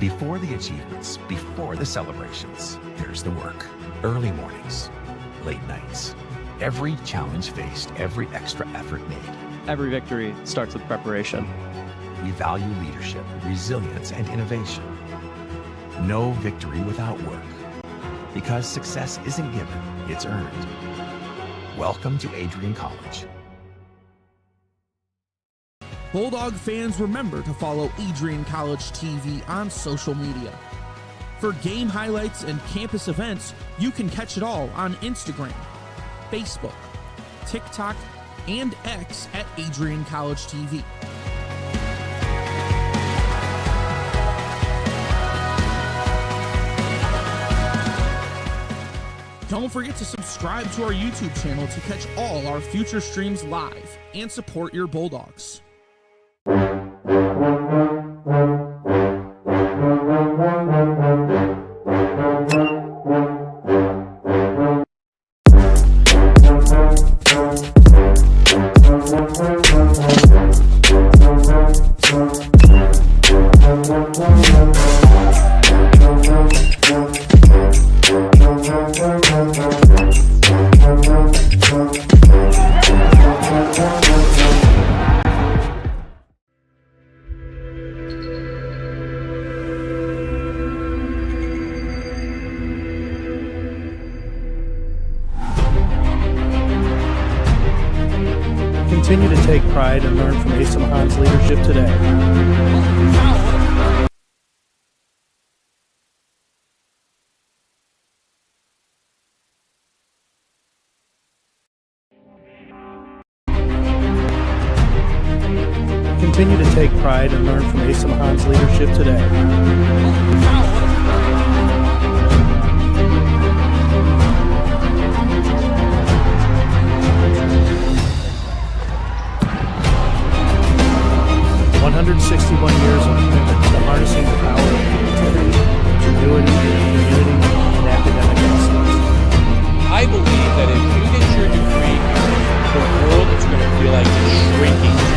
Before the achievements, before the celebrations, there's the work. Early mornings, late nights. Every challenge faced, every extra effort made. Every victory starts with preparation. We value leadership, resilience, and innovation. No victory without work. Because success isn't given, it's earned. Welcome to Adrian College. Bulldog fans, remember to follow Adrian College TV on social media. For game highlights and campus events, you can catch it all on Instagram, Facebook, TikTok, and X at Adrian College TV. Don't forget to subscribe to our YouTube channel to catch all our future streams live and support your Bulldogs. Continue to take pride and learn from Asa Mahan's leadership today. Continue to take pride and learn from Asa Mahan's leadership today. 161 years of commitment to harnessing the power of creativity, ingenuity, community, and academic excellence. I believe that if you get your degree here, the world is going to feel like it's shrinking.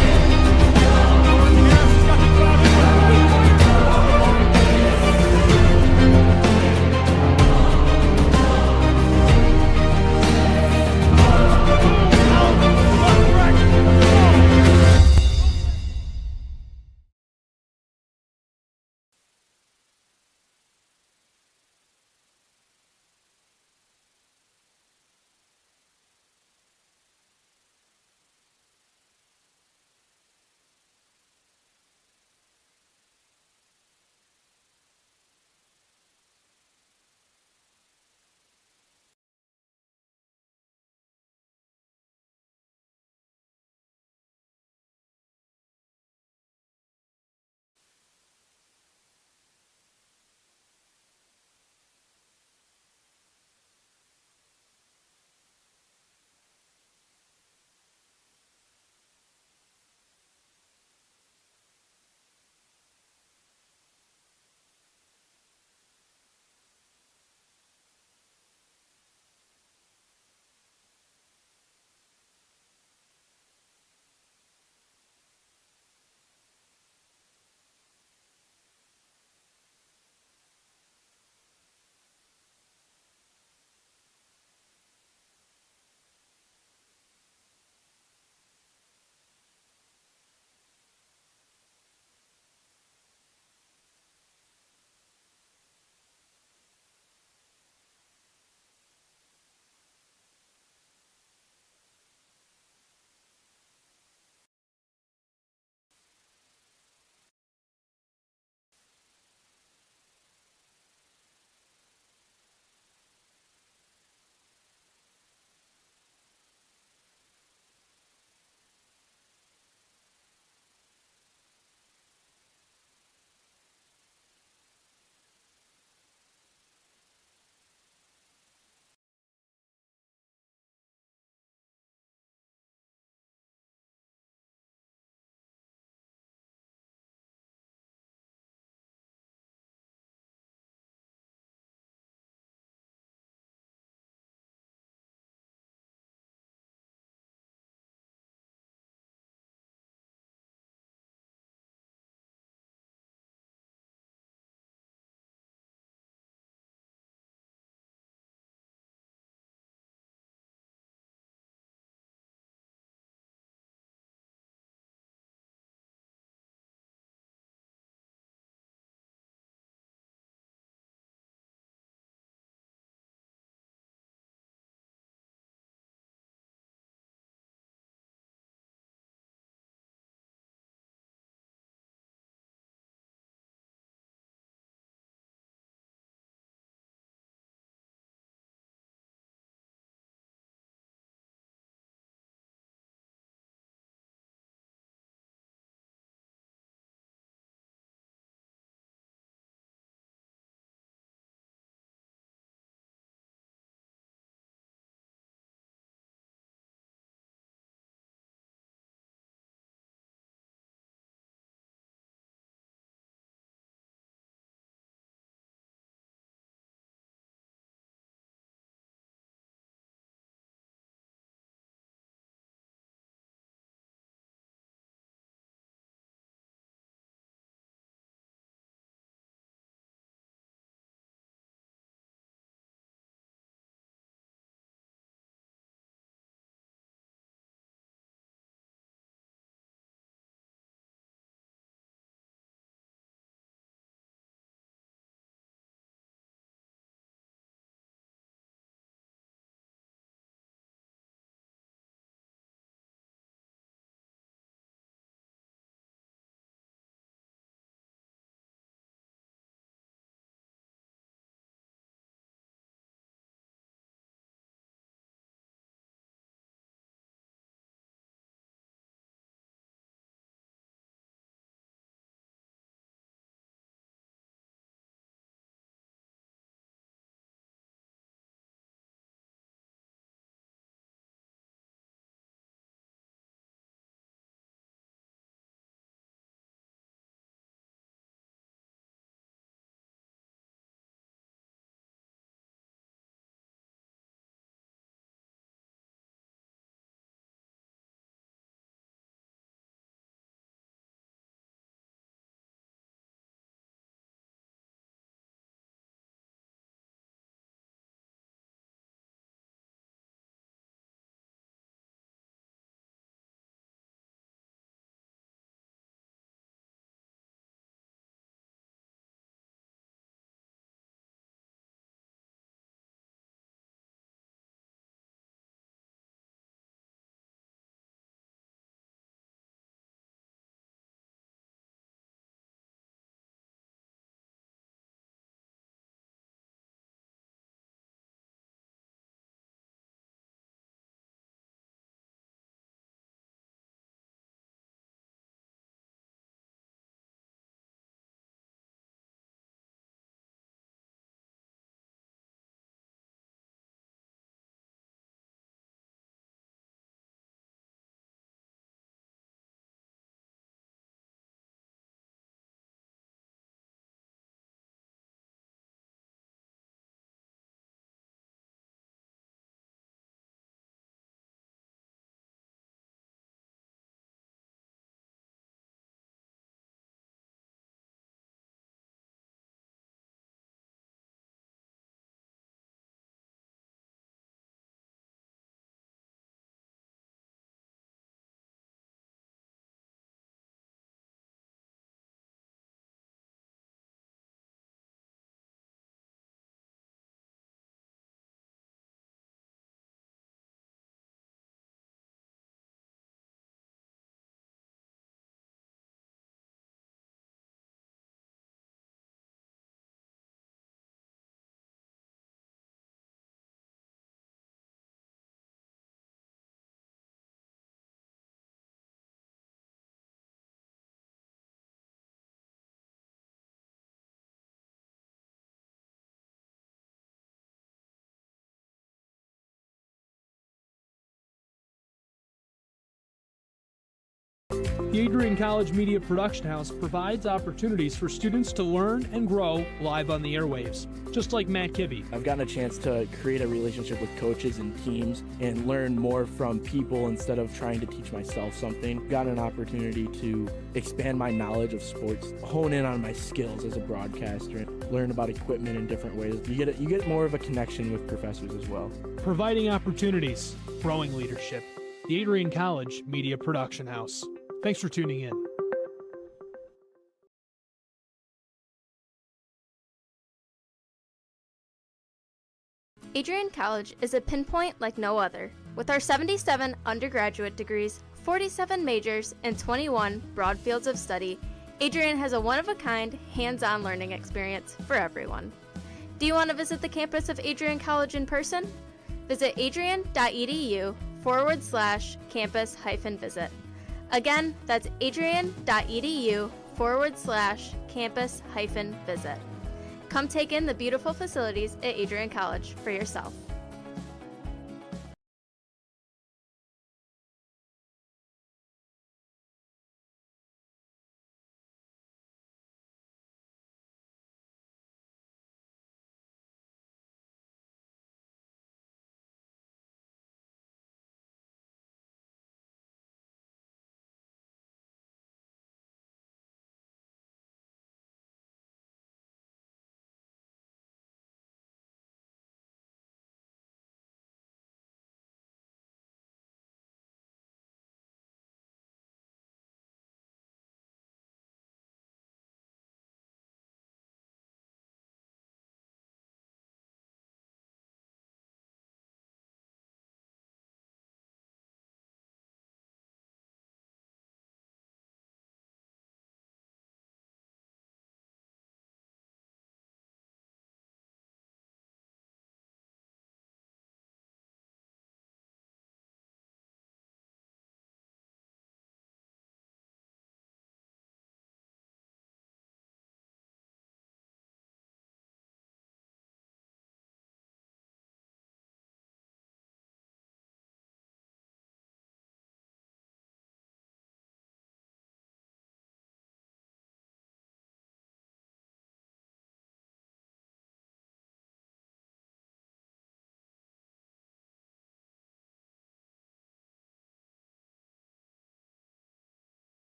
The Adrian College Media Production House provides opportunities for students to learn and grow live on the airwaves, just like Matt Kibbe. I've gotten a chance to create a relationship with coaches and teams and learn more from people instead of trying to teach myself something. Got an opportunity to expand my knowledge of sports, hone in on my skills as a broadcaster, and learn about equipment in different ways. You get more of a connection with professors as well. Providing opportunities, growing leadership. The Adrian College Media Production House. Thanks for tuning in. Adrian College is a pinpoint like no other. With our 77 undergraduate degrees, 47 majors, and 21 broad fields of study, Adrian has a one-of-a-kind, hands-on learning experience for everyone. Do you want to visit the campus of Adrian College in person? Visit adrian.edu/campus-visit. Again, that's adrian.edu/campus-visit. Come take in the beautiful facilities at Adrian College for yourself.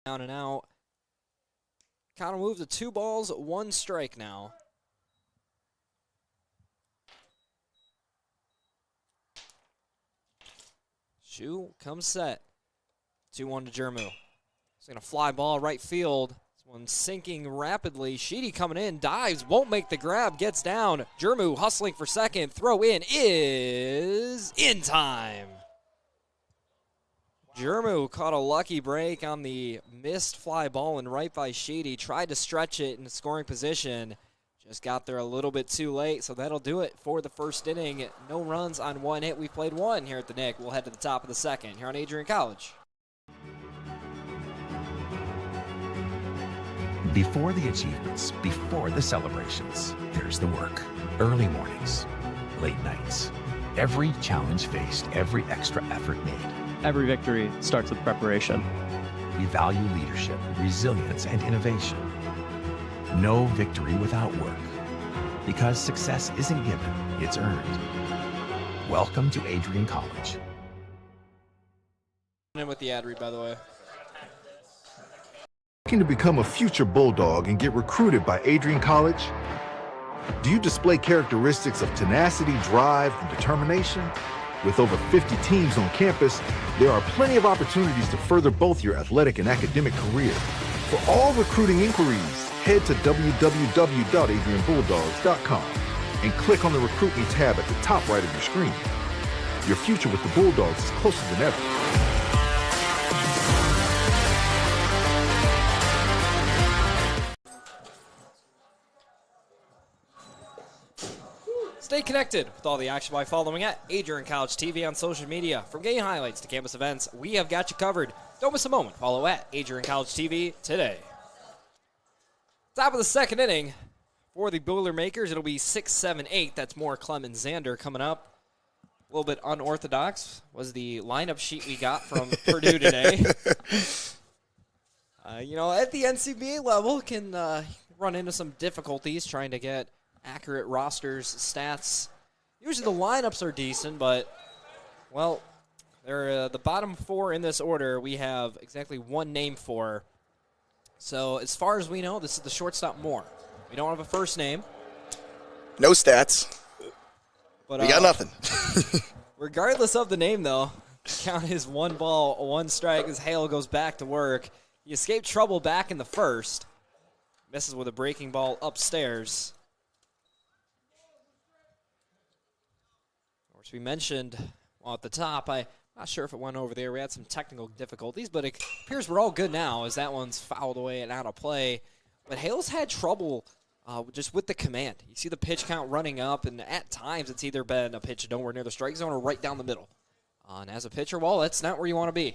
Down and out. Count move to 2 balls, 1 strike now. Shoe comes set. 2-1 to Jermu. He's going to fly ball right field. This one's sinking rapidly. Sheedy coming in, dives, won't make the grab, gets down. Jermu hustling for second. Throw in is in time. Jermu caught a lucky break on the missed fly ball and right by Sheedy. Tried to stretch it in scoring position. Just got there a little bit too late, so that'll do it for the first inning. No runs on 1 hit. We've played 1 here at the Nick. We'll head to the top of the second here on Adrian College. Before the achievements, before the celebrations, there's the work. Early mornings, late nights. Every challenge faced, every extra effort made. Every victory starts with preparation. We value leadership, resilience, and innovation. No victory without work. Because success isn't given, it's earned. Welcome to Adrian College. In with the ad read, by the way. Looking to become a future Bulldog and get recruited by Adrian College? Do you display characteristics of tenacity, drive, and determination? With over 50 teams on campus, there are plenty of opportunities to further both your athletic and academic career. For all recruiting inquiries, head to www.adrianbulldogs.com and click on the Recruit Me tab at the top right of your screen. Your future with the Bulldogs is closer than ever. Stay connected with all the action by following at Adrian College TV on social media. From game highlights to campus events, we have got you covered. Don't miss a moment. Follow at Adrian College TV today. Top of the second inning for the Boilermakers. It'll be 6, 7, 8. That's more Clem and Xander coming up. A little bit unorthodox was the lineup sheet we got from Purdue today. At the NCBA level, can run into some difficulties trying to get accurate rosters, stats. Usually the lineups are decent, but, well, they're the bottom 4 in this order. We have exactly 1 name for. So as far as we know, this is the shortstop Moore. We don't have a first name. No stats. But we got nothing. Regardless of the name, though, count his 1 ball, 1 strike as Hale goes back to work. He escaped trouble back in the first. Misses with a breaking ball upstairs. As we mentioned at the top, I'm not sure if it went over there. We had some technical difficulties, but it appears we're all good now as that one's fouled away and out of play. But Hale's had trouble just with the command. You see the pitch count running up, and at times it's either been a pitch nowhere near the strike zone or right down the middle. And as a pitcher, well, that's not where you want to be.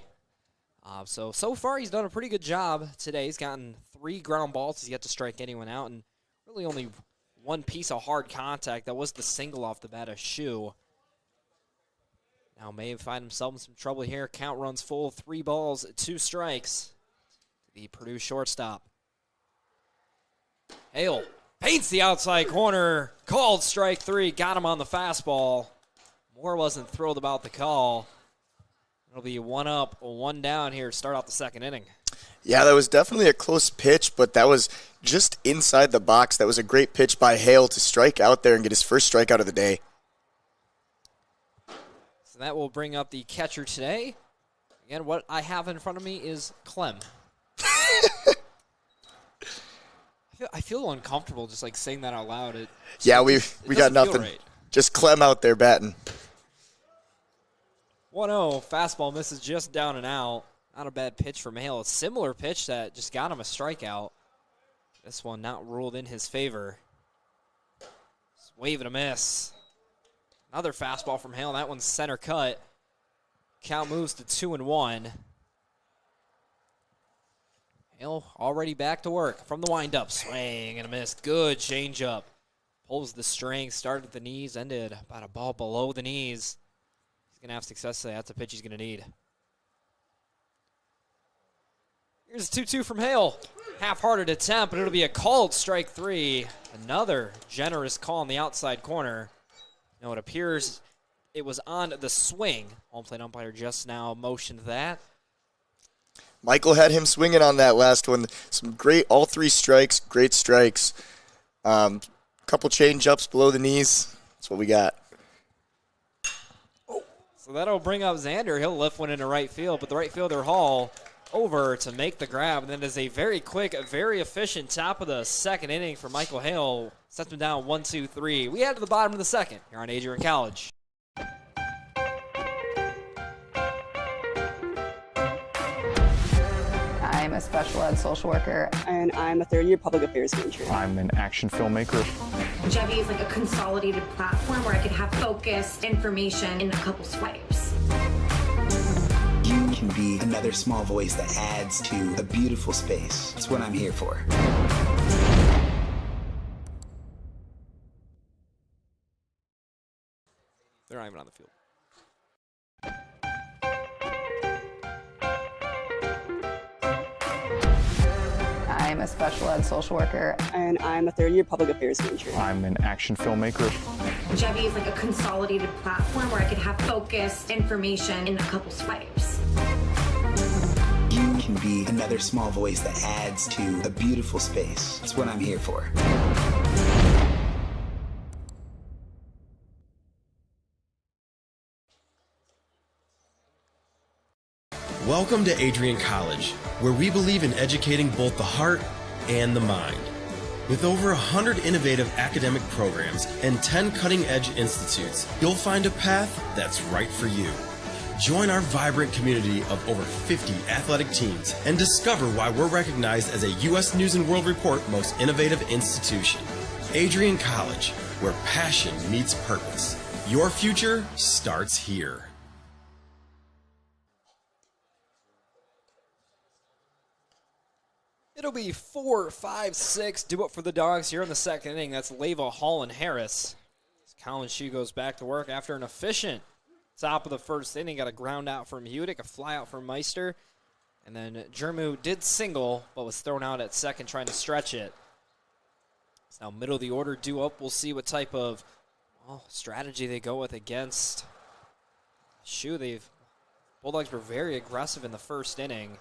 So far he's done a pretty good job today. He's gotten 3 ground balls. He's yet to strike anyone out, and really only 1 piece of hard contact. That was the single off the bat of Shoe. Now may find himself in some trouble here. Count runs full, 3 balls, 2 strikes. The Purdue shortstop. Hale paints the outside corner. Called strike 3. Got him on the fastball. Moore wasn't thrilled about the call. It'll be 1 up, 1 down here to start out the second inning. Yeah, that was definitely a close pitch, but that was just inside the box. That was a great pitch by Hale to strike out there and get his first strikeout of the day. So that will bring up the catcher today. Again, what I have in front of me is Clem. I feel uncomfortable just like saying that out loud. We got nothing. Right. Just Clem out there batting. 1-0, fastball misses just down and out. Not a bad pitch from Hale. A similar pitch that just got him a strikeout. This one not ruled in his favor. Wave and a miss. Another fastball from Hale. That one's center cut. Count moves to 2-1. Hale already back to work from the windup. Swing and a miss. Good changeup. Pulls the string, started at the knees, ended about a ball below the knees. He's going to have success today. That's a pitch he's going to need. Here's a 2-2 from Hale. Half-hearted attempt, but it'll be a called strike 3. Another generous call on the outside corner. Now it appears it was on the swing. Home plate umpire just now motioned that. Michael had him swinging on that last one. Some great, all 3 strikes, great strikes. Couple change-ups below the knees. That's what we got. So that'll bring up Xander. He'll lift one into right field, but the right fielder Hall over to make the grab. And then there's a very quick, very efficient top of the second inning for Michael Hale. Sets him down 1-2-3. We head to the bottom of the second here on Adrian College. I'm a special ed social worker. And I'm a third-year public affairs major. I'm an action filmmaker. Jevy is like a consolidated platform where I could have focused information in a couple swipes. You can be another small voice that adds to a beautiful space. That's what I'm here for. They're not even on the field. I'm a special ed social worker. And I'm a third-year public affairs major. I'm an action filmmaker. Jevy is like a consolidated platform where I could have focused information in a couple swipes. You can be another small voice that adds to a beautiful space. That's what I'm here for. Welcome to Adrian College, where we believe in educating both the heart and the mind. With over 100 innovative academic programs and 10 cutting-edge institutes, you'll find a path that's right for you. Join our vibrant community of over 50 athletic teams and discover why we're recognized as a U.S. News & World Report Most Innovative Institution. Adrian College, where passion meets purpose. Your future starts here. It'll be 4, 5, 6. Do it for the Dogs here in the second inning. That's Leyva, Hall, and Harris. Colin Shue goes back to work after an efficient top of the first inning. Got a ground out from Hudick, a fly out from Meister. And then Jermu did single, but was thrown out at second trying to stretch it. It's now middle of the order due up. We'll see what type of strategy they go with against Shue. Bulldogs were very aggressive in the first inning.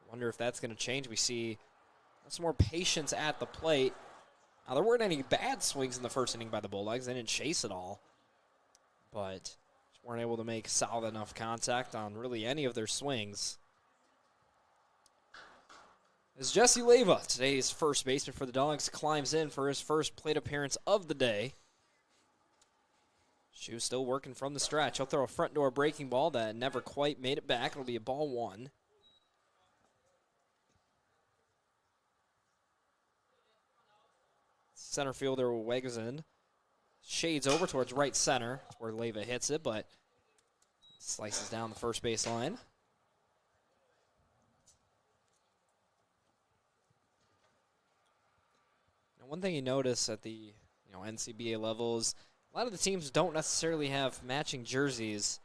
Wonder if that's going to change. We see some more patience at the plate. Now, there weren't any bad swings in the first inning by the Bulldogs. They didn't chase it all. But just weren't able to make solid enough contact on really any of their swings. As Jesse Leyva, today's first baseman for the Dogs, climbs in for his first plate appearance of the day. Shue still working from the stretch. He'll throw a front door breaking ball that never quite made it back. It'll be a ball 1. Center fielder Wegazin shades over towards right center. That's where Leyva hits it, but slices down the first base line. Now, one thing you notice at the NCBA levels, a lot of the teams don't necessarily have matching jerseys.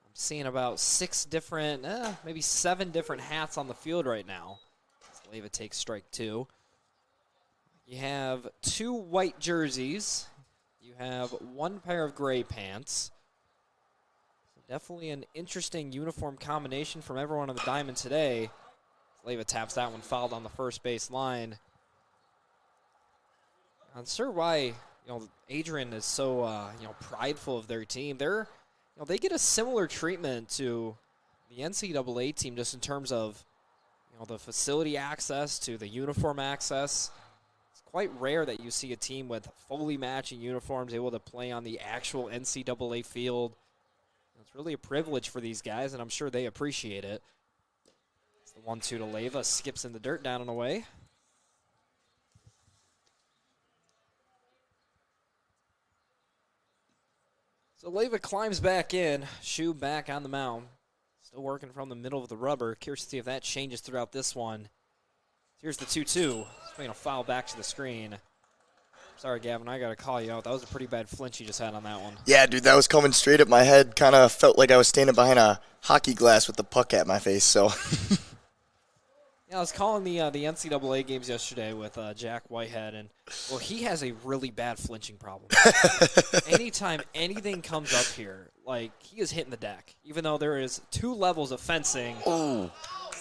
I'm seeing about 6 different, maybe 7 different hats on the field right now. Leyva takes strike 2. You have 2 white jerseys. You have 1 pair of gray pants. So definitely an interesting uniform combination from everyone on the diamond today. Leyva taps that one, fouled on the first base line. I'm sure why Adrian is so prideful of their team. They get a similar treatment to the NCAA team just in terms of the facility access to the uniform access. Quite rare that you see a team with fully matching uniforms able to play on the actual NCAA field. It's really a privilege for these guys, and I'm sure they appreciate it. It's the 1-2 to Leyva, skips in the dirt, down and away. So Leyva climbs back in, Shue back on the mound. Still working from the middle of the rubber. Curious to see if that changes throughout this one. Here's the 2-2. Swinging a foul back to the screen. Sorry, Gavin, I got to call you out. That was a pretty bad flinch you just had on that one. Yeah, dude, that was coming straight at my head. Kind of felt like I was standing behind a hockey glass with the puck at my face, so. Yeah, I was calling the NCAA games yesterday with Jack Whitehead, and, well, he has a really bad flinching problem. Anytime anything comes up here, like, he is hitting the deck, even though there is 2 levels of fencing. Ooh.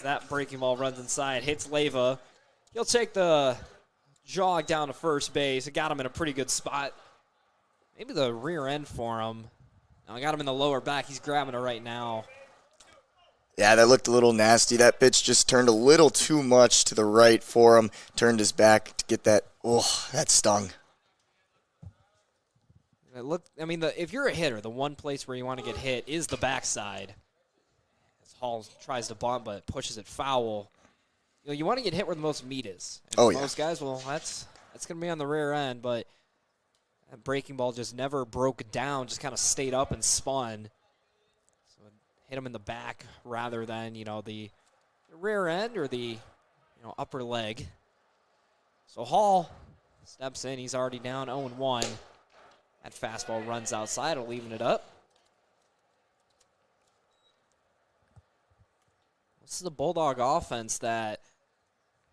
As that breaking ball runs inside, hits Leyva. He'll take the jog down to first base. It got him in a pretty good spot. Maybe the rear end for him. Now I got him in the lower back. He's grabbing it right now. Yeah, that looked a little nasty. That pitch just turned a little too much to the right for him. Turned his back to get that. Oh, that stung. If you're a hitter, the one place where you want to get hit is the backside. As Hall tries to bunt, but pushes it foul. You want to get hit where the most meat is. And most guys, well, that's going to be on the rear end, but that breaking ball just never broke down, just kind of stayed up and spun. So it hit him in the back rather than, the rear end or the, upper leg. So Hall steps in. He's already down 0-1. That fastball runs outside, leaving it up. This is a Bulldog offense that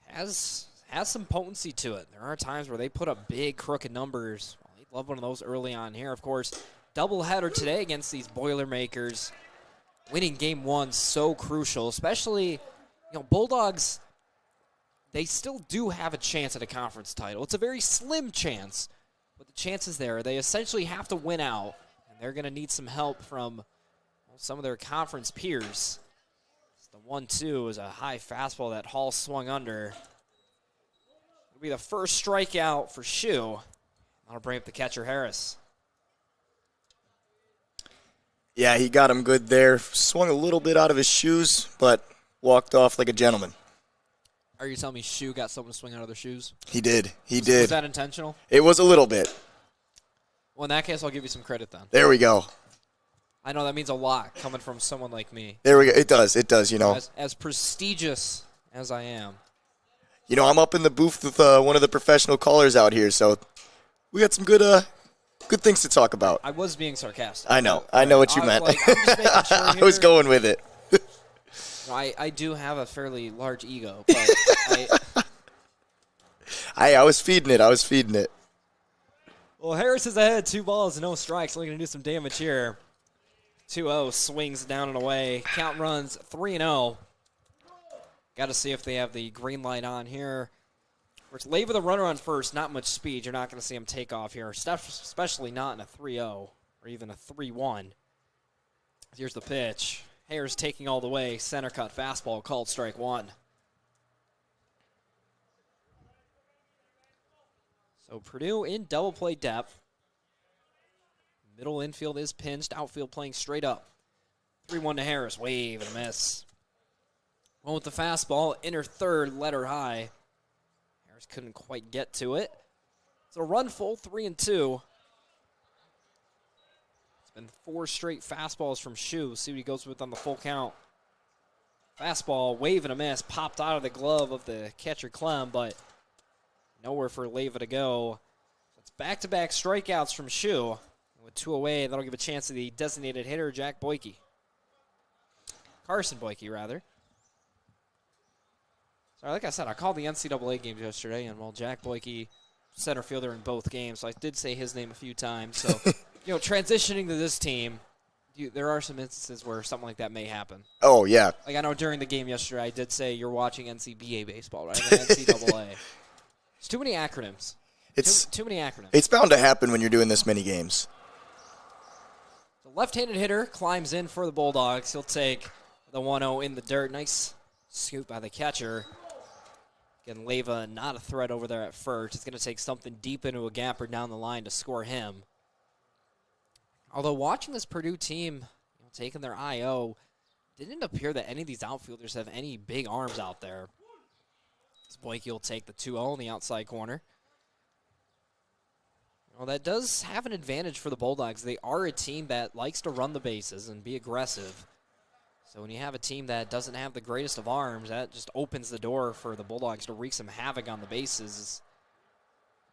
has some potency to it. There are times where they put up big, crooked numbers. Well, they'd love one of those early on here. Of course, doubleheader today against these Boilermakers. Winning game one so crucial, especially, Bulldogs, they still do have a chance at a conference title. It's a very slim chance, but the chance is there. They essentially have to win out, and they're going to need some help from some of their conference peers. The 1-2 is a high fastball that Hall swung under. It'll be the first strikeout for Shu. That'll bring up the catcher, Harris. Yeah, he got him good there. Swung a little bit out of his shoes, but walked off like a gentleman. Are you telling me Shu got someone to swing out of their shoes? He did. He did. Was that intentional? It was a little bit. Well, in that case, I'll give you some credit then. There we go. I know that means a lot coming from someone like me. There we go. It does, As prestigious as I am. I'm up in the booth with one of the professional callers out here, so we got some good things to talk about. I was being sarcastic. I know what you meant. I'm just making sure I was going with it. I do have a fairly large ego, but I was feeding it. Well, Harris is ahead, 2 balls, no strikes. Looking to do some damage here. 2-0, swings down and away. Count runs 3-0. Got to see if they have the green light on here. It's Leyva the runner on first, not much speed. You're not going to see him take off here, especially not in a 3-0 or even a 3-1. Here's the pitch. Harris taking all the way. Center cut fastball called strike one. So Purdue in double play depth. Middle infield is pinched. Outfield playing straight up. 3-1 to Harris. Wave and a miss. One with the fastball. Inner third, letter high. Harris couldn't quite get to it. So run full, 3-2. It's been 4 straight fastballs from Shu. See what he goes with on the full count. Fastball, wave and a miss. Popped out of the glove of the catcher Clem, but nowhere for Leyva to go. It's back-to-back strikeouts from Shu. With 2 away, that'll give a chance to the designated hitter, Jack Boyke. Carson Boyke, rather. Sorry, like I said, I called the NCAA games yesterday, and, well, Jack Boyke, center fielder in both games, so I did say his name a few times. So, transitioning to this team, there are some instances where something like that may happen. Oh, yeah. Like, I know during the game yesterday, I did say you're watching NCBA baseball, right? NCAA. It's too many acronyms. Too many acronyms. It's bound to happen when you're doing this many games. The left-handed hitter climbs in for the Bulldogs. He'll take the 1-0 in the dirt. Nice scoop by the catcher. Again, Leyva not a threat over there at first. It's going to take something deep into a gap or down the line to score him. Although watching this Purdue team, taking their IO, didn't appear that any of these outfielders have any big arms out there. Boyke will take the 2-0 on the outside corner. Well, that does have an advantage for the Bulldogs. They are a team that likes to run the bases and be aggressive. So when you have a team that doesn't have the greatest of arms, that just opens the door for the Bulldogs to wreak some havoc on the bases.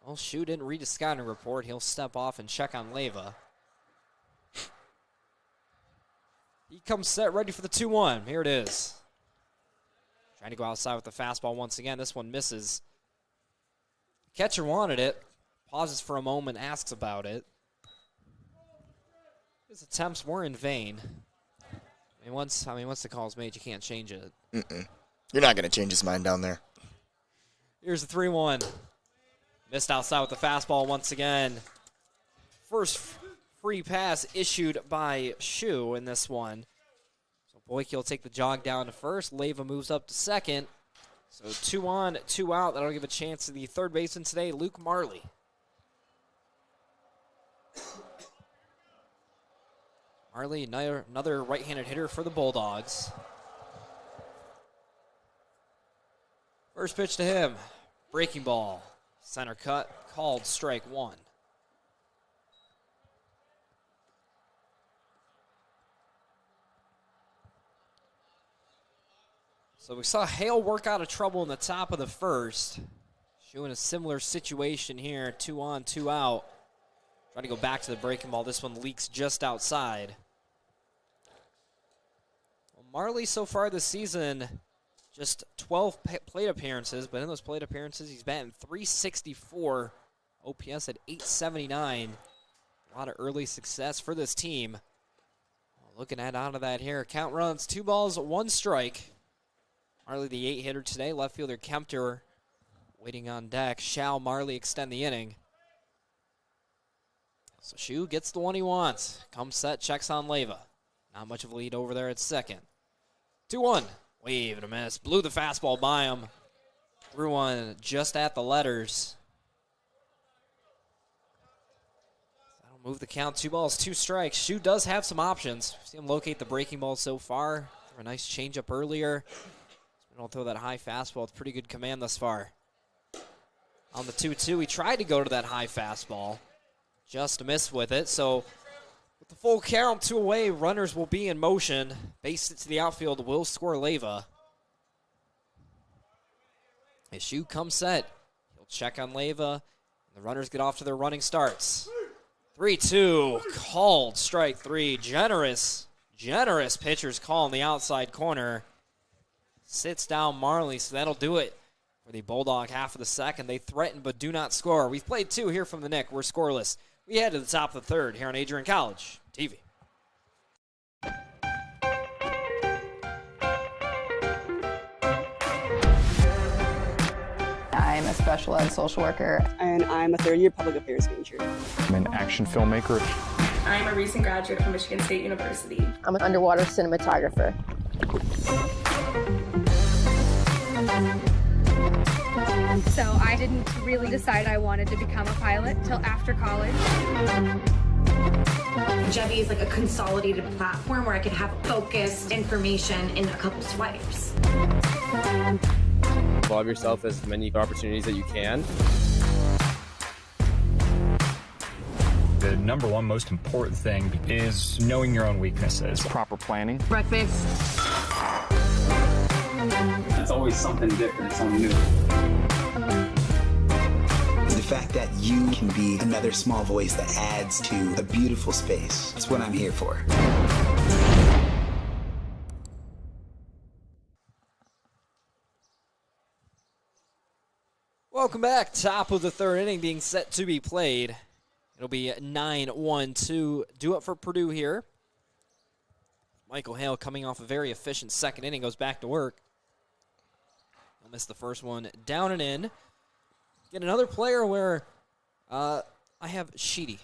Well, Shu didn't read his scouting report. He'll step off and check on Leyva. He comes set, ready for the 2-1. Here it is. Trying to go outside with the fastball once again. This one misses. Catcher wanted it. Pauses for a moment, asks about it. His attempts were in vain. Once the call's made, you can't change it. You're not going to change his mind down there. Here's the 3-1. Missed outside with the fastball once again. First free pass issued by Shu in this one. So Boyke will take the jog down to first. Leyva moves up to second. So 2 on, 2 out. That'll give a chance to the third baseman today, Luke Marley. Marley, another right-handed hitter for the Bulldogs. First pitch to him. Breaking ball. Center cut. Called strike 1. So we saw Hale work out of trouble in the top of the first. Shu in a similar situation here. 2 on, 2 out. Trying to go back to the breaking ball. This one leaks just outside. Well, Marley so far this season, just 12 plate appearances, but in those plate appearances, he's batting .364, OPS at .879. A lot of early success for this team. Looking at out of that here. Count runs, 2 balls, 1 strike. Marley the 8-hitter today. Left fielder Kempter waiting on deck. Shall Marley extend the inning? So Shu gets the one he wants. Comes set, checks on Leyva. Not much of a lead over there at second. 2-1. Wave and a miss. Blew the fastball by him. Threw one just at the letters. That'll move the count. 2 balls, 2 strikes. Shu does have some options. See him locate the breaking ball so far. Threw a nice changeup earlier. Don't throw that high fastball. It's pretty good command thus far. On the 2-2, he tried to go to that high fastball. Just missed with it. So with the full count, 2 away, runners will be in motion. Base it to the outfield, will score Leyva. As Shu comes set, he'll check on Leyva. The runners get off to their running starts. 3-2, called strike 3. Generous pitcher's call in the outside corner. Sits down Marley, so that'll do it for the Bulldog half of the second. They threaten but do not score. We've played 2 here from the Nick. We're scoreless. We head to the top of the third here on Adrian College TV. I'm a special ed social worker. And I'm a third-year public affairs major. I'm an action filmmaker. I'm a recent graduate from Michigan State University. I'm an underwater cinematographer. So I didn't really decide I wanted to become a pilot till after college. Jevi is like a consolidated platform where I could have focused information in a couple swipes. Involve yourself as many opportunities that you can. The number one most important thing is knowing your own weaknesses. Proper planning. Breakfast. It's always something different, something new. The fact that you can be another small voice that adds to a beautiful space. That's what I'm here for. Welcome back. Top of the third inning being set to be played. It'll be 9-1-2. Do it for Purdue here. Michael Hale coming off a very efficient second inning goes back to work. He'll miss the first one down and in. Get another player where I have Sheedy.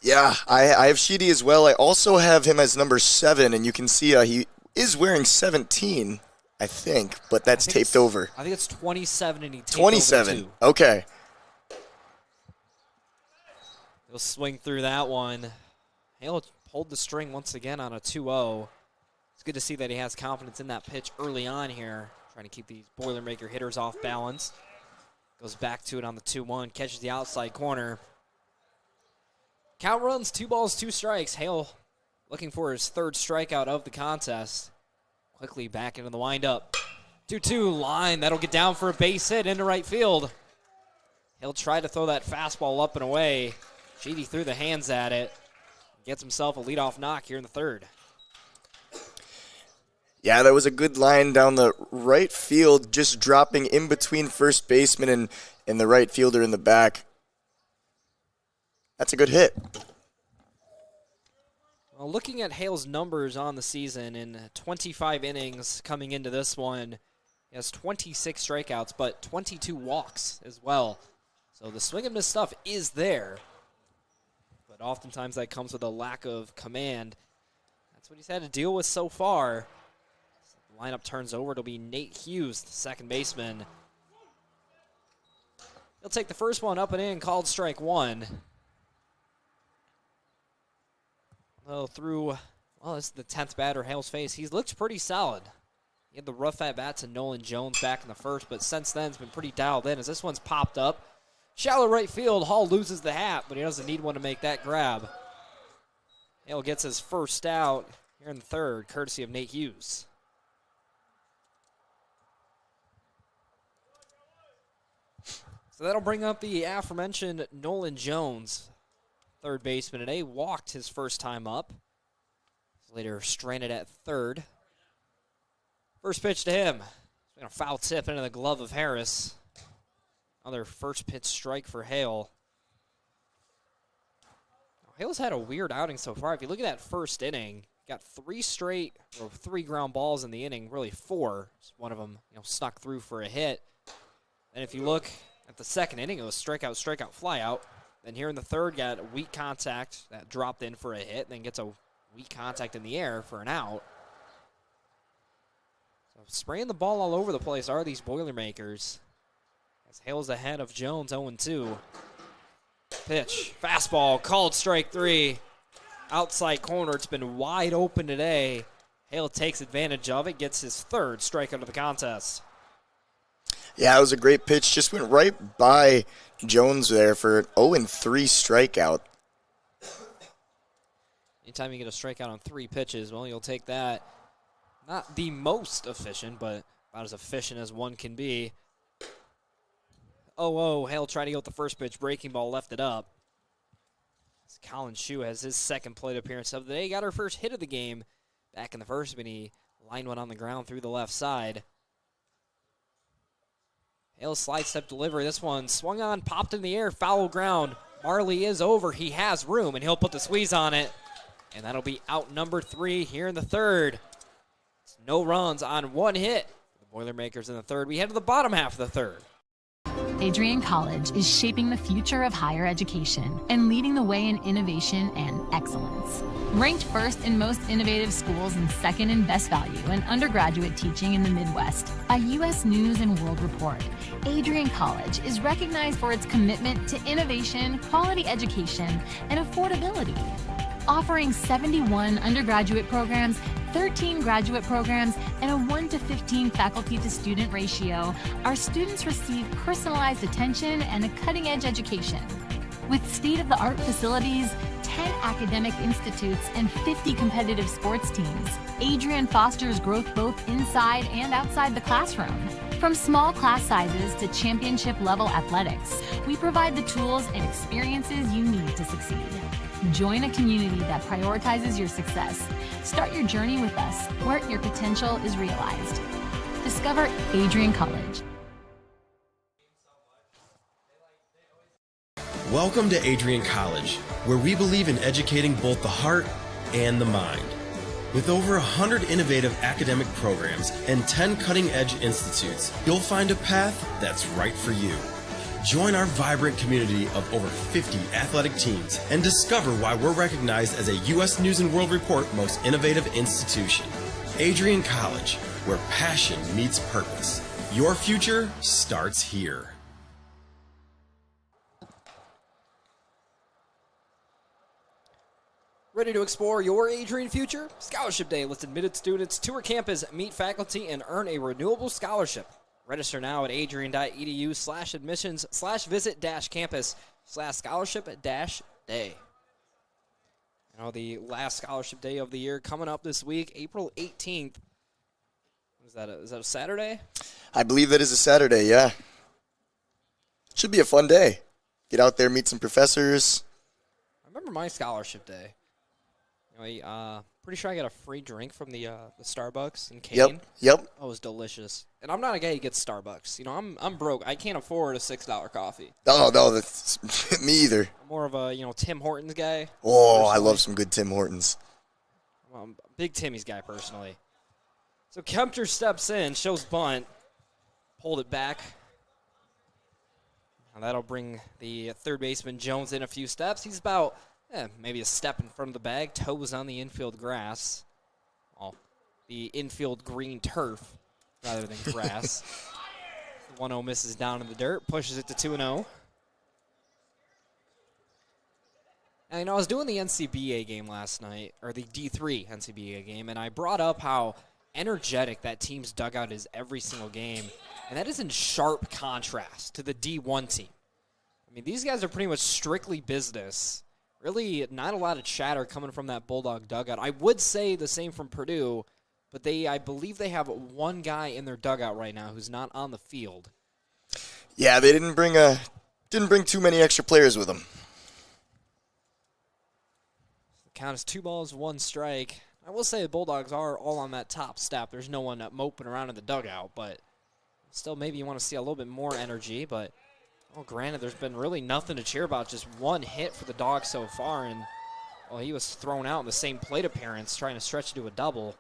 Yeah, I have Sheedy as well. I also have him as number 7, and you can see he is wearing 17, I think, but that's taped over. I think it's 27, and he taped 27. over too. Okay. He'll swing through that one. Hale pulled the string once again on a 2-0. It's good to see that he has confidence in that pitch early on here, trying to keep these Boilermaker hitters off balance. Goes back to it on the 2-1, catches the outside corner. Count runs, 2 balls, 2 strikes. Hale looking for his third strikeout of the contest. Quickly back into the windup. 2-2 line, that'll get down for a base hit into right field. He'll try to throw that fastball up and away. Sheedy threw the hands at it. Gets himself a leadoff knock here in the third. Yeah, that was a good line down the right field, just dropping in between first baseman and the right fielder in the back. That's a good hit. Well, Well, looking at Hale's numbers on the season in 25 innings coming into this one, he has 26 strikeouts, but 22 walks as well. So the swing and miss stuff is there, but oftentimes that comes with a lack of command. That's what he's had to deal with so far. So the lineup turns over. It'll be Nate Hughes, the second baseman. He'll take the first one up and in, called strike one. Well, this is the 10th batter Hale's face. He's looked pretty solid. He had the rough at-bat to Nolan Jones back in the first, but since then it's been pretty dialed in as this one's popped up. Shallow right field, Hall loses the hat, but he doesn't need one to make that grab. Hale gets his first out here in the third, courtesy of Nate Hughes. So that'll bring up the aforementioned Nolan Jones, third baseman today. Walked his first time up. Later stranded at third. First pitch to him. He's going to foul tip into the glove of Harris. Another first pitch strike for Hale. Hale's had a weird outing so far. If you look at that first inning, got three ground balls in the inning, really four. One of them, snuck through for a hit. And if you look at the second inning, it was strikeout, fly out. Then here in the third, got a weak contact that dropped in for a hit, then gets a weak contact in the air for an out. So spraying the ball all over the place are these Boilermakers. As Hale's ahead of Jones, 0-2. Pitch, fastball, called strike three. Outside corner, it's been wide open today. Hale takes advantage of it, gets his third strikeout of the contest. Yeah, it was a great pitch. Just went right by Jones there for an 0-3 strikeout. Anytime you get a strikeout on 3 pitches, well, you'll take that. Not the most efficient, but about as efficient as one can be. 0-0, Hale tried to go with the first pitch. Breaking ball left it up. Colin Shue has his second plate appearance of the day. Got her first hit of the game back in the first, but he lined one on the ground through the left side. Hale's slide step delivery. This one swung on, popped in the air, foul ground. Marley is over. He has room, and he'll put the squeeze on it. And that'll be out number 3 here in the third. It's no runs on 1 hit. The Boilermakers in the third. We head to the bottom half of the third. Adrian College is shaping the future of higher education and leading the way in innovation and excellence. Ranked first in most innovative schools and second in best value in undergraduate teaching in the Midwest by U.S. News and World Report, Adrian College is recognized for its commitment to innovation, quality education, and affordability. Offering 71 undergraduate programs, 13 graduate programs, and a 1-to-15 faculty-to-student ratio, our students receive personalized attention and a cutting-edge education. With state-of-the-art facilities, 10 academic institutes, and 50 competitive sports teams, Adrian fosters growth both inside and outside the classroom. From small class sizes to championship-level athletics, we provide the tools and experiences you need to succeed. Join a community that prioritizes your success. Start your journey with us, where your potential is realized. Discover Adrian College. Welcome to Adrian College, where we believe in educating both the heart and the mind. With over 100 innovative academic programs and 10 cutting-edge institutes, you'll find a path that's right for you. Join our vibrant community of over 50 athletic teams and discover why we're recognized as a U.S. News and World Report most innovative institution. Adrian College, where passion meets purpose. Your future starts here. Ready to explore your Adrian future? Scholarship Day lets admitted students tour campus, meet faculty, and earn a renewable scholarship. Register now at adrian.edu/admissions/visit-campus/scholarship-day. The last scholarship day of the year coming up this week, April 18th. Is that a Saturday? I believe that is a Saturday, yeah. Should be a fun day. Get out there, meet some professors. I remember my scholarship day. Pretty sure I got a free drink from the Starbucks in Kane. Yep. That was delicious. And I'm not a guy who gets Starbucks. I'm broke. I can't afford a $6 coffee. Oh, no, that's me either. I'm more of a, Tim Hortons guy. Oh, I love some good Tim Hortons. Big Timmy's guy, personally. So Kempter steps in, shows bunt, pulled it back. Now that'll bring the third baseman Jones in a few steps. He's about maybe a step in front of the bag, toes on the infield grass. Well, the infield green turf rather than grass. 1-0 misses down in the dirt, pushes it to 2-0. And I was doing the NCBA game last night, or the D3 NCBA game, and I brought up how energetic that team's dugout is every single game, and that is in sharp contrast to the D1 team. I mean, these guys are pretty much strictly business. Really not a lot of chatter coming from that Bulldog dugout. I would say the same from Purdue, but I believe they have one guy in their dugout right now who's not on the field. Yeah, they didn't bring too many extra players with them. The count is 2 balls, 1 strike. I will say the Bulldogs are all on that top step. There's no one moping around in the dugout, but still maybe you want to see a little bit more energy. But, well, granted, there's been really nothing to cheer about. Just one hit for the Dogs so far, and, well, he was thrown out in the same plate appearance trying to stretch to a double.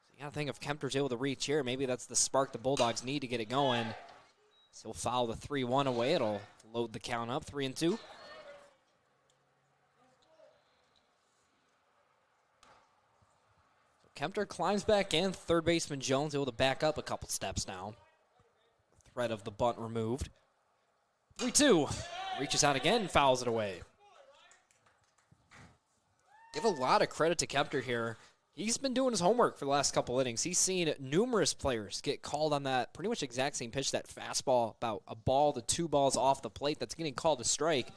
So you got to think if Kempter's able to reach here, maybe that's the spark the Bulldogs need to get it going. So he'll foul the 3-1 away. It'll load the count up, 3-2. Kempter climbs back in. Third baseman Jones able to back up a couple steps now. Threat of the bunt removed. 3-2. Reaches out again and fouls it away. Give a lot of credit to Kempter here. He's been doing his homework for the last couple innings. He's seen numerous players get called on that pretty much exact same pitch, that fastball, about a ball to 2 balls off the plate that's getting called a strike.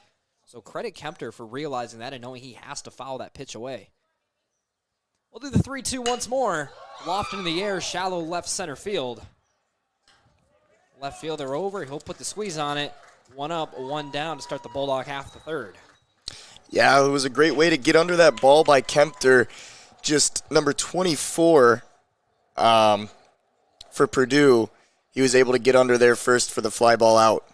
So credit Kempter for realizing that and knowing he has to foul that pitch away. We'll do the 3-2 once more. Loft into the air, shallow left center field. Left fielder over. He'll put the squeeze on it. 1 up, 1 down to start the Bulldog half of the third. Yeah, it was a great way to get under that ball by Kempter. Just number 24 for Purdue. He was able to get under there first for the fly ball out.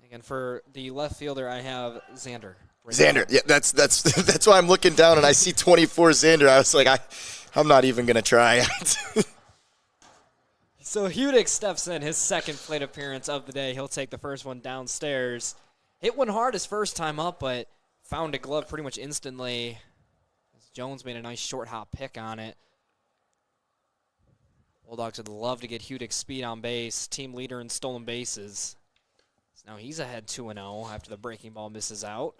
Again, for the left fielder, I have Xander. Xander, yeah, that's why I'm looking down and I see 24 Xander. I was like, I'm not even gonna try. So Hudick steps in, his second plate appearance of the day. He'll take the first one downstairs. Hit one hard his first time up, but found a glove pretty much instantly. Jones made a nice short hop pick on it. Bulldogs would love to get Hudick's speed on base, team leader in stolen bases. So now he's ahead 2-0 after the breaking ball misses out.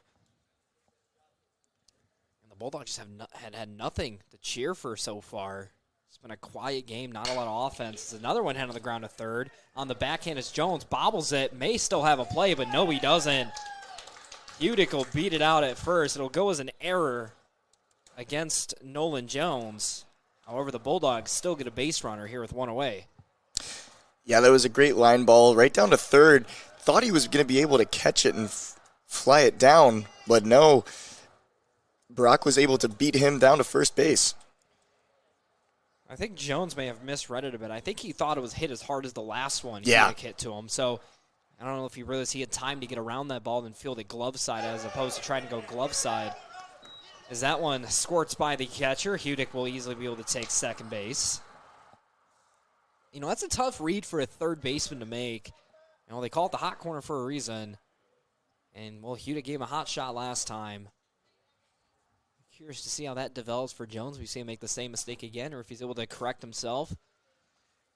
Bulldogs just had nothing to cheer for so far. It's been a quiet game, not a lot of offense. There's another one head on the ground to third. On the backhand is Jones, bobbles it, may still have a play, but no, he doesn't. Hudick will beat it out at first. It'll go as an error against Nolan Jones. However, the Bulldogs still get a base runner here with 1 away. Yeah, that was a great line ball right down to third. Thought he was going to be able to catch it and fly it down, but no. Brock was able to beat him down to first base. I think Jones may have misread it a bit. I think he thought it was hit as hard as the last one hit to him. So I don't know if he realized he had time to get around that ball and field it glove side as opposed to trying to go glove side. As that one squirts by the catcher, Hudick will easily be able to take second base. You know, that's a tough read for a third baseman to make. You know, they call it the hot corner for a reason. And, well, Hudick gave him a hot shot last time. Curious to see how that develops for Jones. We see him make the same mistake again, or if he's able to correct himself.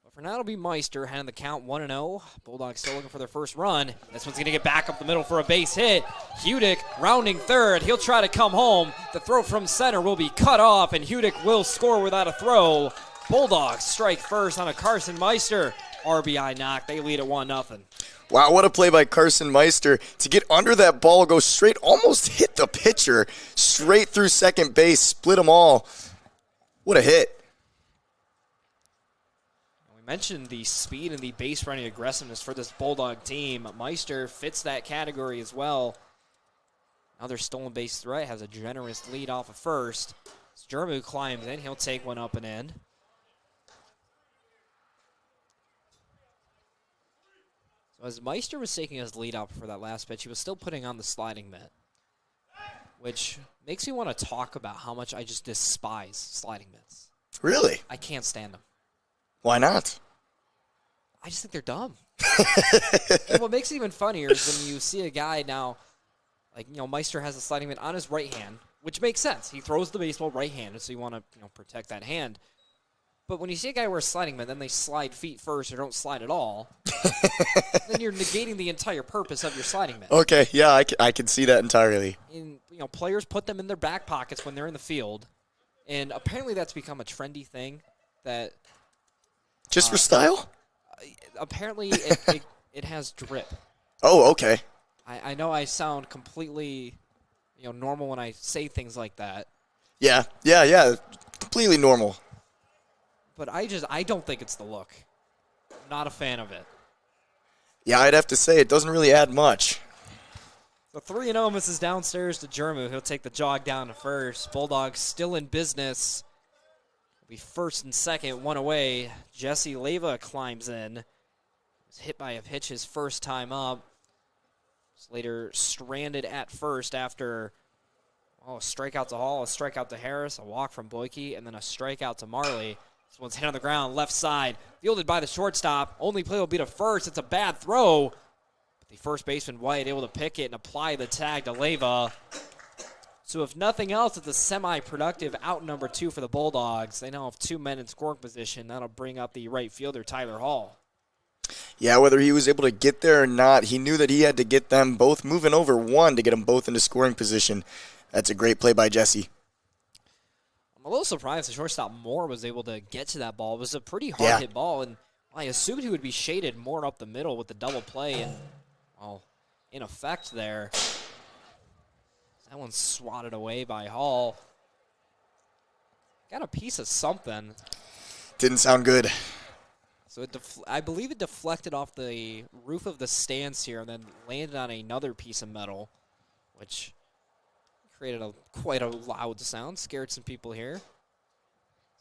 But for now, it'll be Meister, handing the count 1-0. Bulldogs still looking for their first run. This one's going to get back up the middle for a base hit. Hudick rounding third. He'll try to come home. The throw from center will be cut off, and Hudick will score without a throw. Bulldogs strike first on a Carson Meister RBI knock. They lead at 1-0. Wow, what a play by Carson Meister to get under that ball, go straight, almost hit the pitcher, straight through second base, split them all. What a hit. We mentioned the speed and the base running aggressiveness for this Bulldog team. Meister fits that category as well. Another stolen base threat, has a generous lead off of first. As Jermu climbs in, he'll take one up and in. As Meister was taking his lead up for that last pitch, he was still putting on the sliding mitt. which makes me want to talk about how much I just despise sliding mitts. Really? I can't stand them. Why not? I just think they're dumb. And what makes it even funnier is when you see a guy now, like, Meister has a sliding mitt on his right hand, which makes sense. He throws the baseball right-handed, so you want to protect that hand. But when you see a guy wear a sliding mitt, then they slide feet first or don't slide at all, then you're negating the entire purpose of your sliding mitt. Okay, yeah, I can see that entirely. And, players put them in their back pockets when they're in the field, and apparently that's become a trendy thing that... Just for style? Apparently it has drip. Oh, okay. I know I sound completely, normal when I say things like that. Yeah, completely normal. But I don't think it's the look. Not a fan of it. Yeah, I'd have to say it doesn't really add much. The 3-0 misses downstairs to Germu. He'll take the jog down to first. Bulldogs still in business. Will be first and second, one away. Jesse Leyva climbs in. Was hit by a pitch his first time up. Later stranded at first after a strikeout to Hall, a strikeout to Harris, a walk from Boyke, and then a strikeout to Marley. This one's hit on the ground, left side, fielded by the shortstop. Only play will be to first. It's a bad throw. But the first baseman, White, able to pick it and apply the tag to Leyva. So if nothing else, it's a semi-productive out number 2 for the Bulldogs. They now have 2 men in scoring position. That'll bring up the right fielder, Tyler Hall. Yeah, whether he was able to get there or not, he knew that he had to get them both moving over one to get them both into scoring position. That's a great play by Jesse. I'm a little surprised the shortstop Moore was able to get to that ball. It was a pretty hard-hit ball, and I assumed he would be shaded more up the middle with the double play, and, in effect there. That one's swatted away by Hall. Got a piece of something. Didn't sound good. So I believe it deflected off the roof of the stands here and then landed on another piece of metal, which created quite a loud sound, scared some people here.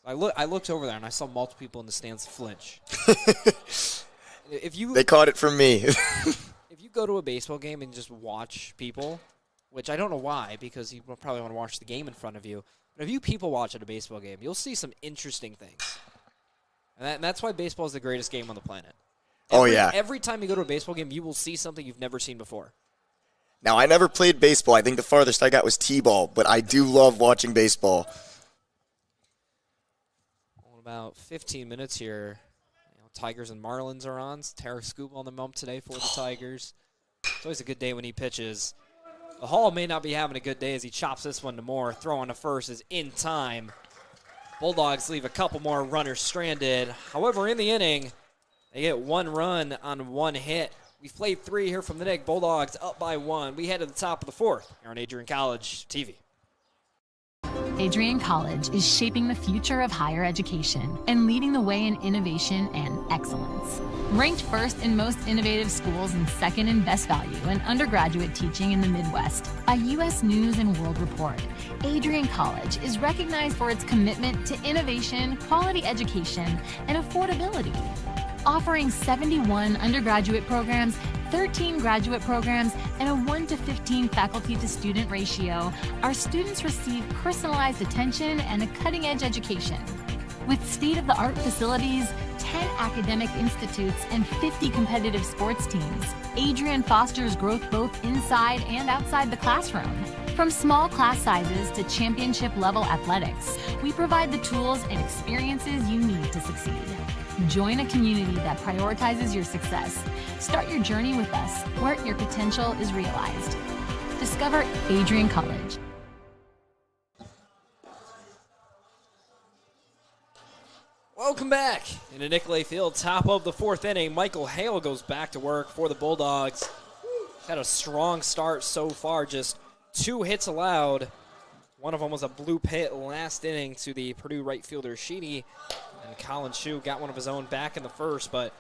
I looked over there and I saw multiple people in the stands flinch. They caught it from me. If you go to a baseball game and just watch people, which I don't know why, because you probably want to watch the game in front of you, but if you people watch at a baseball game, you'll see some interesting things. And that's why baseball is the greatest game on the planet. Every time you go to a baseball game, you will see something you've never seen before. Now, I never played baseball. I think the farthest I got was T-ball, but I do love watching baseball. Well, about 15 minutes here. Tigers and Marlins are on. Tarek Scoop on the bump today for the Tigers. It's always a good day when he pitches. The Hall may not be having a good day as he chops this one to Moore. Throwing to first is in time. Bulldogs leave a couple more runners stranded. However, in the inning, they get 1 run on 1 hit. We've played 3 here from the Nick. Bulldogs up by 1. We head to the top of the 4th here on Adrian College TV. Adrian College is shaping the future of higher education and leading the way in innovation and excellence. Ranked first in most innovative schools and second in best value in undergraduate teaching in the Midwest by U.S. News and World Report, Adrian College is recognized for its commitment to innovation, quality education, and affordability. Offering 71 undergraduate programs, 13 graduate programs, and a 1-to-15 faculty-to-student ratio, our students receive personalized attention and a cutting-edge education. With state-of-the-art facilities, 10 academic institutes, and 50 competitive sports teams, Adrian fosters growth both inside and outside the classroom. From small class sizes to championship-level athletics, we provide the tools and experiences you need to succeed. Join a community that prioritizes your success. Start your journey with us, where your potential is realized. Discover Adrian College. Welcome back into Nicolay Field, top of the 4th inning. Michael Hale goes back to work for the Bulldogs. Had a strong start so far, just 2 hits allowed. One of them was a bloop hit last inning to the Purdue right fielder Sheedy. And Colin Shue got one of his own back in the first, but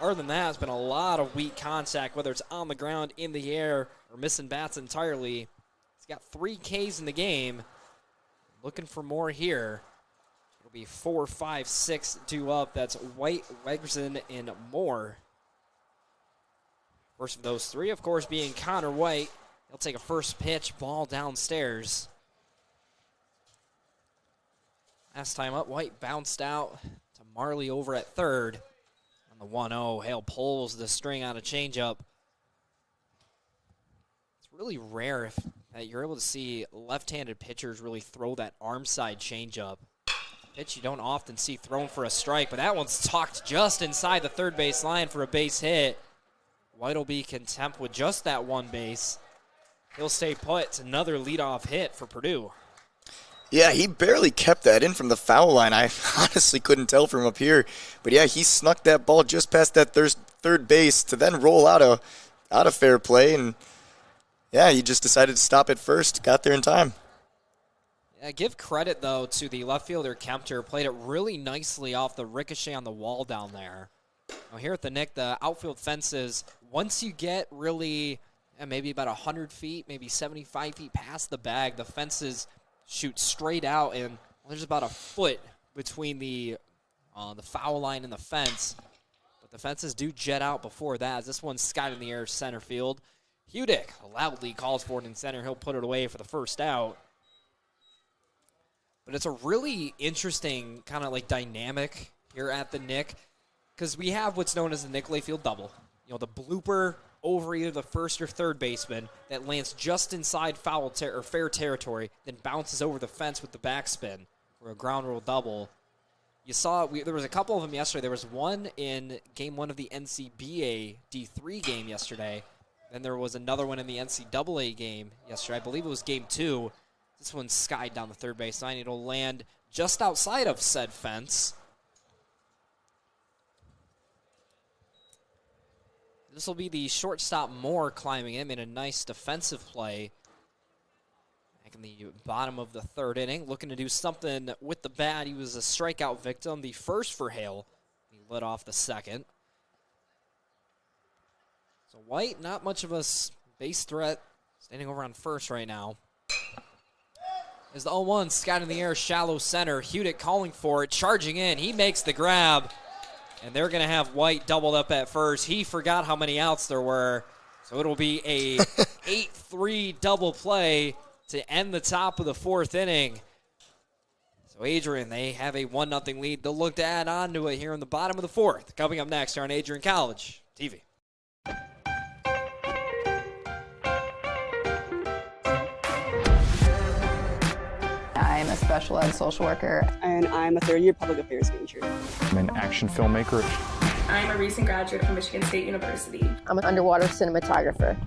other than that, it's been a lot of weak contact, whether it's on the ground, in the air, or missing bats entirely. He's got 3 Ks in the game. Looking for more here. It'll be 4, 5, 6 due up. That's White, Wegson, and Moore. First of those 3, of course, being Connor White. He'll take a first pitch, ball downstairs. Last time up, White bounced out to Marley over at third. On the 1-0, Hale pulls the string on a changeup. It's really rare that you're able to see left-handed pitchers really throw that arm side changeup. Pitch you don't often see thrown for a strike, but that one's tucked just inside the third base line for a base hit. White will be content with just that one base. He'll stay put. It's another leadoff hit for Purdue. Yeah, he barely kept that in from the foul line. I honestly couldn't tell from up here. But yeah, he snuck that ball just past that third base to then roll out of fair play. And yeah, he just decided to stop at first. Got there in time. Yeah, give credit, though, to the left fielder, Kempter. Played it really nicely off the ricochet on the wall down there. Now here at the Nick, the outfield fences, once you get really maybe about 100 feet, maybe 75 feet past the bag, the fences shoot straight out, and there's about a foot between the foul line and the fence. But the fences do jet out before that, as this one's skied in the air center field. Hudick loudly calls for it in center. He'll put it away for the first out. But it's a really interesting kind of like dynamic here at the Nick, because we have what's known as the Nick Layfield double. You know, the blooper over either the first or third baseman that lands just inside foul or fair territory, then bounces over the fence with the backspin for a ground rule double. You saw there was a couple of them yesterday. There was one in Game 1 of the NCBA D3 game yesterday. Then there was another one in the NCAA game yesterday. I believe it was Game 2. This one's skied down the third base line. It'll land just outside of said fence. This will be the shortstop Moore climbing in. Made a nice defensive play back in the bottom of the third inning. Looking to do something with the bat. He was a strikeout victim, the first for Hale. He led off the second. So White, not much of a base threat, standing over on first right now. As the 0-1, scout in the air, shallow center. Hudick calling for it, charging in. He makes the grab, and they're going to have White doubled up at first. He forgot how many outs there were, so it'll be a 8-3 double play to end the top of the fourth inning. So Adrian, they have a 1-0 lead. They'll look to add on to it here in the bottom of the fourth. Coming up next here on Adrian College TV. I'm a special ed social worker. And I'm a third-year public affairs major. I'm an action filmmaker. I'm a recent graduate from Michigan State University. I'm an underwater cinematographer.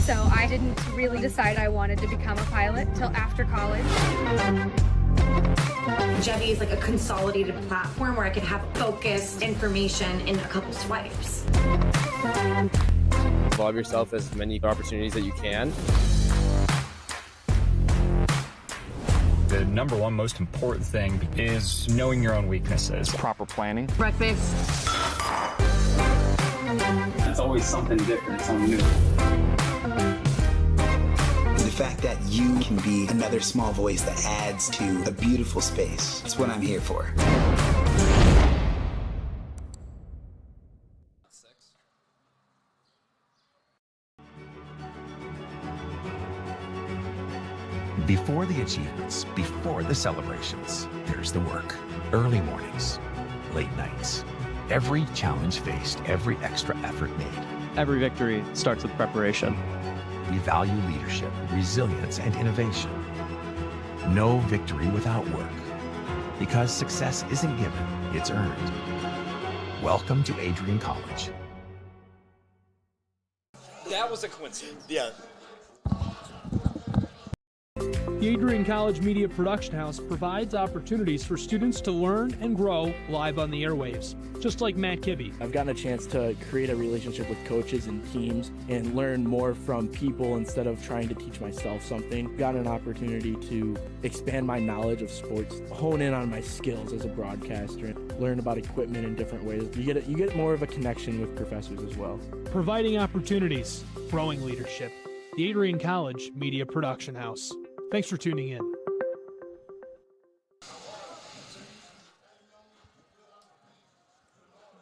So I didn't really decide I wanted to become a pilot till after college. Jevy is like a consolidated platform where I could have focused information in a couple swipes. Involve yourself as many opportunities that you can. The number one most important thing is knowing your own weaknesses. Proper planning. Breakfast. It's always something different, something new. The fact that you can be another small voice that adds to a beautiful space. That's what I'm here for. Before the achievements, before the celebrations, there's the work. Early mornings, late nights. Every challenge faced, every extra effort made. Every victory starts with preparation. We value leadership, resilience, and innovation. No victory without work. Because success isn't given, it's earned. Welcome to Adrian College. That was a coincidence. Yeah. The Adrian College Media Production House provides opportunities for students to learn and grow live on the airwaves, just like Matt Kibbe. I've gotten a chance to create a relationship with coaches and teams and learn more from people instead of trying to teach myself something. Got an opportunity to expand my knowledge of sports, hone in on my skills as a broadcaster, and learn about equipment in different ways. You get more of a connection with professors as well. Providing opportunities, growing leadership. The Adrian College Media Production House. Thanks for tuning in.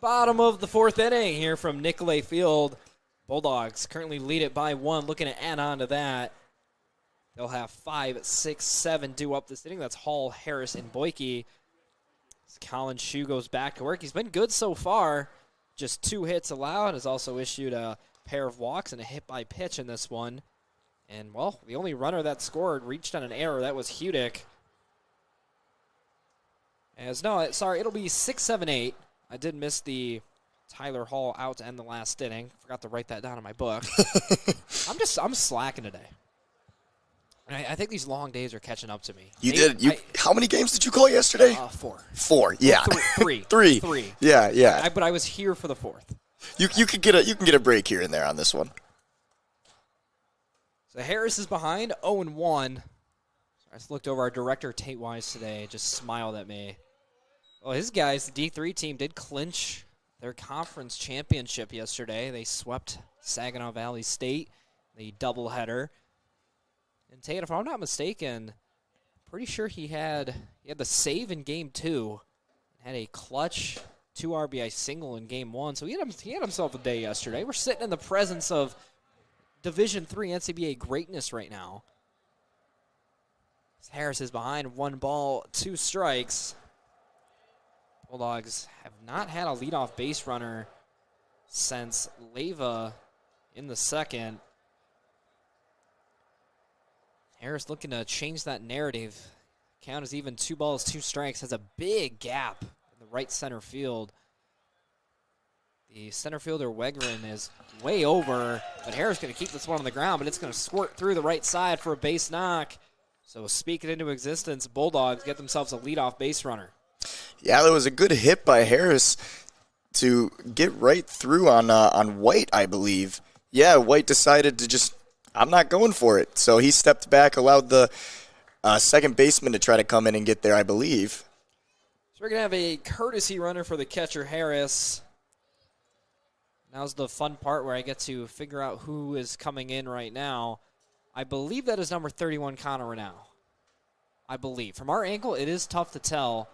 Bottom of the fourth inning here from Nicolay Field. Bulldogs currently lead it by 1. Looking to add on to that. They'll have 5, 6, 7 due up this inning. That's Hall, Harris, and Boyke. Colin Shue goes back to work. He's been good so far. Just 2 hits allowed. Has also issued a pair of walks and a hit by pitch in this one. And, well, the only runner that scored reached on an error. That was Hudick. It'll be 6, 7, 8. I did miss the Tyler Hall out to end the last inning. Forgot to write that down in my book. I'm slacking today. I think these long days are catching up to me. How many games did you call yesterday? 4. 4, yeah. 3. 3. Yeah. But I was here for the 4th. You can get a break here and there on this one. So Harris is behind, 0-1. I just looked over our director, Tate Wise, today. Just smiled at me. Well, his guys, the D3 team, did clinch their conference championship yesterday. They swept Saginaw Valley State, the doubleheader. And Tate, if I'm not mistaken, pretty sure he had the save in Game 2, had a clutch 2 RBI single in Game 1. So he had himself a day yesterday. We're sitting in the presence of Division III NCBA greatness right now. Harris is behind, 1 ball, 2 strikes. Bulldogs have not had a leadoff base runner since Leyva in the second. Harris looking to change that narrative. Count is even, 2 balls, 2 strikes. Has a big gap in the right center field. The center fielder, Wegren, is way over, but Harris going to keep this one on the ground, but it's going to squirt through the right side for a base knock. So speak it into existence, Bulldogs get themselves a leadoff base runner. Yeah, that was a good hit by Harris to get right through on White, I believe. Yeah, White decided to I'm not going for it. So he stepped back, allowed the second baseman to try to come in and get there, I believe. So we're going to have a courtesy runner for the catcher, Harris. Now's the fun part where I get to figure out who is coming in right now. I believe that is number 31, Connor Renau. I believe. From our angle, it is tough to tell.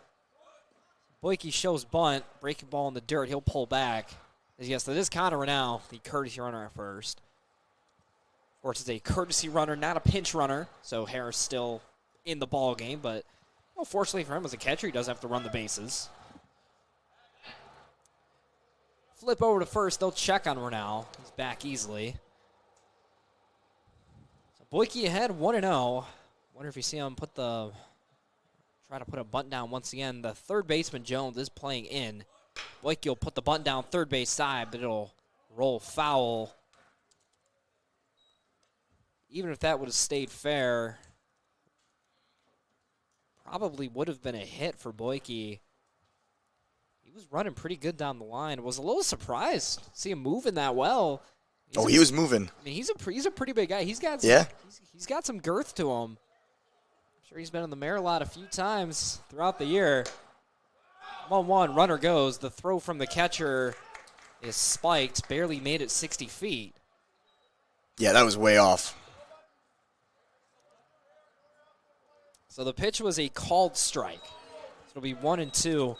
Boyke shows bunt, breaking ball in the dirt. He'll pull back. Yes, that is Connor Renau, the courtesy runner at first. Of course, it's a courtesy runner, not a pinch runner. So Harris still in the ball game, but fortunately for him as a catcher, he does have to run the bases. Flip over to first. They'll check on Renau. He's back easily. So Boyke ahead, 1-0. Wonder if you see him try to put a bunt down once again. The third baseman, Jones, is playing in. Boyke will put the bunt down third base side, but it'll roll foul. Even if that would have stayed fair, probably would have been a hit for Boyke. He was running pretty good down the line. Was a little surprised to see him moving that well. He was moving. I mean, he's a pretty big guy. He's got some girth to him. I'm sure he's been in the Mare-a-Lot a few times throughout the year. 1-1, runner goes. The throw from the catcher is spiked, barely made it 60 feet. Yeah, that was way off. So the pitch was a called strike. So it'll be 1-2.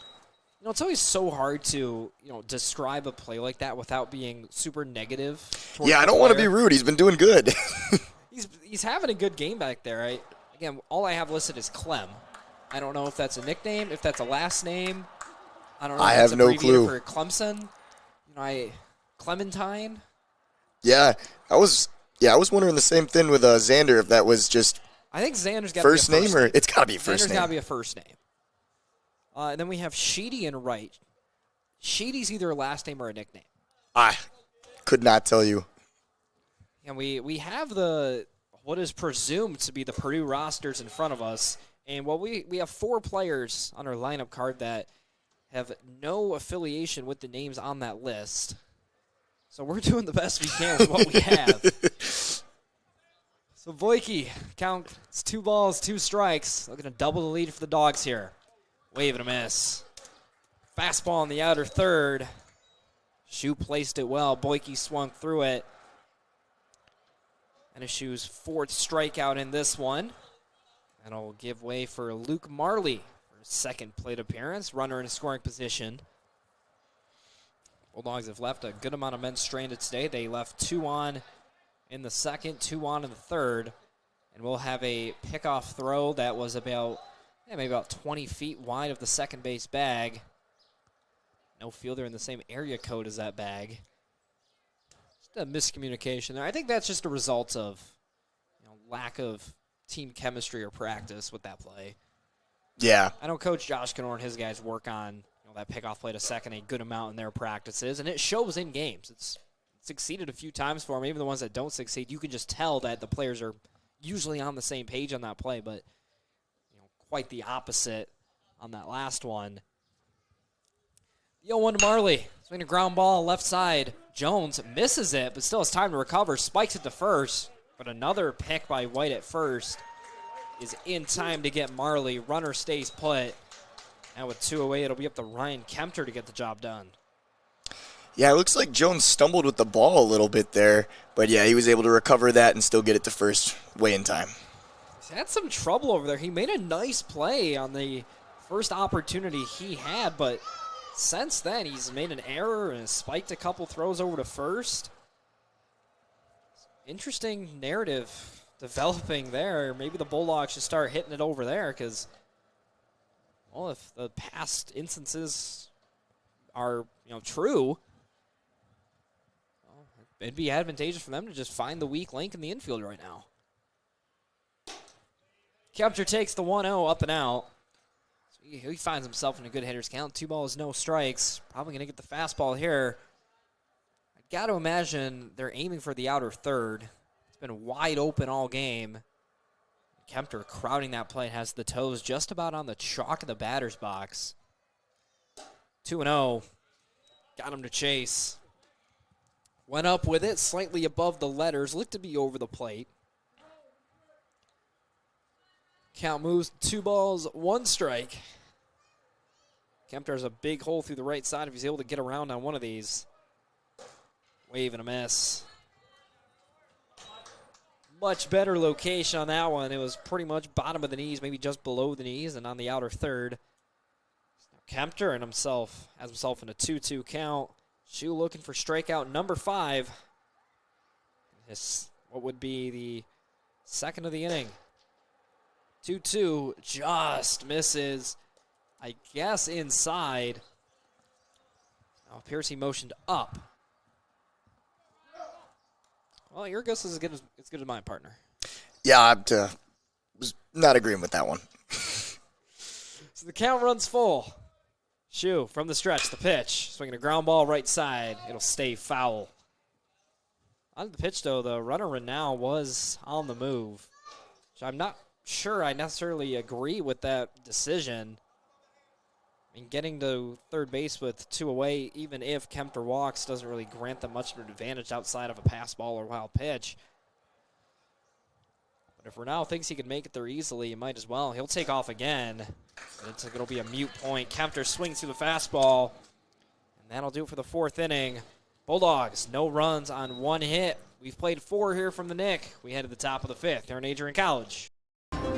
It's always so hard to, describe a play like that without being super negative. Yeah, I don't want to be rude. He's been doing good. He's having a good game back there. Again, all I have listed is Clem. I don't know if that's a nickname, if that's a last name. I don't know. I if have that's no clue. For Clemson, Clementine. Yeah, I was wondering the same thing with Xander, if that was just. I think Xander's got first name, or it's got to be first name. name. Xander's got to be a first name. And then we have Sheedy and Wright. Sheedy's either a last name or a nickname. I could not tell you. And we have what is presumed to be the Purdue rosters in front of us. And we have 4 players on our lineup card that have no affiliation with the names on that list. So we're doing the best we can with what we have. So Boyke, count, it's 2 balls, 2 strikes. Looking to double the lead for the Dogs here. Wave and a miss. Fastball in the outer third. Shue placed it well. Boyke swung through it. And Shue's 4th strikeout in this one. That'll give way for Luke Marley for his 2nd plate appearance. Runner in scoring position. Bulldogs have left a good amount of men stranded today. They left 2 on in the second, 2 on in the third. And we'll have a pickoff throw that was about, maybe about 20 feet wide of the second base bag. No fielder in the same area code as that bag. Just a miscommunication there. I think that's just a result of lack of team chemistry or practice with that play. Yeah. I know Coach Josh Knorr and his guys work on that pickoff play to second a good amount in their practices, and it shows in games. It's succeeded a few times for them. Even the ones that don't succeed, you can just tell that the players are usually on the same page on that play, but quite the opposite on that last one. The 0-1 to Marley. Swinging a ground ball left side. Jones misses it, but still has time to recover. Spikes it to first, but another pick by White at first is in time to get Marley. Runner stays put. And with 2 away, it'll be up to Ryan Kempter to get the job done. Yeah, it looks like Jones stumbled with the ball a little bit there. But, yeah, he was able to recover that and still get it to first way in time. He's had some trouble over there. He made a nice play on the first opportunity he had, but since then he's made an error and spiked a couple throws over to first. Interesting narrative developing there. Maybe the Bulldogs should start hitting it over there because, well, if the past instances are, true, well, it'd be advantageous for them to just find the weak link in the infield right now. Kempter takes the 1-0 up and out. So he finds himself in a good hitter's count. 2 balls, no strikes. Probably going to get the fastball here. I got to imagine they're aiming for the outer third. It's been wide open all game. Kempter crowding that plate, has the toes just about on the chalk of the batter's box. 2-0. Got him to chase. Went up with it, slightly above the letters. Looked to be over the plate. Count moves 2 balls, 1 strike. Kempter has a big hole through the right side if he's able to get around on one of these. Wave and a miss. Much better location on that one. It was pretty much bottom of the knees, maybe just below the knees, and on the outer third. Kempter and has himself in a 2-2 count. Shu looking for strikeout number 5. What would be the second of the inning. 2-2, just misses, I guess, inside. Now appears he motioned up. Well, your guess is as good as mine, partner. Yeah, I was not agreeing with that one. So the count runs full. Shu from the stretch, the pitch. Swinging a ground ball right side. It'll stay foul. On the pitch, though, the runner now was on the move. So I'm not sure I necessarily agree with that decision. I mean, getting to third base with 2 away, even if Kempter walks, doesn't really grant them much of an advantage outside of a pass ball or wild pitch. But if Renau thinks he can make it there easily, he might as well. He'll take off again. It'll be a mute point. Kempter swings through the fastball, and that'll do it for the 4th inning. Bulldogs, no runs on 1 hit. We've played 4 here from the Nick. We head to the top of the 5th here in Adrian College.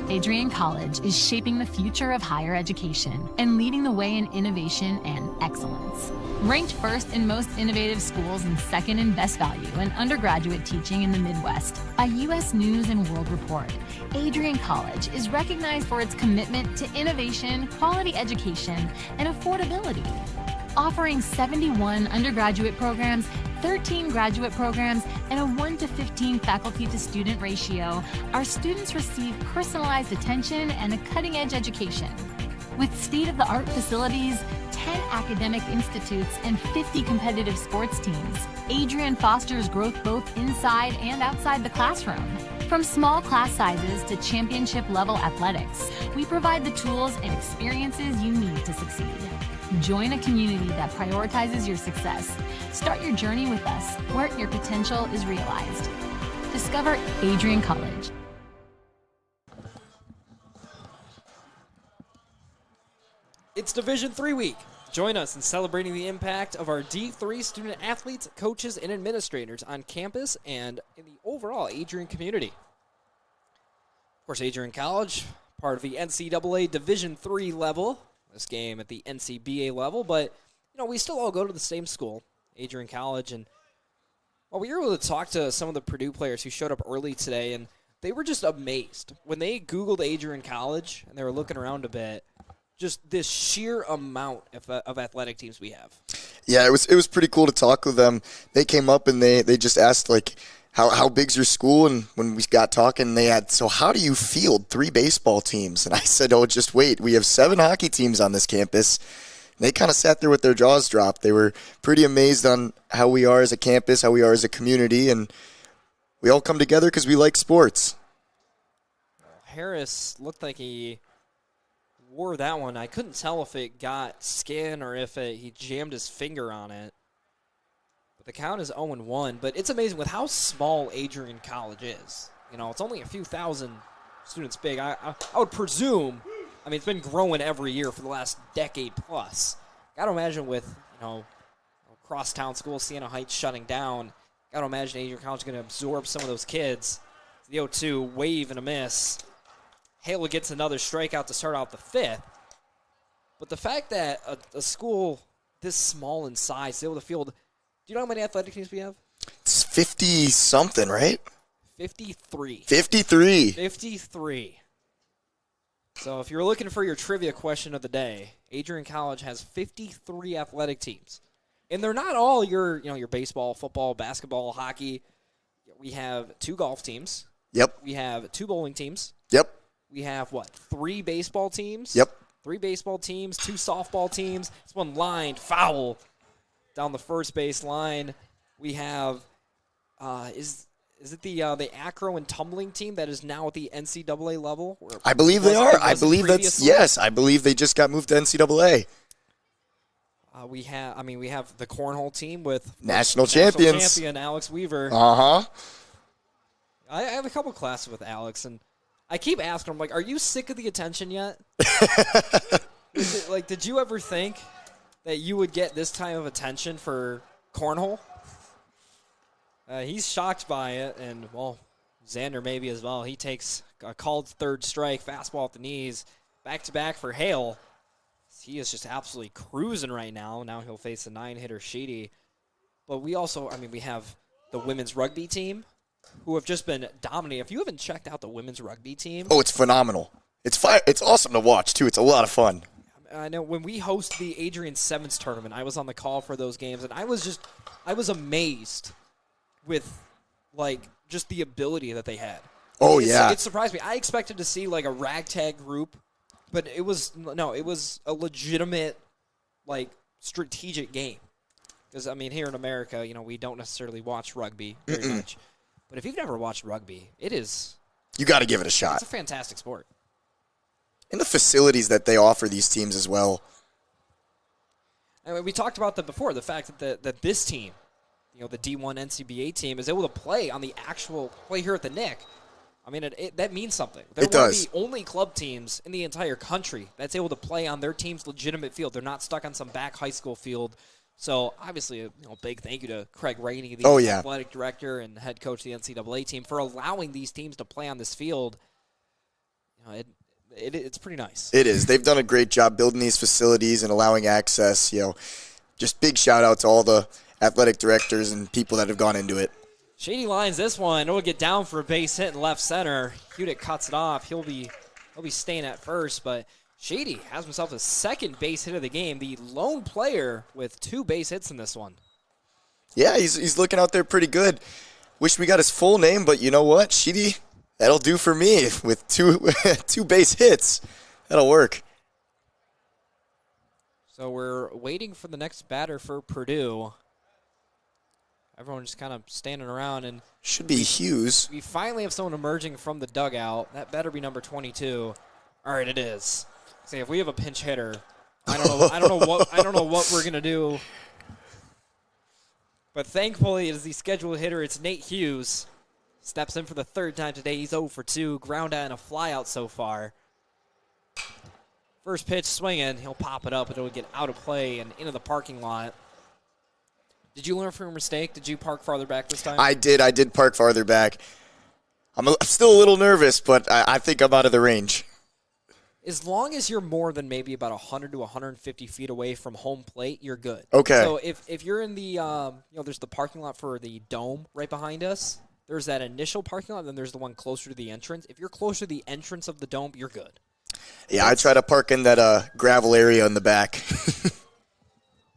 Adrian College is shaping the future of higher education and leading the way in innovation and excellence. Ranked first in most innovative schools and second in best value in undergraduate teaching in the Midwest by U.S. News and World Report, Adrian College is recognized for its commitment to innovation, quality education, and affordability. Offering 71 undergraduate programs, 13 graduate programs, and a 1-to-15 faculty-to-student ratio, our students receive personalized attention and a cutting-edge education. With state-of-the-art facilities, 10 academic institutes, and 50 competitive sports teams, Adrian fosters growth both inside and outside the classroom. From small class sizes to championship-level athletics, we provide the tools and experiences you need to succeed. Join a community that prioritizes your success. Start your journey with us, where your potential is realized. Discover Adrian College. It's Division III week. Join us in celebrating the impact of our D3 student athletes, coaches, and administrators on campus and in the overall Adrian community. Of course, Adrian College, part of the NCAA Division III level. This game at the NCBA level, but we still all go to the same school. Adrian College. And well, we were able to talk to some of the Purdue players who showed up early today, and they were just amazed. When they Googled Adrian College and they were looking around a bit, just this sheer amount of athletic teams we have. Yeah, it was pretty cool to talk with them. They came up and they just asked, like, how big's your school? And when we got talking, they had, so how do you field 3 baseball teams? And I said, oh, just wait. We have 7 hockey teams on this campus. And they kind of sat there with their jaws dropped. They were pretty amazed on how we are as a campus, how we are as a community, and we all come together because we like sports. Harris looked like he wore that one. I couldn't tell if it got skin or if he jammed his finger on it. But the count is 0-1. But it's amazing with how small Adrian College is. You know, it's only a few thousand students big. I would presume, I mean, it's been growing every year for the last decade plus. Got to imagine with, you know, crosstown schools, Siena Heights shutting down, got to imagine Adrian College is going to absorb some of those kids. The 0-2, wave and a miss. Hale gets another strikeout to start out the 5th. But the fact that a school this small in size is able to field, do you know how many athletic teams we have? It's 50-something, right? 53. 53. 53. So if you're looking for your trivia question of the day, Adrian College has 53 athletic teams. And they're not all your baseball, football, basketball, hockey. We have 2 golf teams. Yep. We have 2 bowling teams. Yep. We have, 3 baseball teams? Yep. 3 baseball teams, 2 softball teams. This one lined foul down the first base line. We have, is it the acro and tumbling team that is now at the NCAA level? I believe they are. I believe yes. I believe they just got moved to NCAA. We have the cornhole team with national champions. Champion Alex Weaver. Uh-huh. I have a couple classes with Alex, and I keep asking him, like, are you sick of the attention yet? Did you ever think that you would get this time of attention for cornhole? He's shocked by it, and, well, Xander maybe as well. He takes a called 3rd strike, fastball at the knees, back-to-back for Hale. He is just absolutely cruising right now. Now he'll face a 9-hitter Sheedy. But we also, we have the women's rugby team, who have just been dominating. If you haven't checked out the women's rugby team. Oh, it's phenomenal. It's awesome to watch, too. It's a lot of fun. I know when we host the Adrian Sevens tournament, I was on the call for those games, and I was amazed with, just the ability that they had. Oh, It surprised me. I expected to see, a ragtag group, but it was a legitimate, strategic game. Because, here in America, we don't necessarily watch rugby very much. But if you've never watched rugby, it is. You got to give it a shot. It's a fantastic sport. And the facilities that they offer these teams as well. We talked about that before, the fact that this team, the D1 NCBA team, is able to play on the actual play here at the Nick. That means something. They're one of the only club teams in the entire country that's able to play on their team's legitimate field. They're not stuck on some back high school field. So, obviously, a big thank you to Craig Rainey, the athletic director and head coach of the NCAA team, for allowing these teams to play on this field. It's pretty nice. It is. They've done a great job building these facilities and allowing access. Just big shout-out to all the athletic directors and people that have gone into it. Shady lines this one. It'll get down for a base hit in left center. Hewitt cuts it off. He'll be staying at first, but Shady has himself a 2nd base hit of the game, the lone player with 2 base hits in this one. Yeah, he's looking out there pretty good. Wish we got his full name, but you know what? Shady, that'll do for me with 2 base hits. That'll work. So we're waiting for the next batter for Purdue. Everyone just kind of standing around, and should be Hughes. We finally have someone emerging from the dugout. That better be number 22. All right, it is. See, if we have a pinch hitter, I don't know what we're gonna do. But thankfully, as the scheduled hitter, it's Nate Hughes. Steps in for the 3rd time today. He's 0 for 2. Ground out and a flyout so far. First pitch swinging. He'll pop it up, and it'll get out of play and into the parking lot. Did you learn from your mistake? Did you park farther back this time? I did park farther back. I'm still a little nervous, but I think I'm out of the range. As long as you're more than maybe about 100 to 150 feet away from home plate, you're good. Okay. So if you're in the, there's the parking lot for the Dome right behind us. There's that initial parking lot, and then there's the one closer to the entrance. If you're closer to the entrance of the Dome, you're good. Yeah, I try to park in that gravel area in the back.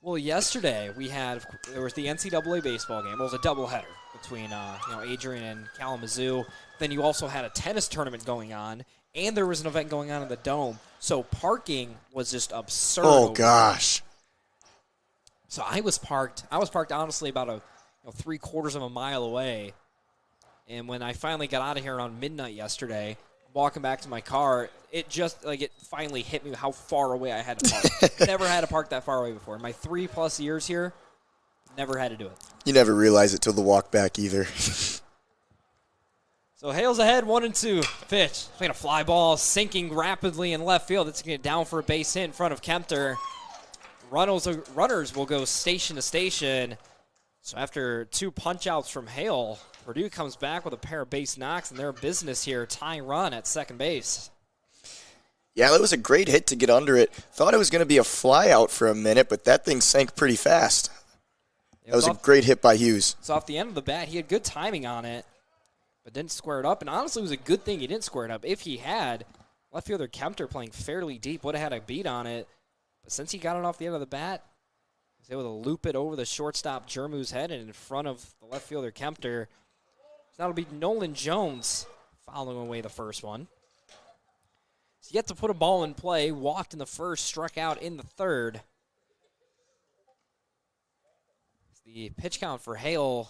Well, yesterday there was the NCAA baseball game. It was a doubleheader between Adrian and Kalamazoo. Then you also had a tennis tournament going on, and there was an event going on in the Dome. So parking was just absurd. Oh gosh. So I was parked honestly about 3/4 of a mile away. And when I finally got out of here around midnight yesterday, walking back to my car, it finally hit me how far away I had to park. Never had to park that far away before. In my 3+ years here, never had to do it. You never realize it till the walk back either. So Hale's ahead, 1-2. Pitch. Playing a fly ball, sinking rapidly in left field. It's going to get down for a base hit in front of Kempter. Runners will go station to station. So after 2 punch-outs from Hale, Purdue comes back with a pair of base knocks, and their business here, tying run at second base. Yeah, that was a great hit to get under it. Thought it was going to be a fly out for a minute, but that thing sank pretty fast. That was a great hit by Hughes. So off the end of the bat, he had good timing on it, but didn't square it up. And honestly, it was a good thing he didn't square it up. If he had, left fielder Kempter playing fairly deep would have had a beat on it. But since he got it off the end of the bat, he was able to loop it over the shortstop Jermu's head and in front of the left fielder Kempter. So that'll be Nolan Jones following away the first one. He's yet to put a ball in play. Walked in the first, struck out in the third. The pitch count for Hale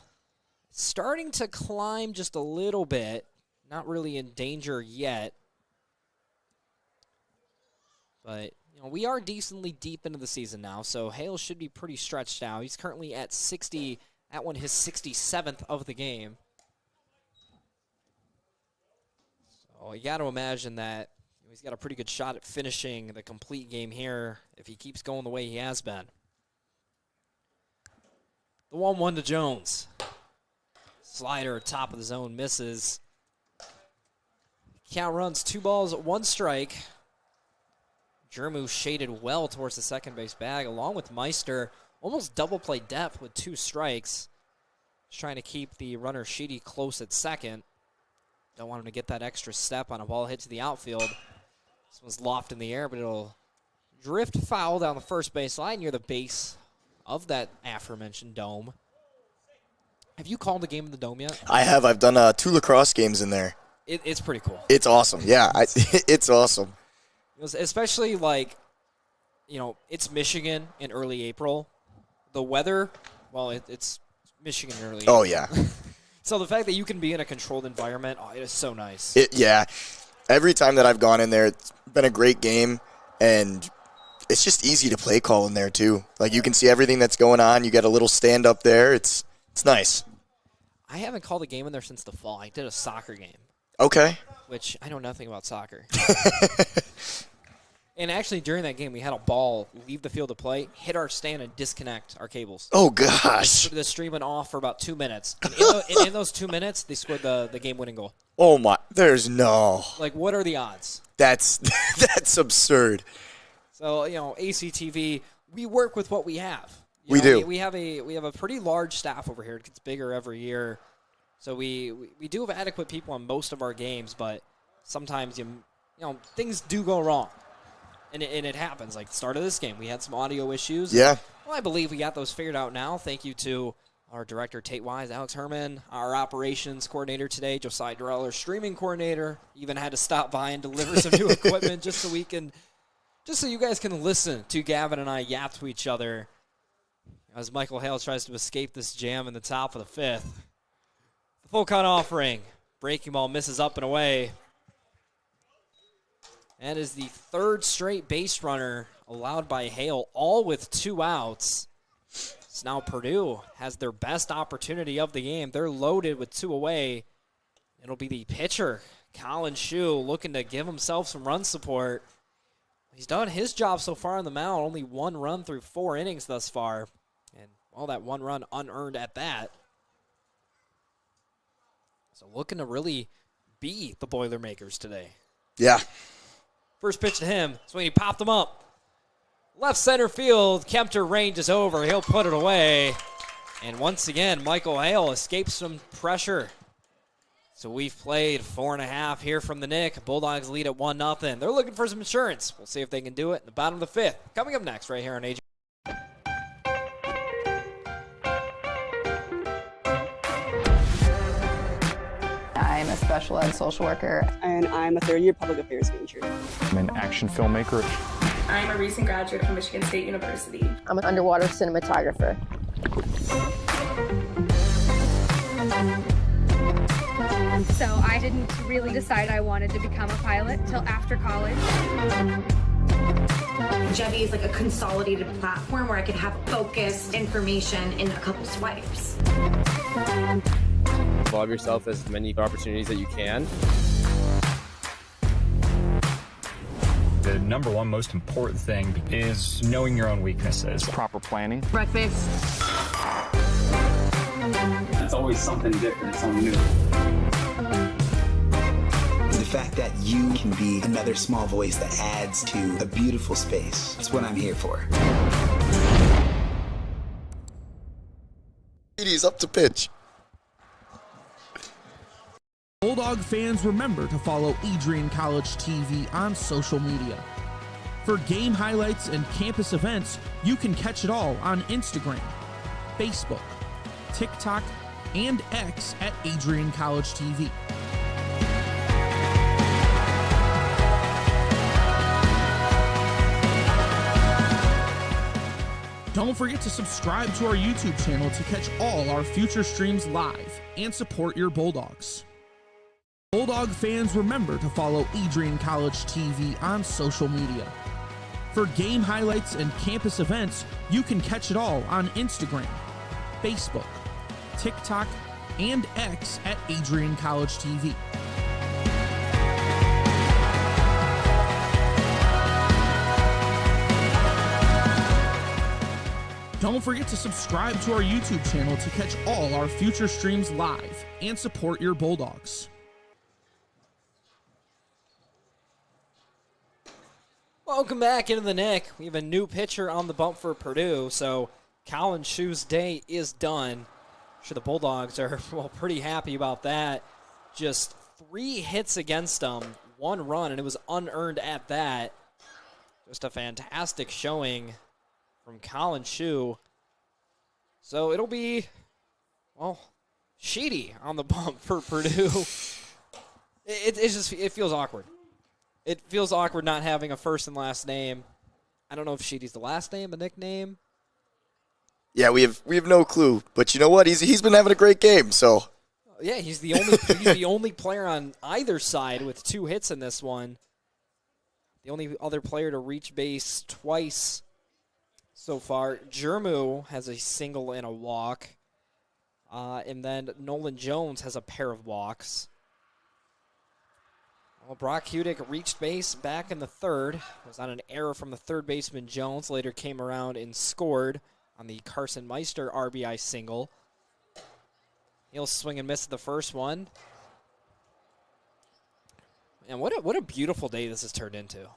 starting to climb just a little bit. Not really in danger yet. But we are decently deep into the season now, so Hale should be pretty stretched out. He's currently at 60, his 67th of the game. So you got to imagine that he's got a pretty good shot at finishing the complete game here if he keeps going the way he has been. The 1-1 to Jones. Slider, top of the zone, misses. Count runs 2 balls, 1 strike. Jermu shaded well towards the second base bag, along with Meister. Almost double play depth with 2 strikes. Just trying to keep the runner Sheedy close at second. Don't want him to get that extra step on a ball hit to the outfield. This one's lofted in the air, but it'll drift foul down the first base line near the base of that aforementioned Dome. Have you called a game in the Dome yet? I have. I've done 2 lacrosse games in there. It's pretty cool. It's awesome. Yeah, it's awesome. Especially it's Michigan in early April. The weather, it's Michigan in early April. Oh, yeah. So the fact that you can be in a controlled environment, it is so nice. Yeah. Every time that I've gone in there, it's been a great game, and it's just easy to play call in there, too. Like, you can see everything that's going on. You get a little stand up there. It's nice. I haven't called a game in there since the fall. I did a soccer game. Okay. Which I know nothing about soccer. And actually, during that game, we had a ball leave the field of play, hit our stand, and disconnect our cables. Oh, gosh. The stream went off for about 2 minutes. And in those 2 minutes, they scored the game-winning goal. Oh, my. There's no. What are the odds? That's absurd. So, ACTV, we work with what we have. We do. We have a pretty large staff over here. It gets bigger every year. So we do have adequate people on most of our games, but sometimes things do go wrong. And it happens. Like the start of this game, we had some audio issues. Yeah. Well, I believe we got those figured out now. Thank you to our director, Tate Wise, Alex Herman, our operations coordinator today, Josiah Durrell, our streaming coordinator. Even had to stop by and deliver some new equipment just so you guys can listen to Gavin and I yap to each other as Michael Hale tries to escape this jam in the top of the 5th. The full count offering. Breaking ball misses up and away. That is the 3rd straight base runner allowed by Hale, all with 2 outs. So now Purdue has their best opportunity of the game. They're loaded with 2 away. It'll be the pitcher, Colin Shue, looking to give himself some run support. He's done his job so far on the mound, only 1 run through 4 innings thus far. And, that 1 run unearned at that. So looking to really be the Boilermakers today. Yeah. First pitch to him. Sweeney popped him up. Left center field. Kempter ranges over. He'll put it away. And once again, Michael Hale escapes some pressure. So we've played 4.5 here from the Nick. Bulldogs lead at 1-0. They're looking for some insurance. We'll see if they can do it in the bottom of the 5th. Coming up next right here on Adrian. I'm a special ed social worker. And I'm a third-year public affairs major. I'm an action filmmaker. I'm a recent graduate from Michigan State University. I'm an underwater cinematographer. So I didn't really decide I wanted to become a pilot till after college. Jevy is like a consolidated platform where I could have focused information in a couple swipes. Involve yourself as many opportunities that you can. The number one most important thing is knowing your own weaknesses. Proper planning. Breakfast. It's always something different, something new. The fact that you can be another small voice that adds to a beautiful space. That's what I'm here for. He's up to pitch. Bulldog fans, remember to follow Adrian College TV on social media. For game highlights and campus events, you can catch it all on Instagram, Facebook, TikTok, and X at AdrianCollegeTV. Don't forget to subscribe to our YouTube channel to catch all our future streams live and support your Bulldogs. Bulldog fans, remember to follow Adrian College TV on social media. For game highlights and campus events, you can catch it all on Instagram, Facebook, TikTok, and X at AdrianCollegeTV. Don't forget to subscribe to our YouTube channel to catch all our future streams live and support your Bulldogs. Welcome back into the Nick. We have a new pitcher on the bump for Purdue, so Colin Shue's day is done. I'm sure the Bulldogs are pretty happy about that. Just 3 hits against them, 1 run, and it was unearned at that. Just a fantastic showing from Colin Shue. So it'll be, Sheedy on the bump for Purdue. It feels awkward. It feels awkward not having a first and last name. I don't know if Sheedy's the last name, the nickname. Yeah, we have no clue. But you know what? He's been having a great game. So yeah, he's the only player on either side with 2 hits in this one. The only other player to reach base twice so far. Jermu has a single and a walk, and then Nolan Jones has a pair of walks. Well, Brock Hudick reached base back in the 3rd. It was on an error from the 3rd baseman Jones. Later came around and scored on the Carson Meister RBI single. He'll swing and miss the first one. And what a beautiful day this has turned into.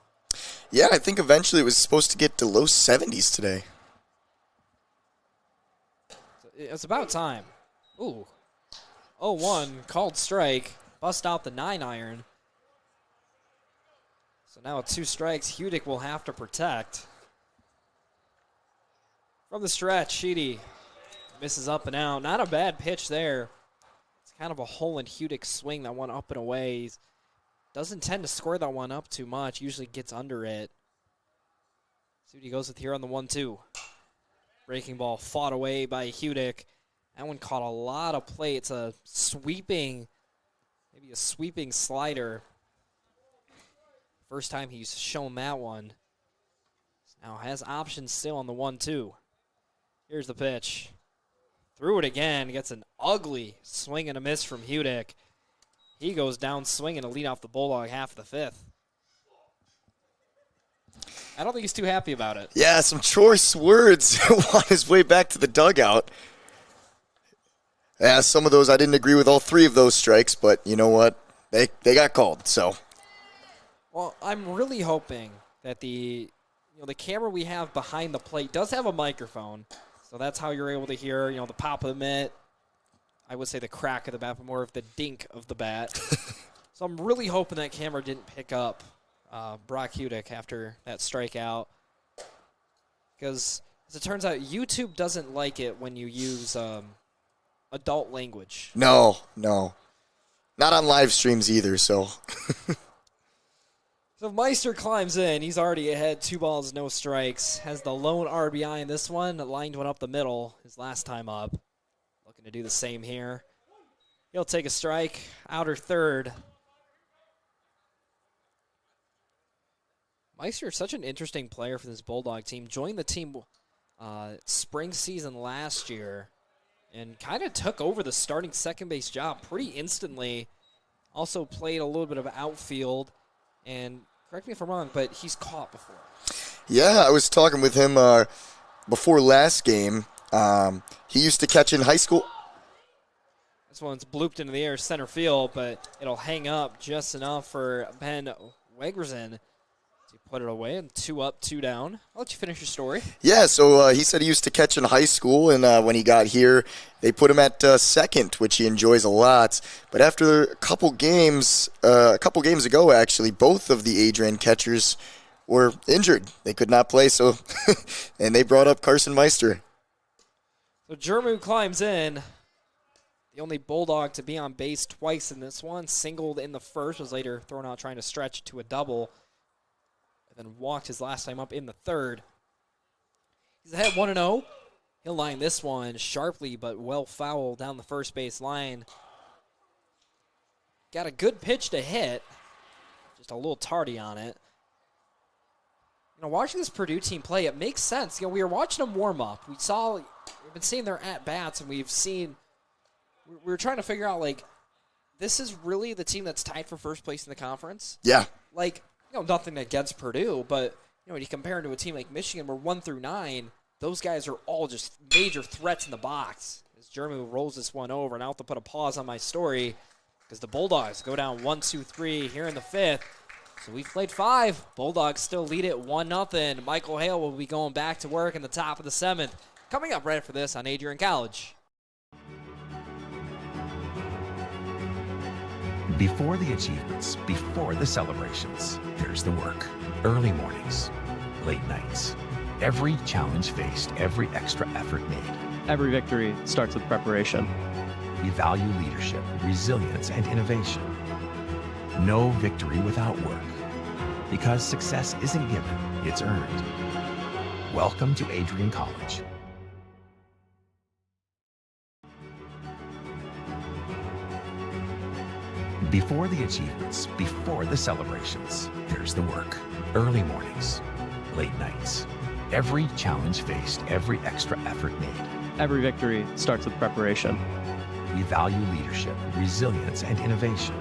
yeah, I think eventually it was supposed to get to low 70s today. It's about time. Ooh. 0-1, called strike. Bust out the 9-iron. So now with 2 strikes, Hudick will have to protect. From the stretch, Sheedy misses up and out. Not a bad pitch there. It's kind of a hole in Hudick's swing, that one up and away. He doesn't tend to square that one up too much. Usually gets under it. See what he goes with here on the 1-2. Breaking ball fought away by Hudick. That one caught a lot of play. It's a sweeping, maybe a sweeping slider. First time he's shown that one. Now has options still on the 1-2. Here's the pitch. Threw it again. Gets an ugly swing and a miss from Hudick. He goes down swinging to lead off the Bulldog half of the 5th. I don't think he's too happy about it. Yeah, some choice words on his way back to the dugout. Yeah, some of those I didn't agree with all 3 of those strikes, but you know what? They got called, so. Well, I'm really hoping that the camera we have behind the plate does have a microphone, so that's how you're able to hear, the pop of the mitt. I would say the crack of the bat, but more of the dink of the bat. So I'm really hoping that camera didn't pick up Brock Hudick after that strikeout, because as it turns out, YouTube doesn't like it when you use adult language. No. Not on live streams either, so. So Meister climbs in. He's already ahead, 2 balls, no strikes. Has the lone RBI in this one. Lined one up the middle his last time up. Looking to do the same here. He'll take a strike. Outer third. Meister is such an interesting player for this Bulldog team. Joined the team spring season last year and kind of took over the starting second base job pretty instantly. Also played a little bit of outfield. And correct me if I'm wrong, but he's caught before. Yeah, I was talking with him before last game. He used to catch in high school. This one's blooped into the air center field, but it'll hang up just enough for Ben Wegerson to put it away. And 2 up, 2 down. I'll let you finish your story. Yeah, so he said he used to catch in high school, and when he got here, they put him at second, which he enjoys a lot. But after a couple games ago, actually, both of the Adrian catchers were injured. They could not play, so and they brought up Carson Meister. So Jermu climbs in. The only Bulldog to be on base twice in this one. Singled in the first, was later thrown out trying to stretch to a double. And then walked his last time up in the third. He's ahead 1-0. He'll line this one sharply but well foul down the first base line. Got a good pitch to hit. Just a little tardy on it. Watching this Purdue team play, it makes sense. We were watching them warm up. We've been seeing their at-bats, and we were trying to figure out, this is really the team that's tied for first place in the conference? Yeah. Nothing against Purdue, but, when you compare it to a team like Michigan where 1 through 9, those guys are all just major threats in the box. As Jermu rolls this one over, and I'll have to put a pause on my story because the Bulldogs go down 1-2-3 here in the 5th. So we've played 5. Bulldogs still lead it 1-0. Michael Hale will be going back to work in the top of the 7th. Coming up right after this on Adrian College. Before the achievements, before the celebrations, there's the work. Early mornings, late nights. Every challenge faced, every extra effort made. Every victory starts with preparation. We value leadership, resilience, and innovation. No victory without work. Because success isn't given, it's earned. Welcome to Adrian College. Before the achievements, before the celebrations, there's the work. Early mornings, late nights. Every challenge faced, every extra effort made. Every victory starts with preparation. We value leadership, resilience, and innovation.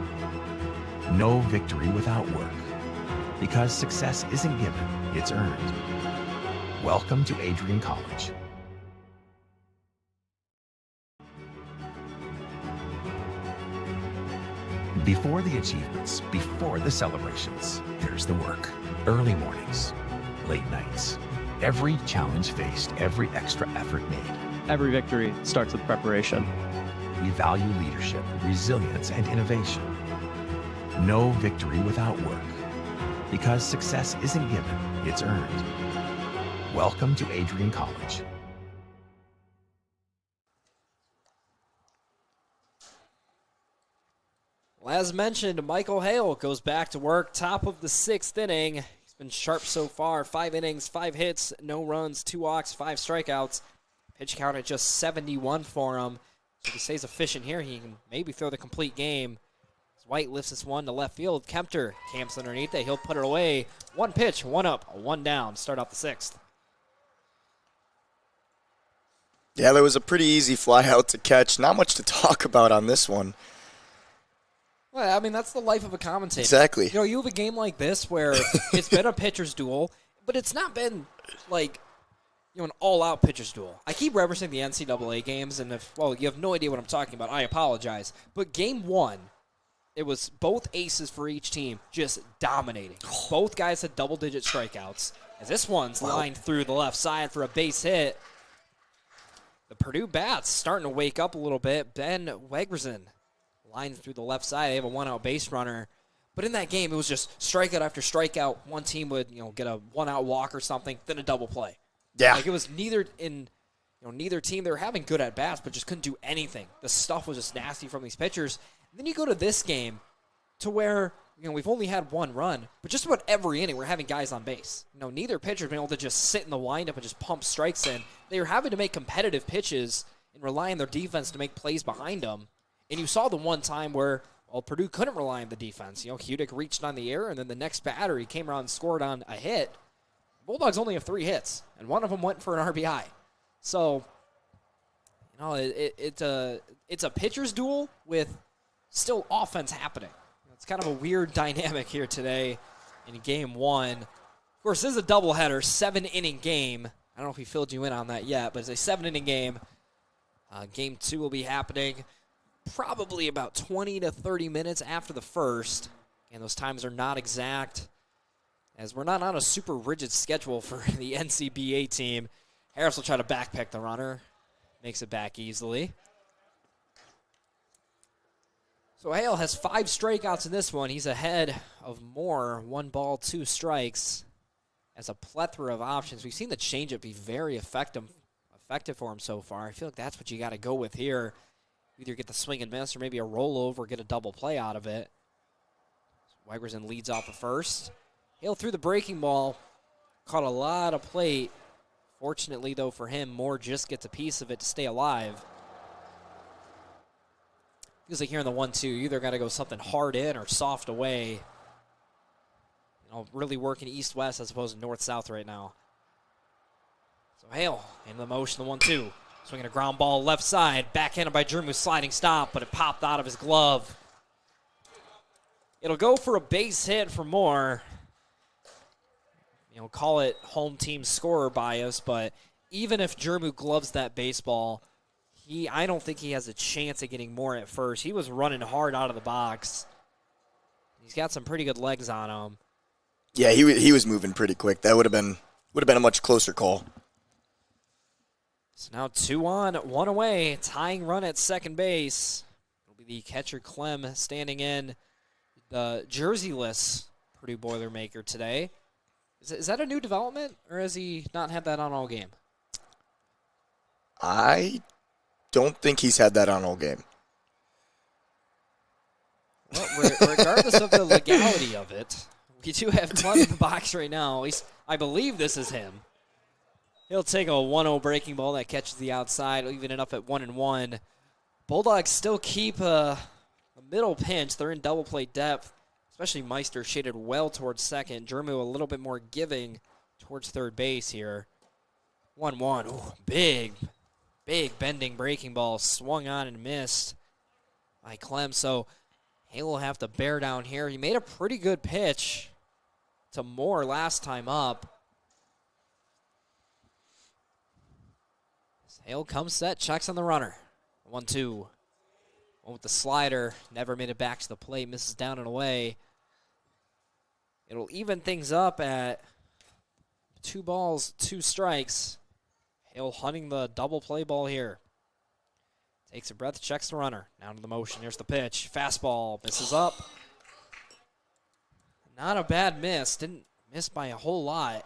No victory without work. Because success isn't given, it's earned. Welcome to Adrian College. Before the achievements, before the celebrations, there's the work. Early mornings, late nights. Every challenge faced, every extra effort made. Every victory starts with preparation. We value leadership, resilience, and innovation. No victory without work. Because success isn't given, it's earned. Welcome to Adrian College. Well, as mentioned, Michael Hale goes back to work, top of the 6th inning. He's been sharp so far, 5 innings, 5 hits, no runs, 2 walks, 5 strikeouts. Pitch count at just 71 for him. So if he stays efficient here, he can maybe throw the complete game. As White lifts this one to left field. Kempter camps underneath it. He'll put it away. 1 pitch, 1 up, 1 down. Start out the 6th. Yeah, that was a pretty easy fly out to catch. Not much to talk about on this one. Well, I mean, that's the life of a commentator. Exactly. You have a game like this where it's been a pitcher's duel, but it's not been an all-out pitcher's duel. I keep referencing the NCAA games, and if you have no idea what I'm talking about, I apologize. But game 1, it was both aces for each team just dominating. Both guys had double-digit strikeouts. As this one's lined through the left side for a base hit. The Purdue bats starting to wake up a little bit. Ben Wegerson lined through the left side. They have a one-out base runner. But in that game, it was just strikeout after strikeout. One team would, get a one-out walk or something, then a double play. Yeah. Like it was neither team. They were having good at-bats, but just couldn't do anything. The stuff was just nasty from these pitchers. And then you go to this game to where, we've only had one run, but just about every inning we're having guys on base. Neither pitcher has been able to just sit in the windup and just pump strikes in. They were having to make competitive pitches and rely on their defense to make plays behind them. And you saw the one time where, Purdue couldn't rely on the defense. Hudick reached on the air, and then the next batter, he came around and scored on a hit. Bulldogs only have 3 hits, and one of them went for an RBI. So, it's a pitcher's duel with still offense happening. It's kind of a weird dynamic here today in Game 1. Of course, this is a doubleheader, 7-inning game. I don't know if we filled you in on that yet, but it's a 7-inning game. Game 2 will be happening probably about 20 to 30 minutes after the first. And those times are not exact, as we're not on a super rigid schedule for the NCBA team. Harris will try to backpick the runner. Makes it back easily. So Hale has 5 strikeouts in this one. He's ahead of Moore. 1 ball, 2 strikes. As a plethora of options. We've seen the changeup be very effective for him so far. I feel like that's what you got to go with here. Either get the swing and miss or maybe a rollover, get a double play out of it. Wegerson leads off the first. Hale threw the breaking ball. Caught a lot of plate. Fortunately, though, for him, Moore just gets a piece of it to stay alive. Feels like here in the 1-2, you either got to go something hard in or soft away. Really working east-west as opposed to north-south right now. So Hale in the motion, the 1-2. Swinging a ground ball left side. Backhanded by Jermu, sliding stop, but it popped out of his glove. It'll go for a base hit for Moore. Call it home team scorer bias, but even if Jermu gloves that baseball, I don't think he has a chance of getting more at first. He was running hard out of the box. He's got some pretty good legs on him. Yeah, he was moving pretty quick. That would have been a much closer call. So now 2 on, 1 away. Tying run at second base. It'll be the catcher Clem standing in, the jerseyless Purdue Boilermaker today. Is that a new development, or has he not had that on all game? I don't think he's had that on all game. Well, regardless of the legality of it, we do have Clem in the box right now. At least I believe this is him. He'll take a 1-0 breaking ball that catches the outside, even it up at 1-1. Bulldogs still keep a middle pinch. They're in double play depth. Especially Meister shaded well towards second. Jermu a little bit more giving towards third base here. 1-1. Ooh, big bending breaking ball. Swung on and missed by Clem. So Hale will have to bear down here. He made a pretty good pitch to Moore last time up. Hale comes set, checks on the runner. 1-2. One with the slider. Never made it back to the plate. Misses down and away. It'll even things up at 2 balls, 2 strikes. Hale hunting the double play ball here. Takes a breath, checks the runner. Down to the motion. Here's the pitch. Fastball. Misses up. Not a bad miss. Didn't miss by a whole lot.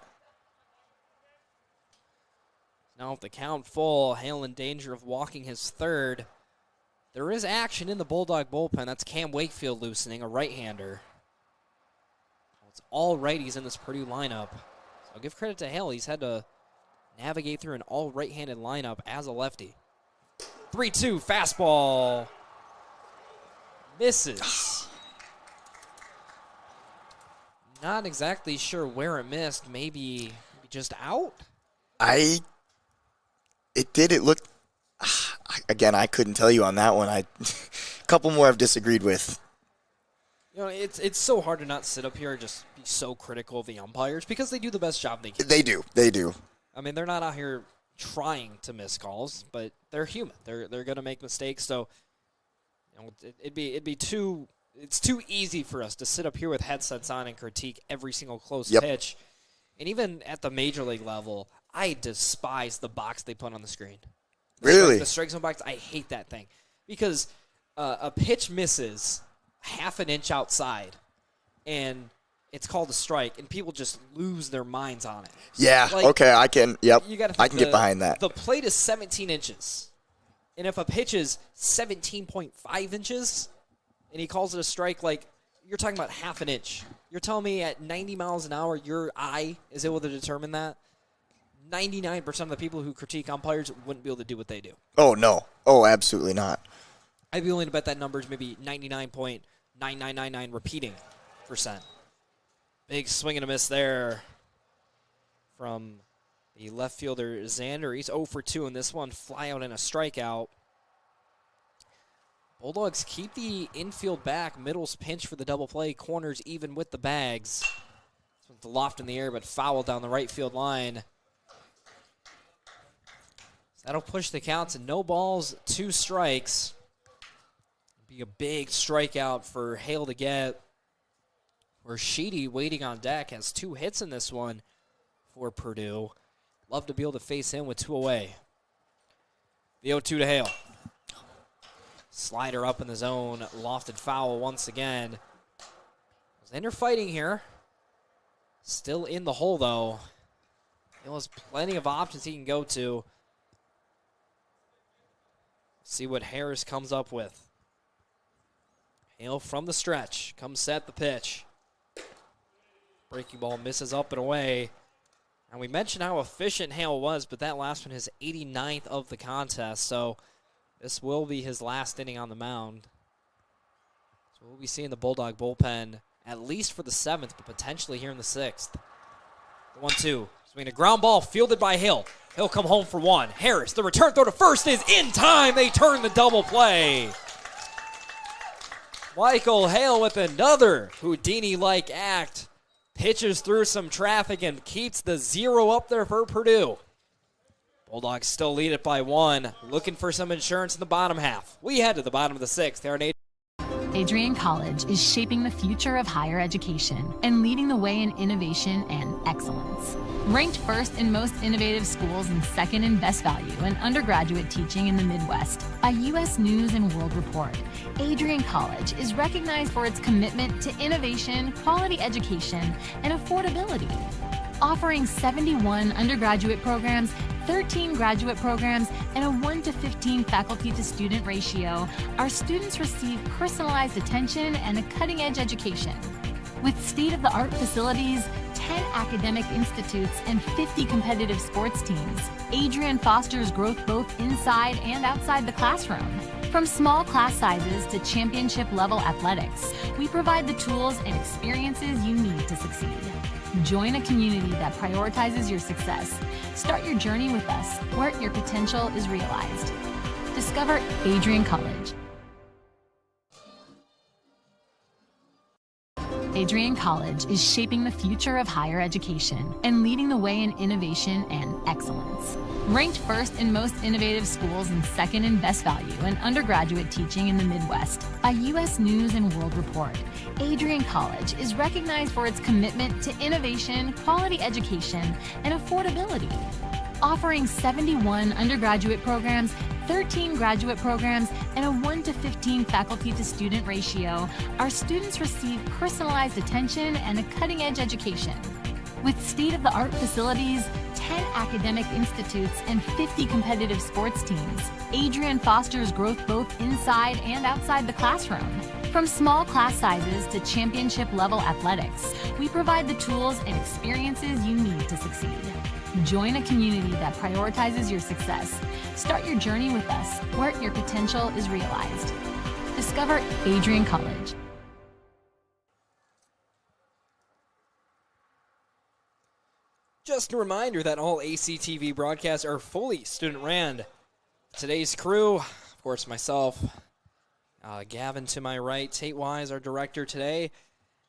Now with the count full, Hale in danger of walking his third. There is action in the Bulldog bullpen. That's Cam Wakefield loosening, a right-hander. It's all righties in this Purdue lineup. So I'll give credit to Hale. He's had to navigate through an all right-handed lineup as a lefty. 3-2, fastball. Misses. Not exactly sure where it missed. Maybe just out? It looked, again, I couldn't tell you on that one. A couple more I've disagreed with. It's so hard to not sit up here and just be so critical of the umpires because they do the best job they can. They do. I mean, they're not out here trying to miss calls, but they're human. They're going to make mistakes. So it'd be too it's too easy for us to sit up here with headsets on and critique every single close Yep. pitch. And even at the major league level, I despise the box they put on the screen. Really? The strike zone box, I hate that thing. Because a pitch misses half an inch outside, and it's called a strike, and people just lose their minds on it. Yeah, Like, okay, I can get the- behind that. The plate is 17 inches. And if a pitch is 17.5 inches and he calls it a strike, like, you're talking about half an inch. You're telling me at 90 miles an hour your eye is able to determine that? 99% of the people who critique umpires wouldn't be able to do what they do. Oh, no. Oh, absolutely not. I'd be willing to bet that number is maybe 99.9999 repeating percent. Big swing and a miss there from the left fielder, Xander. He's 0 for 2 in this one. Fly out and a strikeout. Bulldogs keep the infield back. Middle's pinch for the double play. Corners even with the bags. This one's loft in the air, but foul down the right field line. So that'll push the count to no balls, 2 strikes. Be a big strikeout for Hale to get. Where Sheedy, waiting on deck, has 2 hits in this one for Purdue. Love to be able to face him with 2 away. The 0-2 to Hale. Slider up in the zone, lofted foul once again. Xander fighting here. Still in the hole, though. Hale has plenty of options he can go to. See what Harris comes up with. Hale from the stretch. Comes set the pitch. Breaking ball misses up and away. And we mentioned how efficient Hale was, but that last one, his 89th of the contest. So this will be his last inning on the mound. So we'll be seeing the Bulldog bullpen at least for the 7th, but potentially here in the 6th. The 1-2. Swinging a ground ball fielded by Hale. He'll come home for 1. Harris, the return throw to first is in time. They turn the double play. Michael Hale with another Houdini-like act. Pitches through some traffic and keeps the 0 up there for Purdue. Bulldogs still lead it by 1. Looking for some insurance in the bottom half. We head to the bottom of the 6th. They're an Adrian College is shaping the future of higher education and leading the way in innovation and excellence. Ranked first in most innovative schools and second in best value in undergraduate teaching in the Midwest by U.S. News and World Report, Adrian College is recognized for its commitment to innovation, quality education, and affordability. Offering 71 undergraduate programs, 13 graduate programs, and a 1-to-15 faculty-to-student ratio, our students receive personalized attention and a cutting-edge education. With state-of-the-art facilities, 10 academic institutes, and 50 competitive sports teams, Adrian fosters growth both inside and outside the classroom. From small class sizes to championship-level athletics, we provide the tools and experiences you need to succeed. Join a community that prioritizes your success. Start your journey with us, where your potential is realized. Discover Adrian College. Adrian College is shaping the future of higher education and leading the way in innovation and excellence. Ranked first in most innovative schools and second in best value in undergraduate teaching in the Midwest by U.S. News and World Report, Adrian College is recognized for its commitment to innovation, quality education, and affordability. Offering 71 undergraduate programs, 13 graduate programs, and a 1-to-15 faculty-to-student ratio, our students receive personalized attention and a cutting-edge education. With state-of-the-art facilities, 10 academic institutes, and 50 competitive sports teams, Adrian fosters growth both inside and outside the classroom. From small class sizes to championship-level athletics, we provide the tools and experiences you need to succeed. Join a community that prioritizes your success. Start your journey with us, where your potential is realized. Discover Adrian College. Just a reminder that all ACTV broadcasts are fully student-ran. Today's crew, of course, myself, Gavin to my right, Tate Wise, our director today,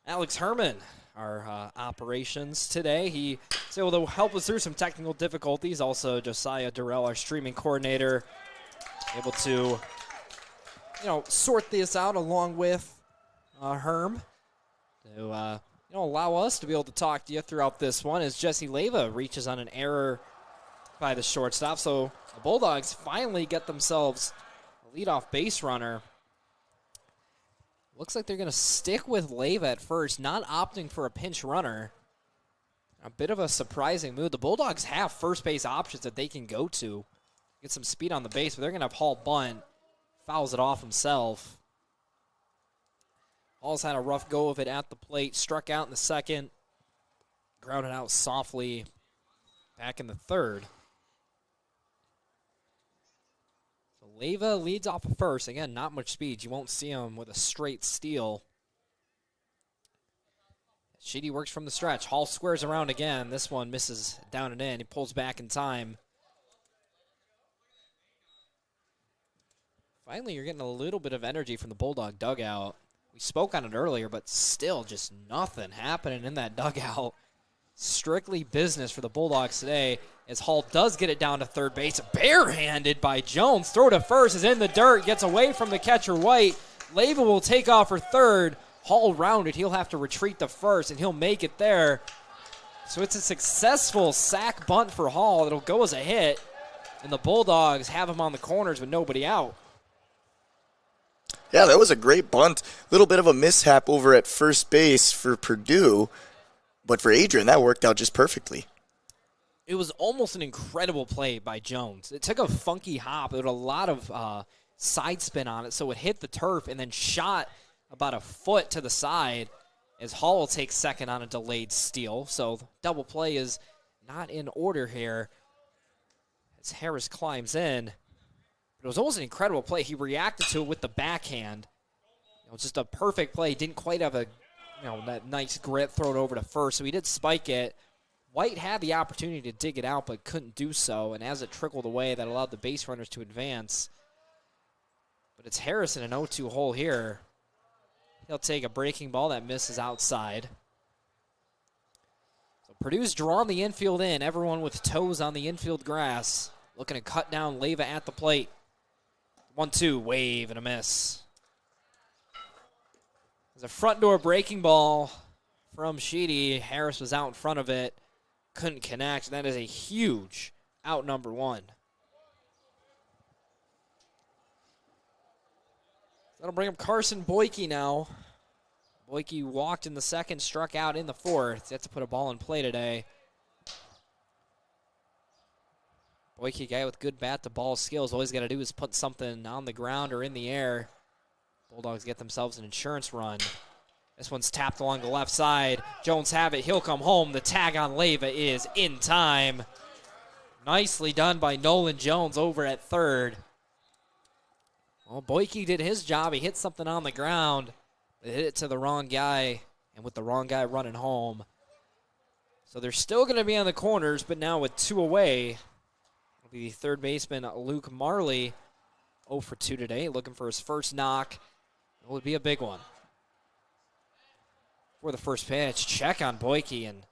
Alex Herman, our operations today. He was able to help us through some technical difficulties. Also, Josiah Durrell, our streaming coordinator, able to, sort this out along with Herm, to allow us to be able to talk to you throughout this one as Jesse Leyva reaches on an error by the shortstop. So the Bulldogs finally get themselves a leadoff base runner. Looks like they're going to stick with Leyva at first, not opting for a pinch runner. A bit of a surprising move. The Bulldogs have first base options that they can go to. Get some speed on the base, but they're going to have Hall bunt. Fouls it off himself. Hall's had a rough go of it at the plate. Struck out in the second. Grounded out softly back in the third. So Leyva leads off of first. Again, not much speed. You won't see him with a straight steal. Sheedy works from the stretch. Hall squares around again. This one misses down and in. He pulls back in time. Finally, you're getting a little bit of energy from the Bulldog dugout. We spoke on it earlier, but still just nothing happening in that dugout. Strictly business for the Bulldogs today as Hall does get it down to third base. Barehanded by Jones. Throw to first is in the dirt. Gets away from the catcher White. Leyva will take off for third. Hall rounded. He'll have to retreat to first, and he'll make it there. So it's a successful sack bunt for Hall. It'll go as a hit, and the Bulldogs have him on the corners with nobody out. Yeah, that was a great bunt. A little bit of a mishap over at first base for Purdue, but for Adrian, that worked out just perfectly. It was almost an incredible play by Jones. It took a funky hop. It had a lot of side spin on it, so it hit the turf and then shot about a foot to the side as Hall will take second on a delayed steal. So double play is not in order here as Harris climbs in. It was almost an incredible play. He reacted to it with the backhand. Just a perfect play. Didn't quite have a that nice grip, throw it over to first, so he did spike it. White had the opportunity to dig it out, but couldn't do so, and as it trickled away, that allowed the base runners to advance. But it's Harris in an 0-2 hole here. He'll take a breaking ball that misses outside. So Purdue's drawn the infield in. Everyone with toes on the infield grass. Looking to cut down Leyva at the plate. 1-2, wave and a miss. There's a front door breaking ball from Sheedy. Harris was out in front of it. Couldn't connect. That is a huge out number one. That'll bring up Carson Boyke now. Boyke walked in the second, struck out in the fourth. He had to put a ball in play today. Boyke, guy with good bat-to-ball skills. All he's got to do is put something on the ground or in the air. Bulldogs get themselves an insurance run. This one's tapped along the left side. Jones have it. He'll come home. The tag on Leyva is in time. Nicely done by Nolan Jones over at third. Well, Boyke did his job. He hit something on the ground. They hit it to the wrong guy, and with the wrong guy running home. So they're still going to be on the corners, but now with two away, the third baseman, Luke Marley, 0 for 2 today, looking for his first knock. It would be a big one. For the first pitch, check on Boyke, and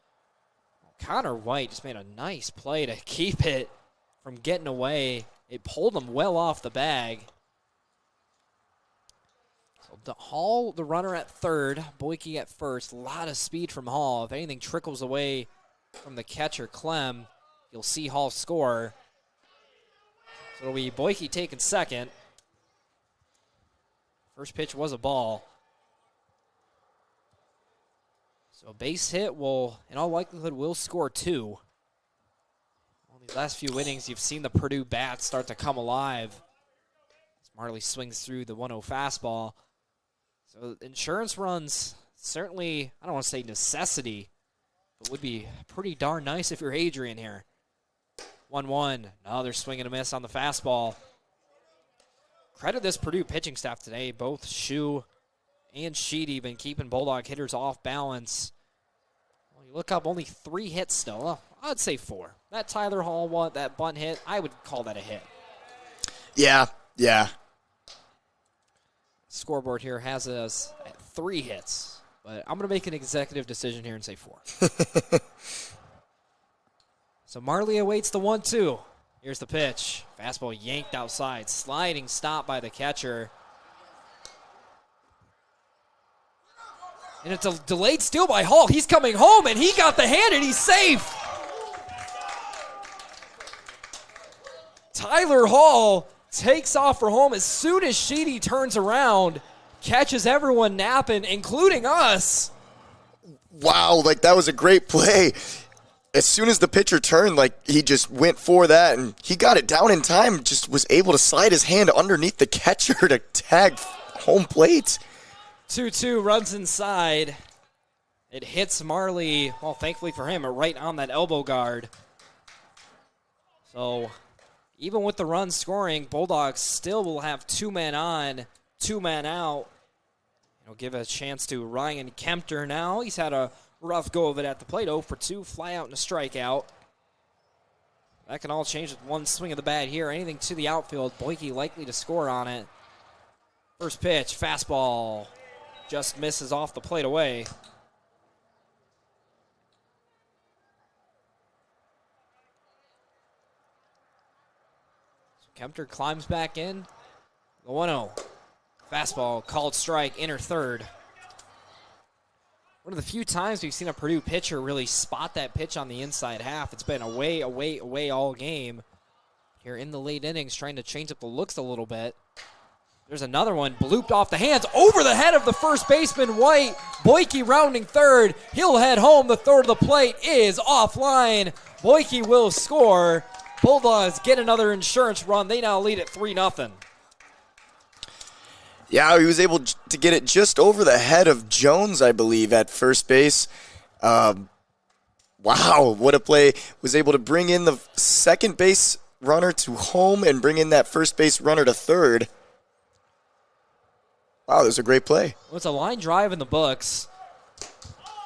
Connor White just made a nice play to keep it from getting away. It pulled him well off the bag. So Hall, the runner at third, Boyke at first. A lot of speed from Hall. If anything trickles away from the catcher, Clem, you'll see Hall score. So it'll be Boyke taking second. First pitch was a ball. So a base hit will, in all likelihood, will score 2. Well, these last few innings, you've seen the Purdue bats start to come alive. As Marley swings through the 1-0 fastball. So insurance runs, certainly, I don't want to say necessity, but would be pretty darn nice if you're Adrian here. 1-1. Another swing and a miss on the fastball. Credit this Purdue pitching staff today. Both Shu and Sheedy been keeping Bulldog hitters off balance. Well, you look up, only 3 hits still. Well, I'd say 4. That Tyler Hall one, that bunt hit, I would call that a hit. Yeah. Scoreboard here has us at 3 hits, but I'm going to make an executive decision here and say 4. So Marley awaits the 1-2. Here's the pitch. Fastball yanked outside. Sliding stop by the catcher. And it's a delayed steal by Hall. He's coming home, and he got the hand, and he's safe. Tyler Hall takes off for home as soon as Sheedy turns around, catches everyone napping, including us. Wow, like that was a great play. As soon as the pitcher turned, like he just went for that, and he got it down in time, just was able to slide his hand underneath the catcher to tag home plate. 2-2 runs inside. It hits Marley, well, thankfully for him, right on that elbow guard. So even with the run scoring, Bulldogs still will have 2 men on, 2 men out. It'll give a chance to Ryan Kempter now. He's had a rough go of it at the plate. 0 for 2, fly out and a strikeout. That can all change with one swing of the bat here. Anything to the outfield. Boyke likely to score on it. First pitch, fastball. Just misses off the plate away. So Kempter climbs back in. The 1-0. Fastball, called strike, inner third. One of the few times we've seen a Purdue pitcher really spot that pitch on the inside half. It's been away all game. Here in the late innings, trying to change up the looks a little bit. There's another one, blooped off the hands, over the head of the first baseman, White. Boyke rounding third. He'll head home. The third of the plate is offline. Boyke will score. Bulldogs get another insurance run. They now lead at 3-0. Yeah, he was able to get it just over the head of Jones, I believe, at first base. Wow, what a play. Was able to bring in the second base runner to home and bring in that first base runner to third. Wow, that was a great play. Well, it's a line drive in the books.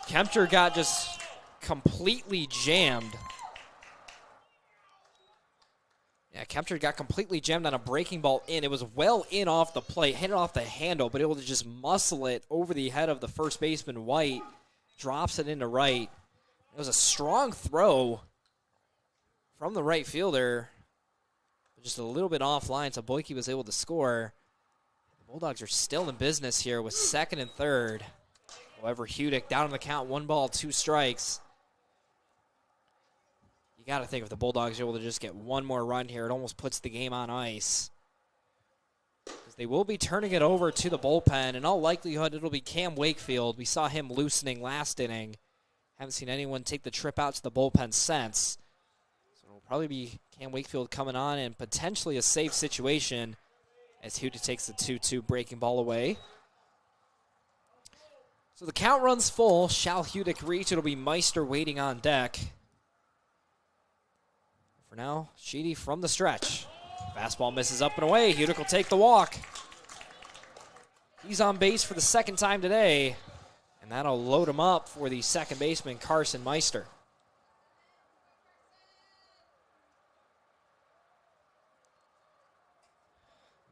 Kempter got just completely jammed. Yeah, Kempter got completely jammed on a breaking ball in. It was well in off the plate, hit it off the handle, but able to just muscle it over the head of the first baseman, White. Drops it into right. It was a strong throw from the right fielder. Just a little bit offline, so Boyke was able to score. The Bulldogs are still in business here with second and third. However, Hudick down on the count, 1 ball, 2 strikes. You got to think if the Bulldogs are able to just get one more run here, it almost puts the game on ice. Because they will be turning it over to the bullpen. In all likelihood, it'll be Cam Wakefield. We saw him loosening last inning. Haven't seen anyone take the trip out to the bullpen since. So it'll probably be Cam Wakefield coming on in potentially a safe situation as Hudick takes the 2-2 breaking ball away. So the count runs full. Shall Hudick reach? It'll be Meister waiting on deck. For now, Sheedy from the stretch. Fastball misses up and away. Hudick will take the walk. He's on base for the second time today, and that'll load him up for the second baseman, Carson Meister.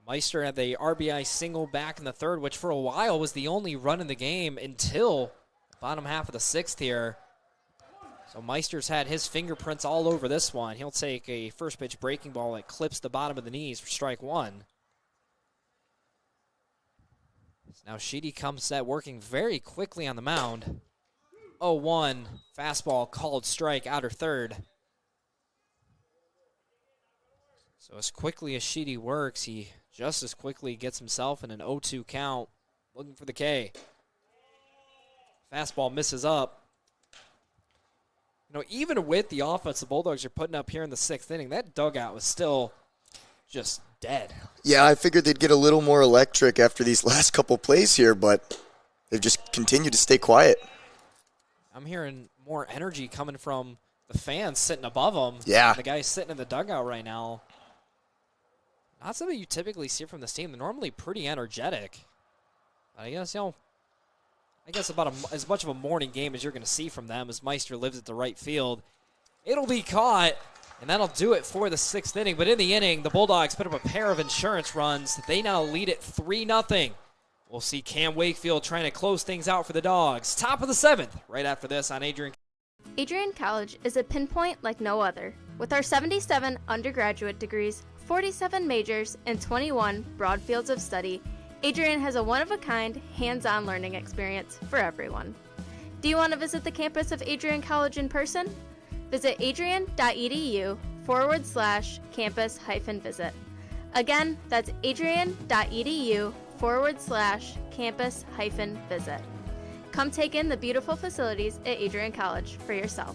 Meister had the RBI single back in the third, which for a while was the only run in the game until the bottom half of the sixth here. So Meister's had his fingerprints all over this one. He'll take a first pitch breaking ball that clips the bottom of the knees for strike one. So now Sheedy comes set working very quickly on the mound. 0-1, fastball called strike, outer third. So as quickly as Sheedy works, he just as quickly gets himself in an 0-2 count, looking for the K. Fastball misses up. You know, even with the offense the Bulldogs are putting up here in the sixth inning, that dugout was still just dead. Yeah, I figured they'd get a little more electric after these last couple plays here, but they've just continued to stay quiet. I'm hearing more energy coming from the fans sitting above them. Yeah. The guys sitting in the dugout right now. Not something you typically see from this team. They're normally pretty energetic. But I guess, about as much of a morning game as you're going to see from them as Meister lives at the right field. It'll be caught, and that'll do it for the sixth inning. But in the inning, the Bulldogs put up a pair of insurance runs. They now lead it 3-0. We'll see Cam Wakefield trying to close things out for the Dogs. Top of the seventh, right after this on Adrian. Adrian College is a pinpoint like no other. With our 77 undergraduate degrees, 47 majors, and 21 broad fields of study, Adrian has a one-of-a-kind, hands-on learning experience for everyone. Do you want to visit the campus of Adrian College in person? Visit adrian.edu/campus-visit. Again, that's adrian.edu/campus-visit. Come take in the beautiful facilities at Adrian College for yourself.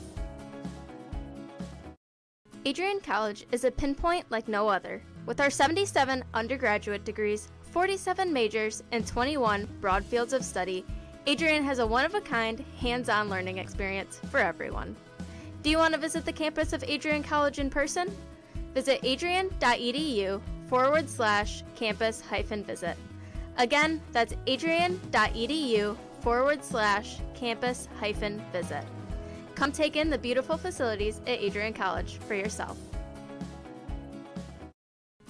Adrian College is a pinpoint like no other. With our 77 undergraduate degrees, 47 majors, and 21 broad fields of study, Adrian has a one-of-a-kind, hands-on learning experience for everyone. Do you want to visit the campus of Adrian College in person? Visit adrian.edu/campus-visit. Again, that's adrian.edu/campus-visit. Come take in the beautiful facilities at Adrian College for yourself.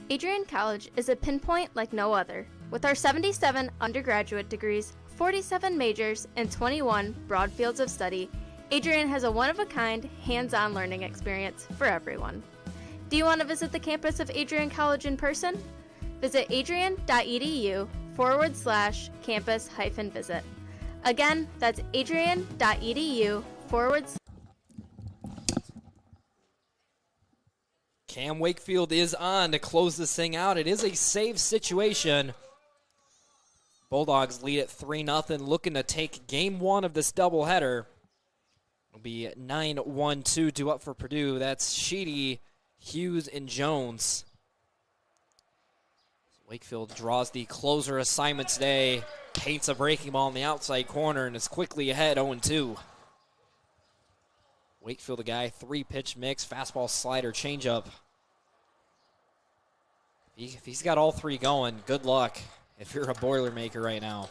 Adrian College is a pinpoint like no other. With our 77 undergraduate degrees, 47 majors, and 21 broad fields of study, Adrian has a one-of-a-kind, hands-on learning experience for everyone. Do you want to visit the campus of Adrian College in person? Visit adrian.edu/campus-visit. Again, that's adrian.edu/ Cam Wakefield is on to close this thing out. It is a save situation. Bulldogs lead at 3-0, looking to take game one of this doubleheader. It'll be 9-1-2 due up for Purdue. That's Sheedy, Hughes, and Jones. Wakefield draws the closer assignment today, paints a breaking ball in the outside corner, and is quickly ahead 0-2. Wakefield, the guy, 3-pitch mix, fastball, slider, changeup. If he's got all three going, good luck if you're a Boilermaker right now.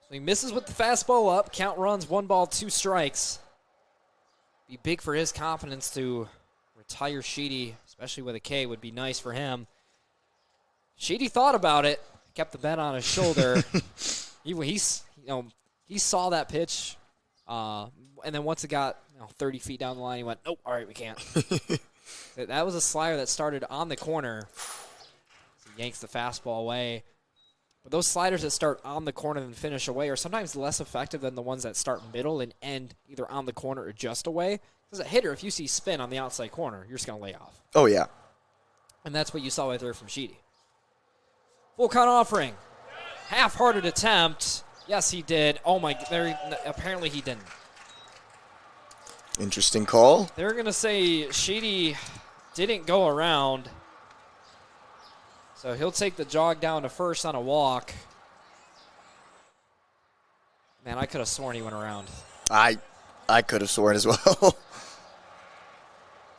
So he misses with the fastball up. Count runs, 1-2 strikes. Be big for his confidence to retire Sheedy, especially with a K, would be nice for him. Sheedy thought about it, kept the bet on his shoulder. He saw that pitch, and then once it got 30 feet down the line, he went, nope, all right, we can't. That was a slider that started on the corner. So he yanks the fastball away. But those sliders that start on the corner and finish away are sometimes less effective than the ones that start middle and end either on the corner or just away. As a hitter, if you see spin on the outside corner, you're just going to lay off. Oh, yeah. And that's what you saw right there from Sheedy. Full count offering. Half-hearted attempt. Yes, he did. Oh, my. Apparently he didn't. Interesting call. They're going to say Sheedy didn't go around. So he'll take the jog down to first on a walk. Man, I could have sworn he went around. I could have sworn as well. So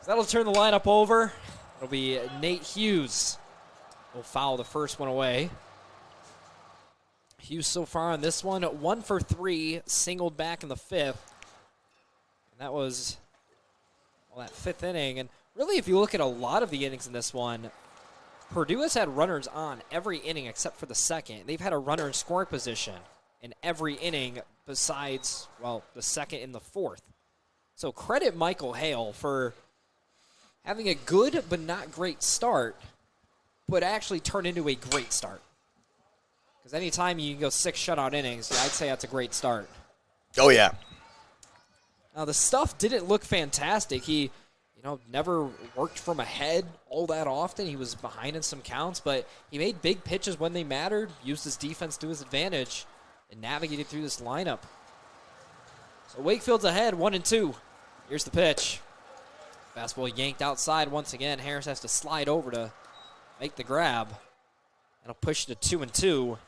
that'll turn the lineup over. It'll be Nate Hughes. Will foul the first one away. Hughes so far on this one, 1 for 3, singled back in the fifth. And that was that fifth inning. And really, if you look at a lot of the innings in this one, Purdue has had runners on every inning except for the second. They've had a runner in scoring position in every inning besides, the second and the fourth. So credit Michael Hale for having a good but not great start, but actually turn into a great start. Because anytime you can go 6 shutout innings, I'd say that's a great start. Oh, yeah. Now, the stuff didn't look fantastic. He, never worked from ahead all that often. He was behind in some counts, but he made big pitches when they mattered, used his defense to his advantage, and navigated through this lineup. So Wakefield's ahead, 1-2. Here's the pitch. Fastball yanked outside once again. Harris has to slide over to make the grab. That'll push to 2-2. If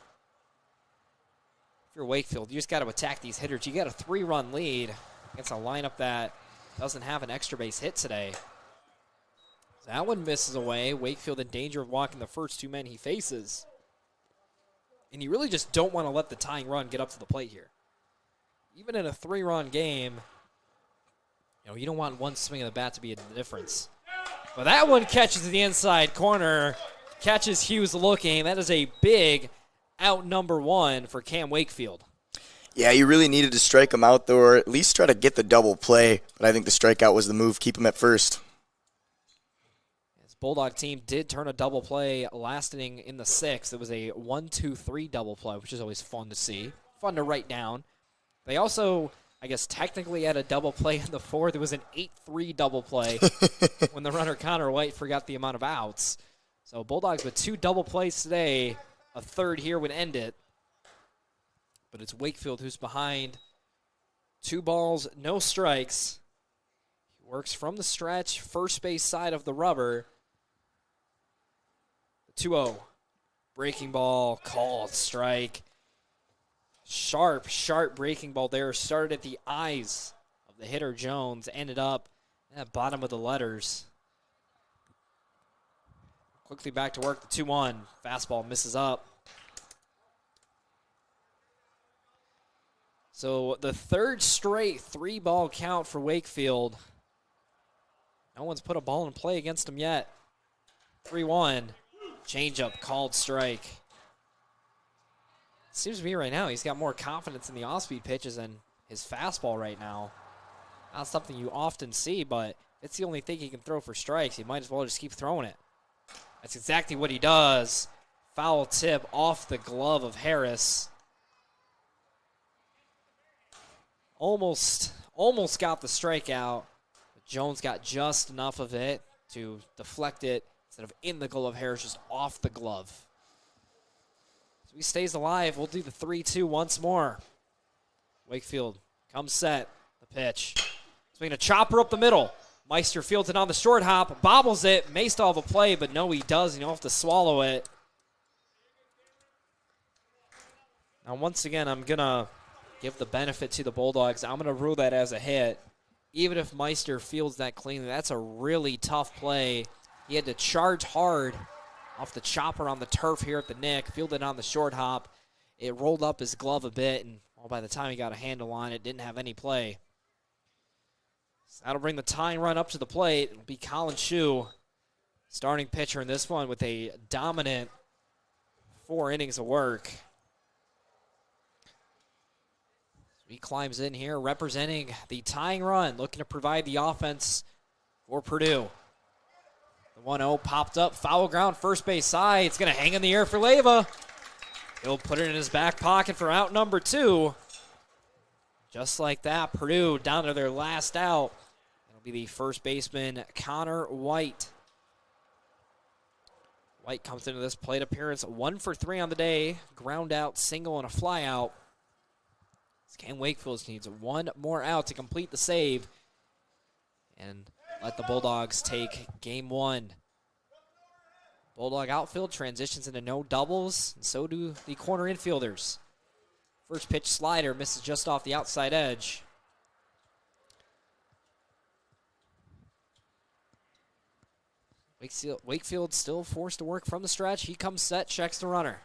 you're Wakefield, you just got to attack these hitters. You got a 3-run lead against a lineup that doesn't have an extra base hit today. That one misses away. Wakefield in danger of walking the first 2 men he faces. And you really just don't want to let the tying run get up to the plate here. Even in a 3-run game, you don't want one swing of the bat to be the difference. But that one catches the inside corner, catches Hughes looking. That is a big out number 1 for Cam Wakefield. Yeah, you really needed to strike him out, though, or at least try to get the double play. But I think the strikeout was the move. Keep him at first. As Bulldog team did turn a double play last inning in the 6th. It was a 1-2-3 double play, which is always fun to see, fun to write down. They also, I guess, technically had a double play in the 4th. It was an 8-3 double play when the runner Connor White forgot the amount of outs. So Bulldogs with 2 double plays today. A third here would end it. But it's Wakefield who's behind. 2 balls, no strikes. He works from the stretch, first base side of the rubber. 2-0. Breaking ball, called strike. Sharp breaking ball there. Started at the eyes of the hitter, Jones. Ended up at the bottom of the letters. Quickly back to work, the 2-1. Fastball misses up. So the third straight 3-ball count for Wakefield. No one's put a ball in play against him yet. 3-1. Changeup, called strike. Seems to me right now he's got more confidence in the off-speed pitches than his fastball right now. Not something you often see, but if it's the only thing he can throw for strikes, he might as well just keep throwing it. That's exactly what he does. Foul tip off the glove of Harris. Almost got the strikeout, but Jones got just enough of it to deflect it instead of in the glove of Harris, just off the glove. So he stays alive. We'll do the 3-2 once more. Wakefield comes set. The pitch. Swinging a chopper up the middle. Meister fields it on the short hop, bobbles it, may still have a play, but no, he does, and he'll have to swallow it. Now, once again, I'm going to give the benefit to the Bulldogs. I'm going to rule that as a hit. Even if Meister fields that cleanly, that's a really tough play. He had to charge hard off the chopper on the turf here at the Nick, fielded on the short hop. It rolled up his glove a bit, and by the time he got a handle on it, didn't have any play. So that'll bring the tying run up to the plate. It'll be Colin Shue, starting pitcher in this one with a dominant 4 innings of work. He climbs in here representing the tying run, looking to provide the offense for Purdue. The 1-0 popped up, foul ground, first base side. It's going to hang in the air for Leyva. He'll put it in his back pocket for out number 2. Just like that, Purdue down to their last out. It'll be the first baseman, Connor White. White comes into this plate appearance 1 for 3 on the day. Ground out, single, and a fly out. Cam Wakefield needs 1 more out to complete the save and let the Bulldogs take game 1. Bulldog outfield transitions into no doubles, and so do the corner infielders. First pitch slider misses just off the outside edge. Wakefield still forced to work from the stretch. He comes set, checks the runner.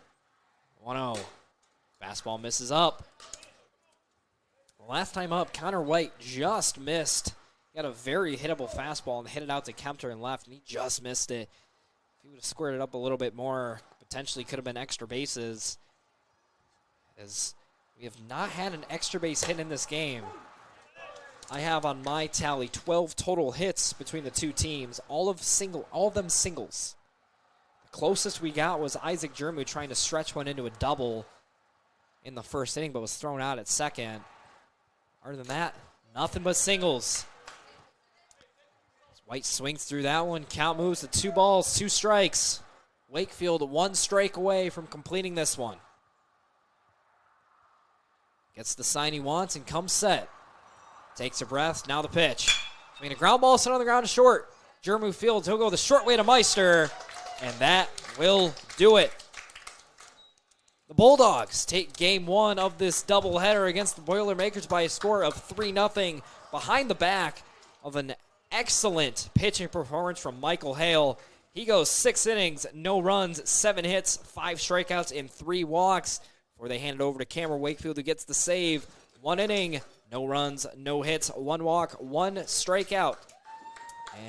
1-0. Fastball misses up. Last time up, Connor White just missed. He got a very hittable fastball and hit it out to Kempter and left, and he just missed it. If he would have squared it up a little bit more, potentially could have been extra bases. As we have not had an extra base hit in this game. I have on my tally 12 total hits between the two teams, all of them singles. The closest we got was Isaac Jermu trying to stretch one into a double in the first inning, but was thrown out at second. Other than that, nothing but singles. White swings through that one. Count moves to 2 balls, 2 strikes. Wakefield 1 strike away from completing this one. Gets the sign he wants and comes set. Takes a breath. Now the pitch. A ground ball set on the ground to short. Jermu fields. He'll go the short way to Meister, and that will do it. The Bulldogs take game 1 of this doubleheader against the Boilermakers by a score of 3-0 behind the back of an excellent pitching performance from Michael Hale. He goes 6 innings, no runs, 7 hits, 5 strikeouts, and 3 walks before they hand it over to Cameron Wakefield, who gets the save. 1 inning, no runs, no hits, 1 walk, 1 strikeout.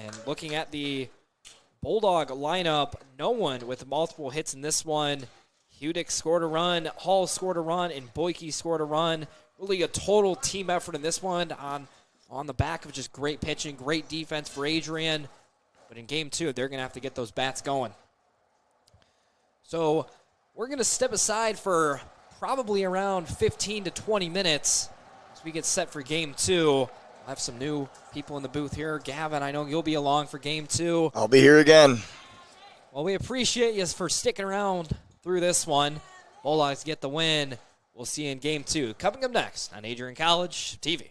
And looking at the Bulldog lineup, no one with multiple hits in this one. Hudick scored a run, Hall scored a run, and Boyke scored a run. Really a total team effort in this one on the back of just great pitching, great defense for Adrian. But in game 2, they're going to have to get those bats going. So we're going to step aside for probably around 15 to 20 minutes as we get set for game 2. We'll have some new people in the booth here. Gavin, I know you'll be along for game 2. I'll be here again. Well, we appreciate you for sticking around through this one. Bulldogs get the win. We'll see you in game 2. Coming up next on Adrian College TV.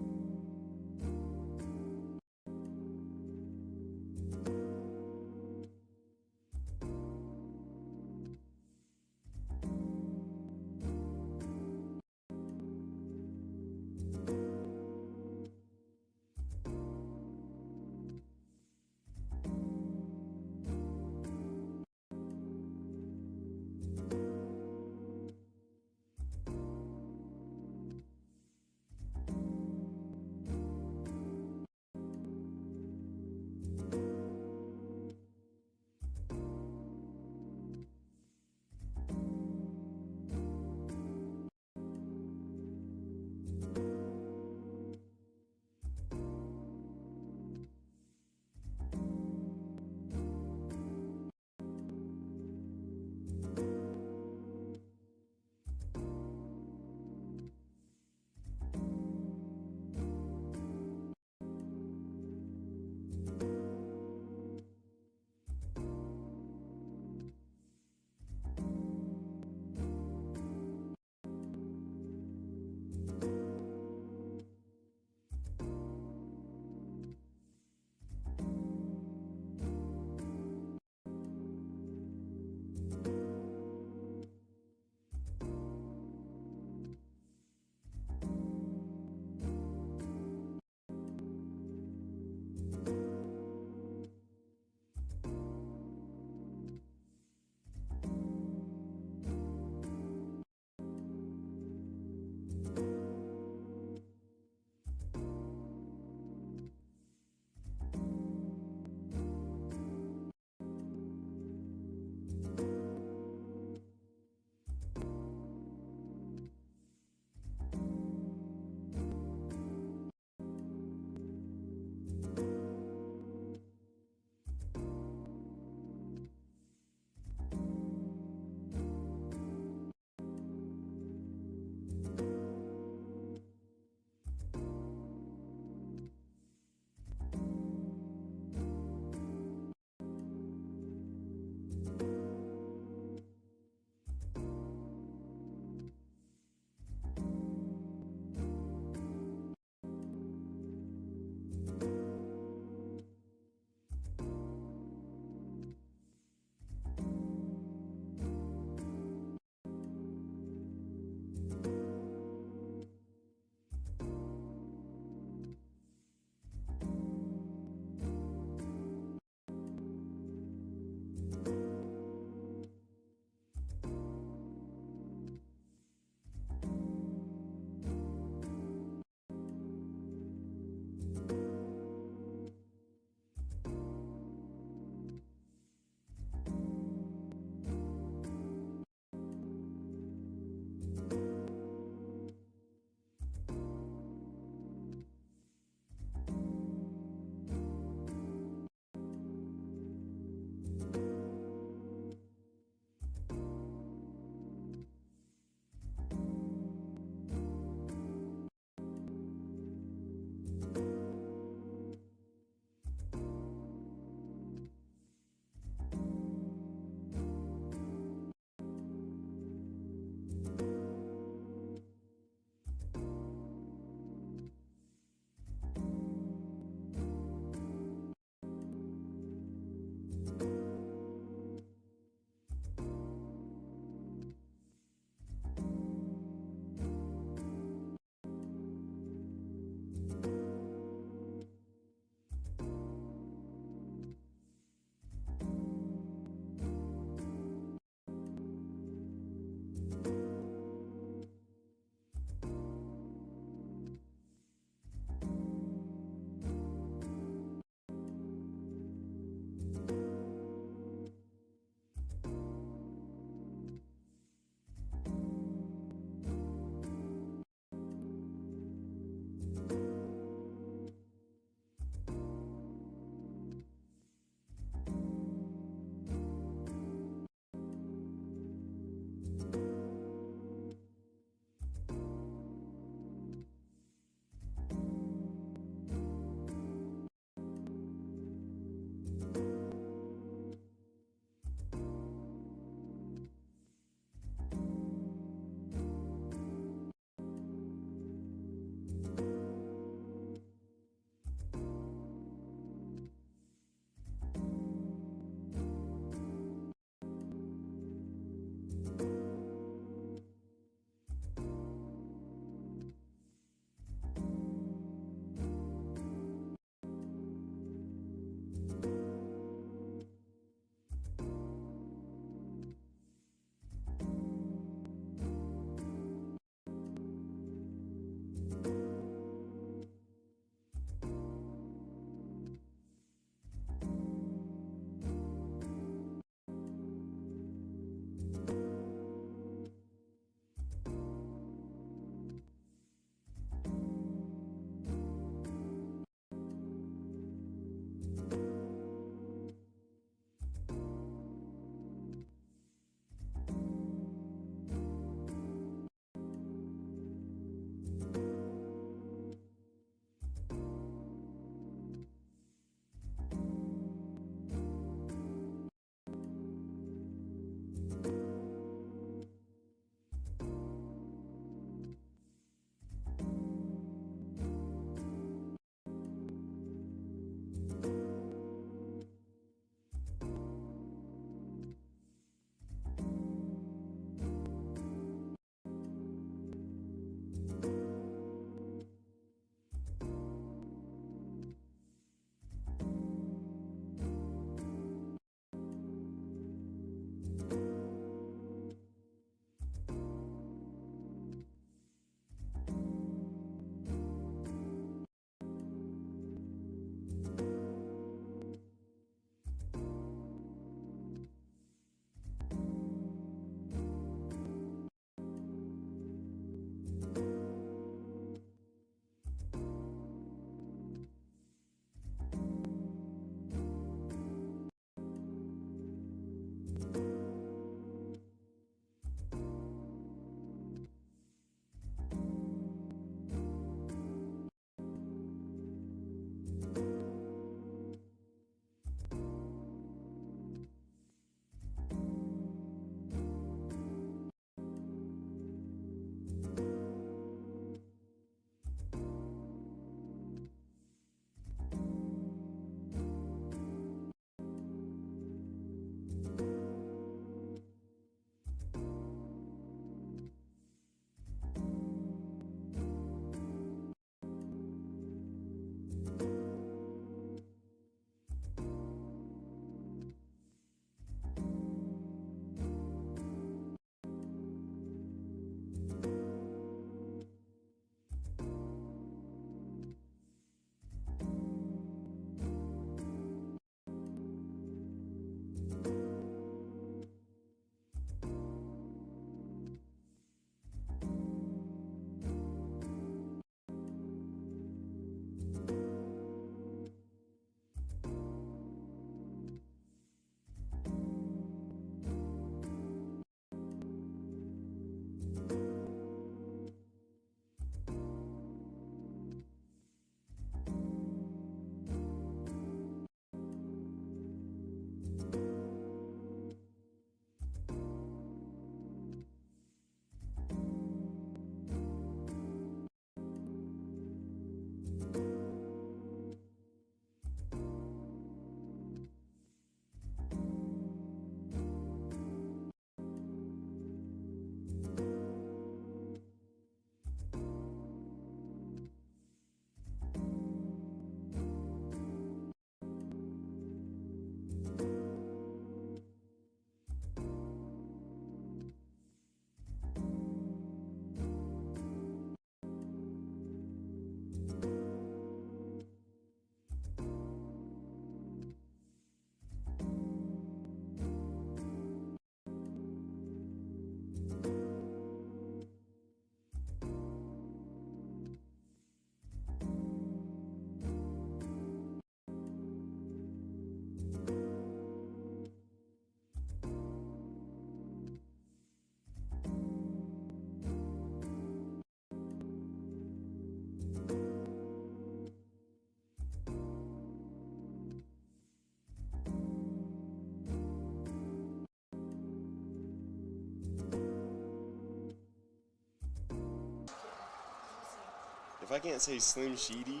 if I can't say Slim Sheedy.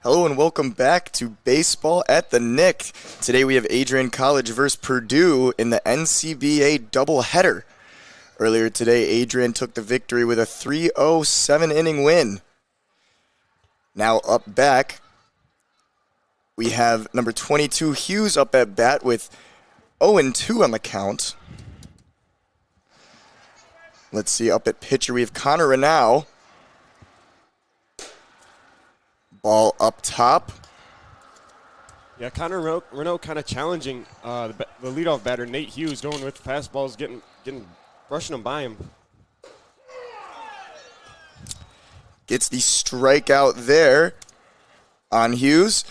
Hello and welcome back to Baseball at the Nick. Today we have Adrian College versus Purdue in the NCBA doubleheader. Earlier today, Adrian took the victory with a 3-0 7-inning win. Now up back, we have number 22 Hughes up at bat with 0-2 on the count. Let's see, up at pitcher we have Connor Renaud. Ball up top. Yeah, Connor Renaud kind of challenging the leadoff batter, Nate Hughes, going with fastballs, brushing them by him. Gets the strikeout there on Hughes.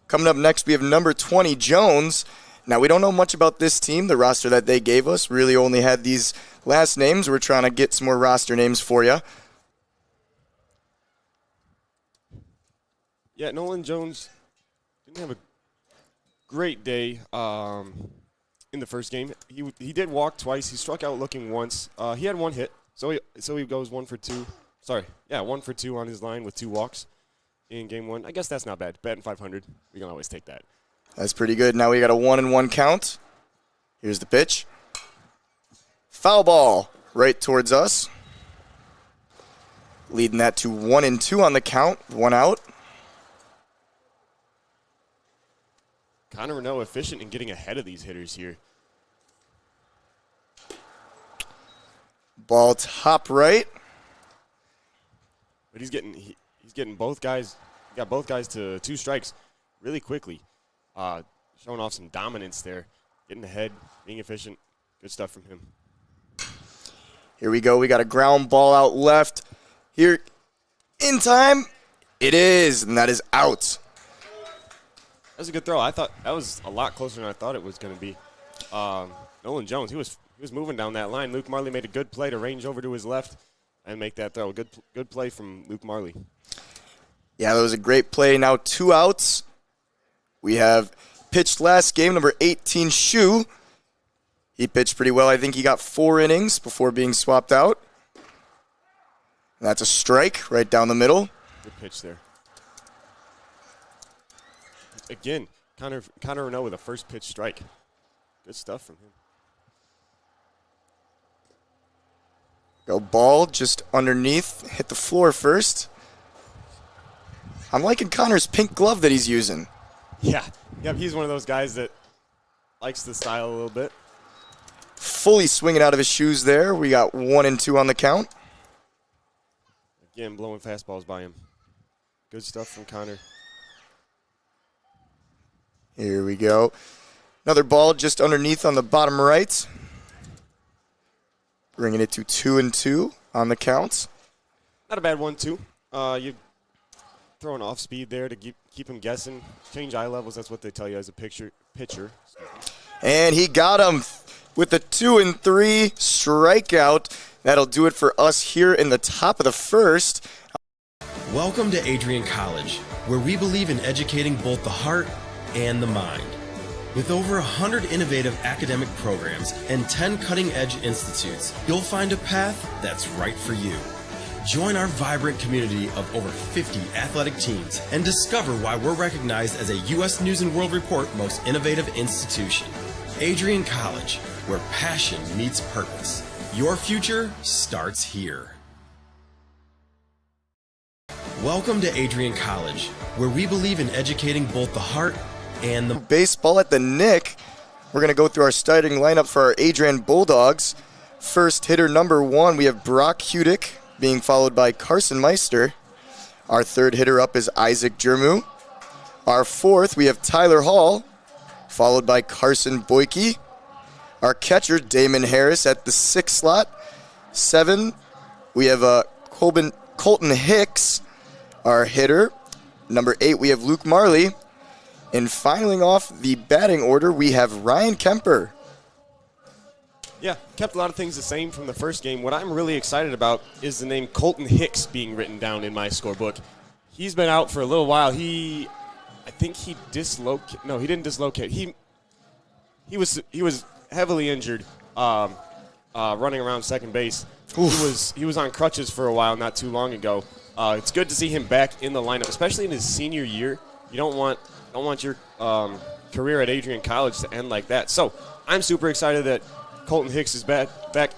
Coming up next, we have number 20, Jones. Now, we don't know much about this team. The roster that they gave us really only had these last names. We're trying to get some more roster names for you. Yeah, Nolan Jones didn't have a great day in the first game. He did walk twice. He struck out looking once. He had one hit, so he goes 1 for 2. 1 for 2 on his line with 2 walks in game 1. I guess that's not bad. Batting 500, we can always take that. That's pretty good. Now we got a 1-1 count. Here's the pitch. Foul ball right towards us. Leading that to 1-2 on the count. 1 out. Connor Renaud efficient in getting ahead of these hitters here. Ball top right. But he's getting both guys. He got both guys to 2 strikes really quickly. Showing off some dominance there. Getting ahead, being efficient. Good stuff from him. Here we go. We got a ground ball out left. Here in time. It is, and that is out. That was a good throw. I thought that was a lot closer than I thought it was going to be. Nolan Jones, he was moving down that line. Luke Marley made a good play to range over to his left and make that throw. Good play from Luke Marley. Yeah, that was a great play. Now 2 outs. We have pitched last game, number 18, Shu. He pitched pretty well. I think he got 4 innings before being swapped out. And that's a strike right down the middle. Good pitch there. Again, Connor Renaud with a first pitch strike. Good stuff from him. Go ball just underneath. Hit the floor first. I'm liking Connor's pink glove that he's using. Yeah, he's one of those guys that likes the style a little bit. Fully swinging out of his shoes there. We got 1-2 on the count. Again, blowing fastballs by him. Good stuff from Connor. Here we go. Another ball just underneath on the bottom right. Bringing it to 2-2 on the counts. Not a bad one, too. You throwing off speed there to keep him guessing. Change eye levels, that's what they tell you as a pitcher. And he got him with a 2-3 strikeout. That'll do it for us here in the top of the first. Welcome to Adrian College, where we believe in educating both the heart and the mind. With over 100 innovative academic programs and 10 cutting-edge institutes, you'll find a path that's right for you. Join our vibrant community of over 50 athletic teams and discover why we're recognized as a U.S. News & World Report Most Innovative Institution. Adrian College, where passion meets purpose. Your future starts here. Welcome to Adrian College, where we believe in educating both the heart and the... Baseball at the Nick. We're going to go through our starting lineup for our Adrian Bulldogs. First hitter number 1, we have Brock Hudick, being followed by Carson Meister. Our third hitter up is Isaac Jermu. Our fourth, we have Tyler Hall, followed by Carson Boyke. Our catcher, Damon Harris, at the 6th slot. 7, we have Colton Hicks. Our hitter, number 8, we have Luke Marley. And filing off the batting order, we have Ryan Kemper. Yeah, kept a lot of things the same from the first game. What I'm really excited about is the name Colton Hicks being written down in my scorebook. He's been out for a little while. I think he dislocated. No, he didn't dislocate. He was heavily injured, running around second base. He was on crutches for a while not too long ago. It's good to see him back in the lineup, especially in his senior year. You don't want your career at Adrian College to end like that. So I'm super excited that Colton Hicks is back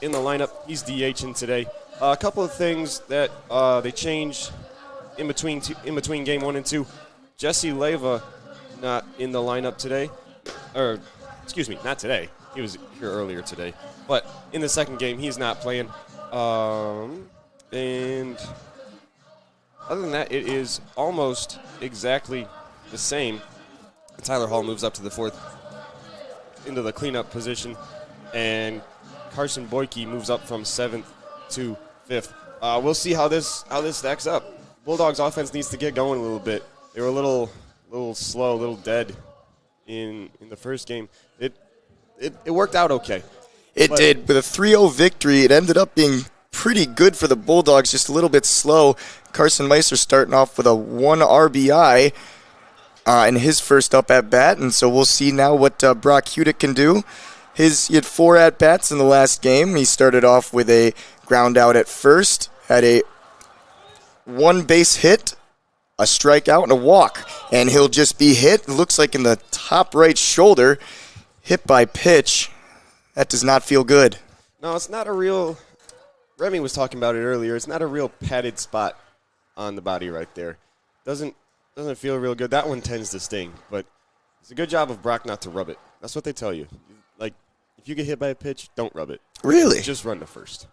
in the lineup. He's DHing today. A couple of things that they changed in between game 1 and 2. Jesse Leyva not in the lineup today. Or, excuse me, not today. He was here earlier today. But in the second game, he's not playing. And other than that, it is almost exactly the same. Tyler Hall moves up to the 4th into the cleanup position, and Carson Boyke moves up from 7th to 5th. We'll see how this stacks up. Bulldogs offense needs to get going a little bit. They were a little slow, a little dead in the first game. It worked out okay. It did. With a 3-0 victory, it ended up being pretty good for the Bulldogs, just a little bit slow. Carson Meister starting off with a 1 RBI in his first up at bat, and so we'll see now what Brock Hudick can do. He had 4 at bats in the last game. He started off with a ground out at first, had a 1 base hit, a strikeout, and a walk, and he'll just be hit. It looks like in the top right shoulder, hit by pitch. That does not feel good. No, it's not a real. Remy was talking about it earlier. It's not a real padded spot on the body right there. Doesn't feel real good. That one tends to sting, but it's a good job of Brock not to rub it. That's what they tell you. Like, if you get hit by a pitch, don't rub it. Really? Just run to first.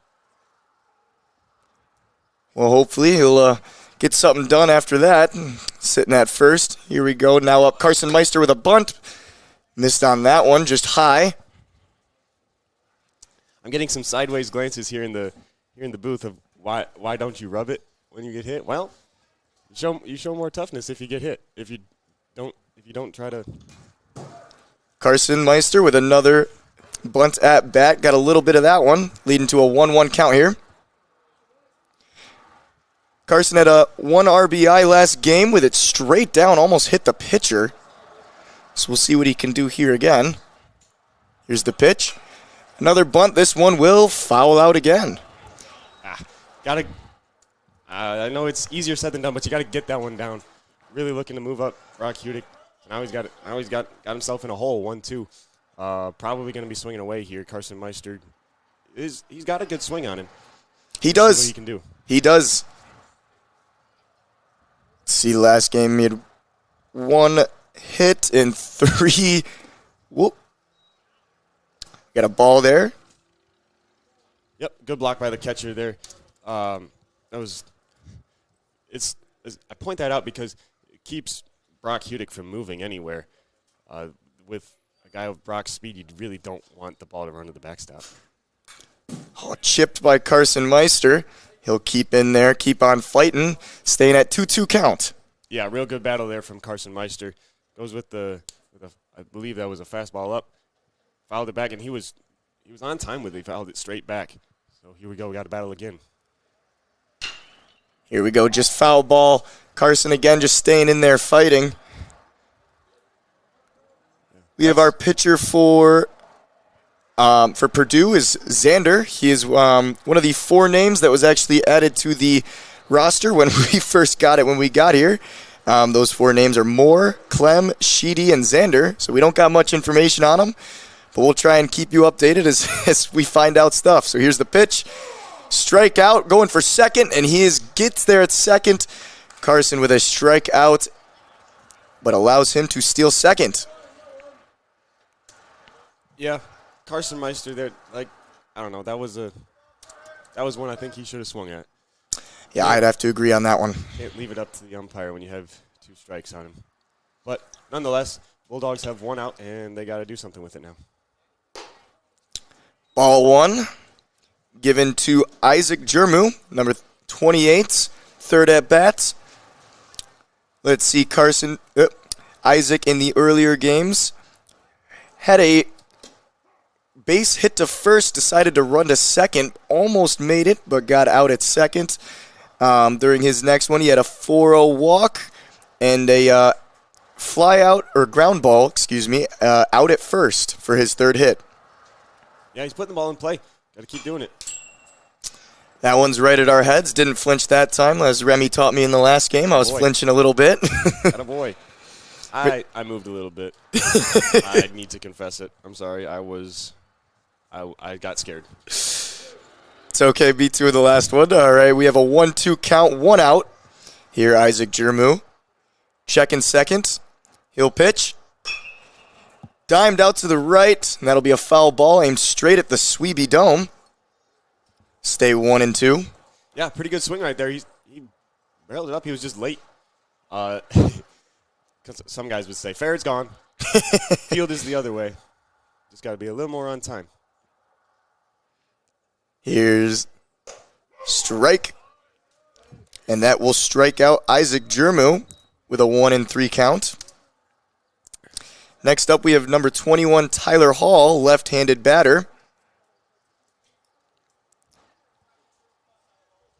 Well, hopefully he'll get something done after that. Sitting at first. Here we go. Now up Carson Meister with a bunt. Missed on that one, just high. I'm getting some sideways glances here in the booth of why don't you rub it when you get hit? Well, you show more toughness if you get hit. If you don't try to. Carson Meister with another bunt at bat. Got a little bit of that one, leading to a 1-1 count here. Carson had a 1 RBI last game with it straight down, almost hit the pitcher. So we'll see what he can do here again. Here's the pitch. Another bunt. This one will foul out again. I know it's easier said than done, but you got to get that one down. Really looking to move up Brock Hudick. Now he's got himself in a hole, 1-2. Probably going to be swinging away here. Carson Meister he's got a good swing on him. He does. See what he can do. He does. See, last game he had 1 hit and 3. Whoop. Got a ball there. Yep, good block by the catcher there. I point that out because it keeps Brock Hudick from moving anywhere. With a guy of Brock's speed, you really don't want the ball to run to the backstop. Oh, chipped by Carson Meister. He'll keep in there, keep on fighting, staying at 2-2 count. Yeah, real good battle there from Carson Meister. Goes with I believe that was a fastball up. Fouled it back, and he was on time with it. He fouled it straight back. So here we go. We got a battle again. Here we go. Just foul ball. Carson again just staying in there fighting. We have our pitcher for Purdue is Xander. He is one of the 4 names that was actually added to the roster when we first got it, when we got here. Those 4 names are Moore, Clem, Sheedy, and Xander. So we don't got much information on them, but we'll try and keep you updated as we find out stuff. So here's the pitch. Strike out, going for second, and he gets there at second. Carson with a strikeout, but allows him to steal second. Yeah, Carson Meister there, I don't know, that was one I think he should have swung at. Yeah, I'd have to agree on that one. Can't leave it up to the umpire when you have 2 strikes on him. But nonetheless, Bulldogs have 1 out, and they got to do something with it now. Ball 1, given to Isaac Jermu, number 28, third at bat. Let's see, Isaac in the earlier games had a base hit to first, decided to run to second, almost made it, but got out at second. During his next one, he had a 4-0 walk and a fly out, or ground ball, out at first for his third hit. Yeah, he's putting the ball in play. Got to keep doing it. That one's right at our heads. Didn't flinch that time, as Remy taught me in the last game. I was flinching a little bit. Attaboy. I moved a little bit. I need to confess it. I'm sorry. I got scared. It's okay, B2 of the last one. All right, we have a 1-2 count, 1 out. Here, Isaac Jermu. Checking second. He'll pitch. Dimed out to the right, and that'll be a foul ball aimed straight at the Sweeby Dome. Stay 1-2. Yeah, pretty good swing right there. He barreled it up. He was just late. Some guys would say, fair, it's gone. Field is the other way. Just got to be a little more on time. Here's strike. And that will strike out Isaac Jermu with a 1-3 count. Next up, we have number 21, Tyler Hall, left-handed batter.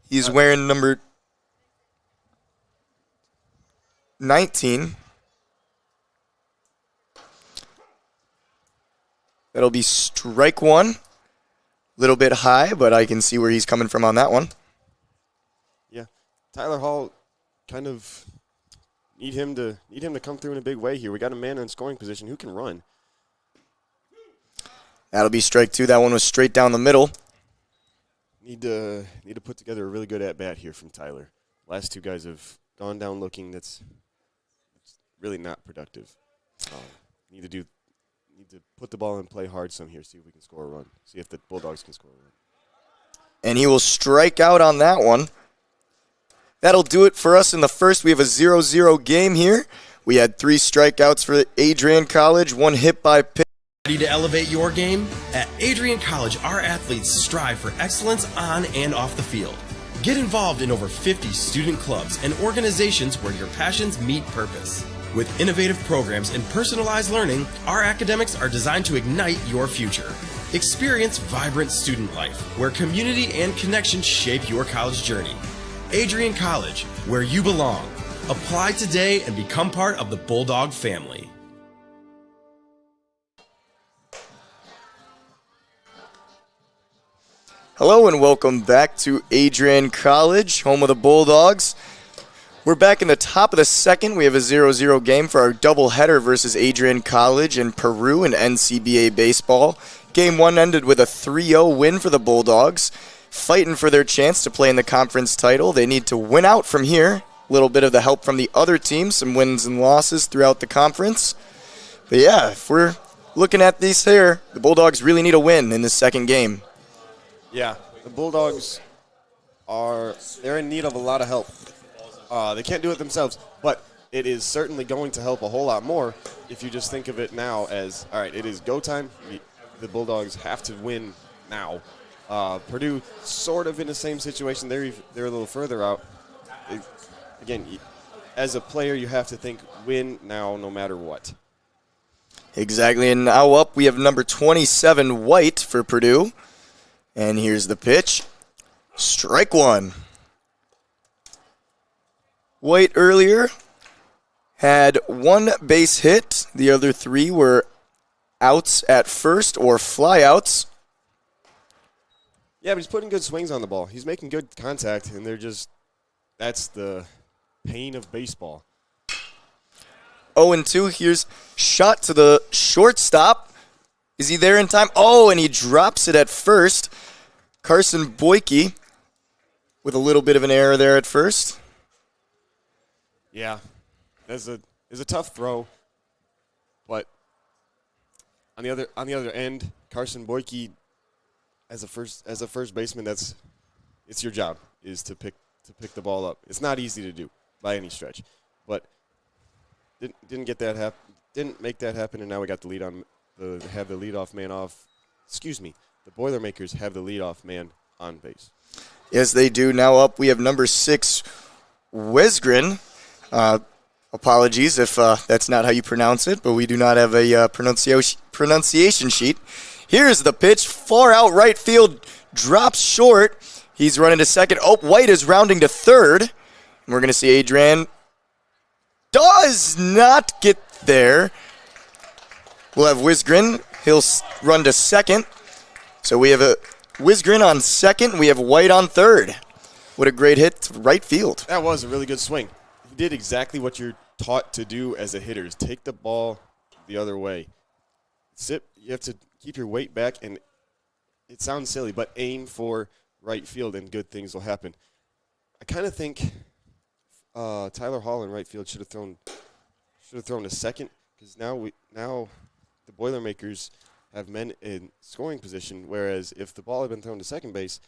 He's wearing number 19. That'll be strike 1. Little bit high, but I can see where he's coming from on that one. Yeah, Tyler Hall kind of need him to come through in a big way here. We got a man in scoring position who can run. That'll be strike 2. That one was straight down the middle. Need to put together a really good at bat here from Tyler. Last 2 guys have gone down looking. That's really not productive. Need to put the ball in play hard some here. See if we can score a run. See if the Bulldogs can score a run. And he will strike out on that one. That'll do it for us in the first. We have a 0-0 game here. We had 3 strikeouts for Adrian College, 1 hit by pitch. Ready to elevate your game? At Adrian College, our athletes strive for excellence on and off the field. Get involved in over 50 student clubs and organizations where your passions meet purpose. With innovative programs and personalized learning, our academics are designed to ignite your future. Experience vibrant student life, where community and connection shape your college journey. Adrian College, where you belong. Apply today and become part of the Bulldog family. Hello and welcome back to Adrian College, home of the Bulldogs. We're back in the top of the second. We have a 0-0 game for our doubleheader versus Adrian College and Peru in NCBA baseball. Game 1 ended with a 3-0 win for the Bulldogs, fighting for their chance to play in the conference title. They need to win out from here. A little bit of the help from the other teams, some wins and losses throughout the conference. But yeah, if we're looking at these here, the Bulldogs really need a win in this second game. Yeah, the Bulldogs they're in need of a lot of help. They can't do it themselves, but it is certainly going to help a whole lot more if you just think of it now as, all right, it is go time. The Bulldogs have to win now. Purdue sort of in the same situation. They're a little further out. Again, as a player, you have to think win now no matter what. Exactly, and now up we have number 27, White, for Purdue. And here's the pitch. Strike 1. White earlier had 1 base hit. The other 3 were outs at first or flyouts. Yeah, but he's putting good swings on the ball. He's making good contact, and that's the pain of baseball. 0-2. Here's shot to the shortstop. Is he there in time? Oh, and he drops it at first. Carson Boyke with a little bit of an error there at first. Yeah, it's a tough throw, but on the other end, Carson Boyke, as a first baseman, it's your job is to pick the ball up. It's not easy to do by any stretch, but didn't make that happen, and now we got the lead on have the leadoff man off. Excuse me, the Boilermakers have the leadoff man on base. Yes, they do. Now up, we have number 6, Wesgren. Apologies if that's not how you pronounce it, but we do not have a pronunciation sheet. Here's the pitch, far out right field, drops short. He's running to second. Oh, White is rounding to third. And we're going to see Adrian does not get there. We'll have Wesgren. He'll run to second. So we have a Wesgren on second. We have White on third. What a great hit to right field. That was a really good swing. He did exactly what you're taught to do as a hitter, is take the ball the other way. You have to keep your weight back, and it sounds silly, but aim for right field and good things will happen. I kind of think Tyler Hall in right field should have thrown to second, because now the Boilermakers have men in scoring position, whereas if the ball had been thrown to second base,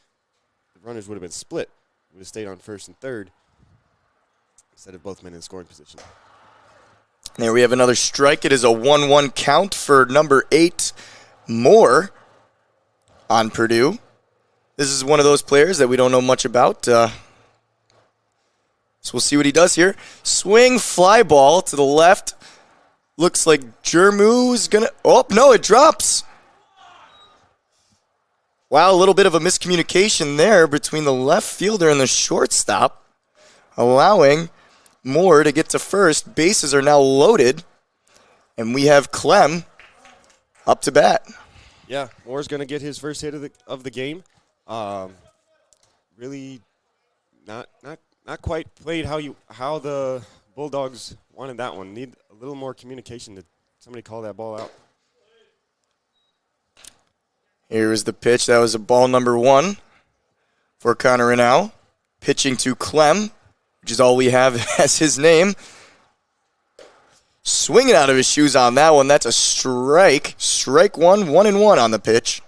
the runners would have been split. Would have stayed on first and third instead of both men in scoring position. There we have another strike. It is a 1-1 count for number 8, Moore, on Purdue. This is one of those players that we don't know much about. So we'll see what he does here. Swing, fly ball to the left. Looks like Jermu's going to... Oh, no, it drops. Wow, a little bit of a miscommunication there between the left fielder and the shortstop, allowing Moore to get to first. Bases are now loaded, and we have Clem up to bat. Yeah, Moore's going to get his first hit of the game. Really not quite played how the Bulldogs wanted that one. Need a little more communication to somebody call that ball out. Here is the pitch. That was a ball number 1 for Connor Renow. Pitching to Clem, which is all we have as his name. Swinging out of his shoes on that one. That's a strike. Strike 1, 1-1 on the pitch.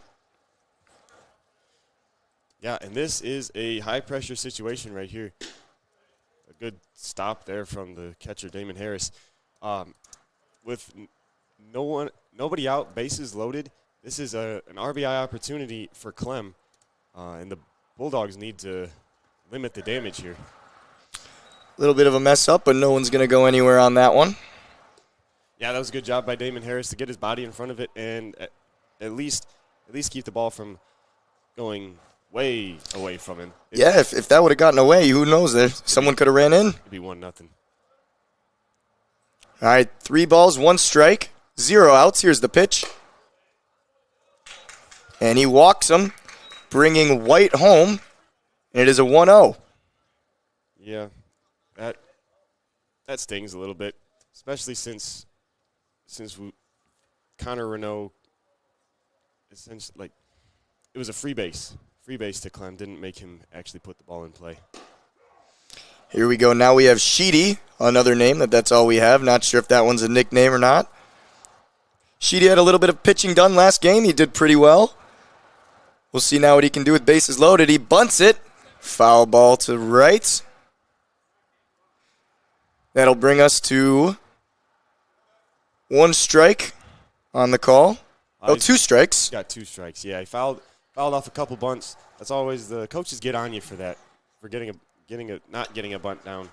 Yeah, and this is a high-pressure situation right here. A good stop there from the catcher, Damon Harris. With nobody out, bases loaded, this is an RBI opportunity for Clem, and the Bulldogs need to limit the damage here. A little bit of a mess up, but no one's going to go anywhere on that one. Yeah, that was a good job by Damon Harris to get his body in front of it and at least keep the ball from going way away from him. Yeah, if that would have gotten away, who knows? Someone could have ran in. It'd be 1-0. All right, 3 balls, 1 strike, 0 outs. Here's the pitch. And he walks him, bringing White home, and it is a 1-0. Yeah, that stings a little bit, especially since Connor Renow, essentially, it was a free base to Clem, didn't make him actually put the ball in play. Here we go. Now we have Sheedy, another name that's all we have. Not sure if that one's a nickname or not. Sheedy had a little bit of pitching done last game. He did pretty well. We'll see now what he can do with bases loaded. He bunts it. Foul ball to right. That'll bring us to 1 strike on the call. 2 strikes. Got 2 strikes. Yeah, he fouled off a couple bunts. That's always the coaches get on you for that, for not getting a bunt down. And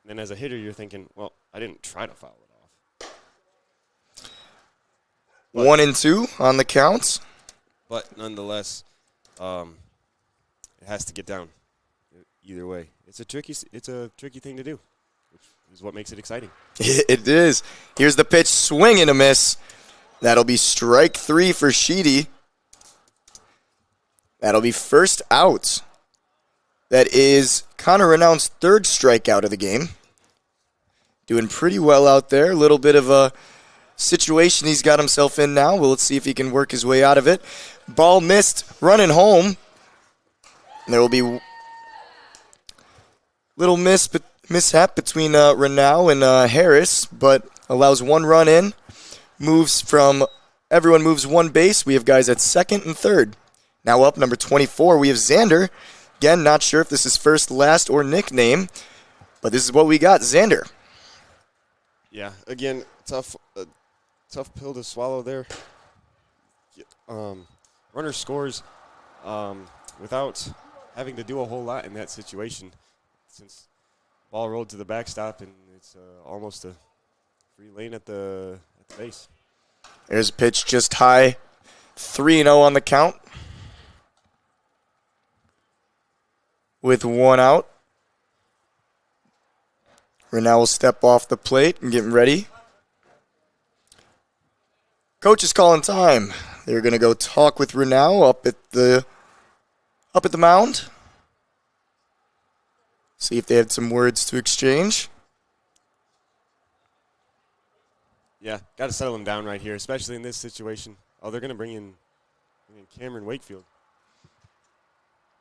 then as a hitter, you're thinking, well, I didn't try to foul it off. 1-2 on the counts. But nonetheless, it has to get down. Either way, it's a tricky thing to do, which is what makes it exciting. It is. Here's the pitch, swing and a miss. That'll be strike 3 for Sheedy. That'll be first out. That is Connor Renown's 3rd strikeout of the game. Doing pretty well out there. A little bit of a situation he's got himself in now. Well, let's see if he can work his way out of it. Ball missed, running home. And there will be little mishap between Renaud and Harris, but allows 1 run in. Everyone moves 1 base. We have guys at 2nd and 3rd. Now up, number 24, we have Xander. Again, not sure if this is first, last, or nickname, but this is what we got, Xander. Yeah, again, tough pill to swallow there. Runner scores without having to do a whole lot in that situation, since ball rolled to the backstop and it's almost a free lane at the base. There's a pitch just high, 3-0 on the count. With 1 out. Renaud will step off the plate and get ready. Coach is calling time. They're going to go talk with Renaud up at the mound. See if they had some words to exchange. Yeah, got to settle him down right here, especially in this situation. Oh, they're going to bring in Cameron Wakefield.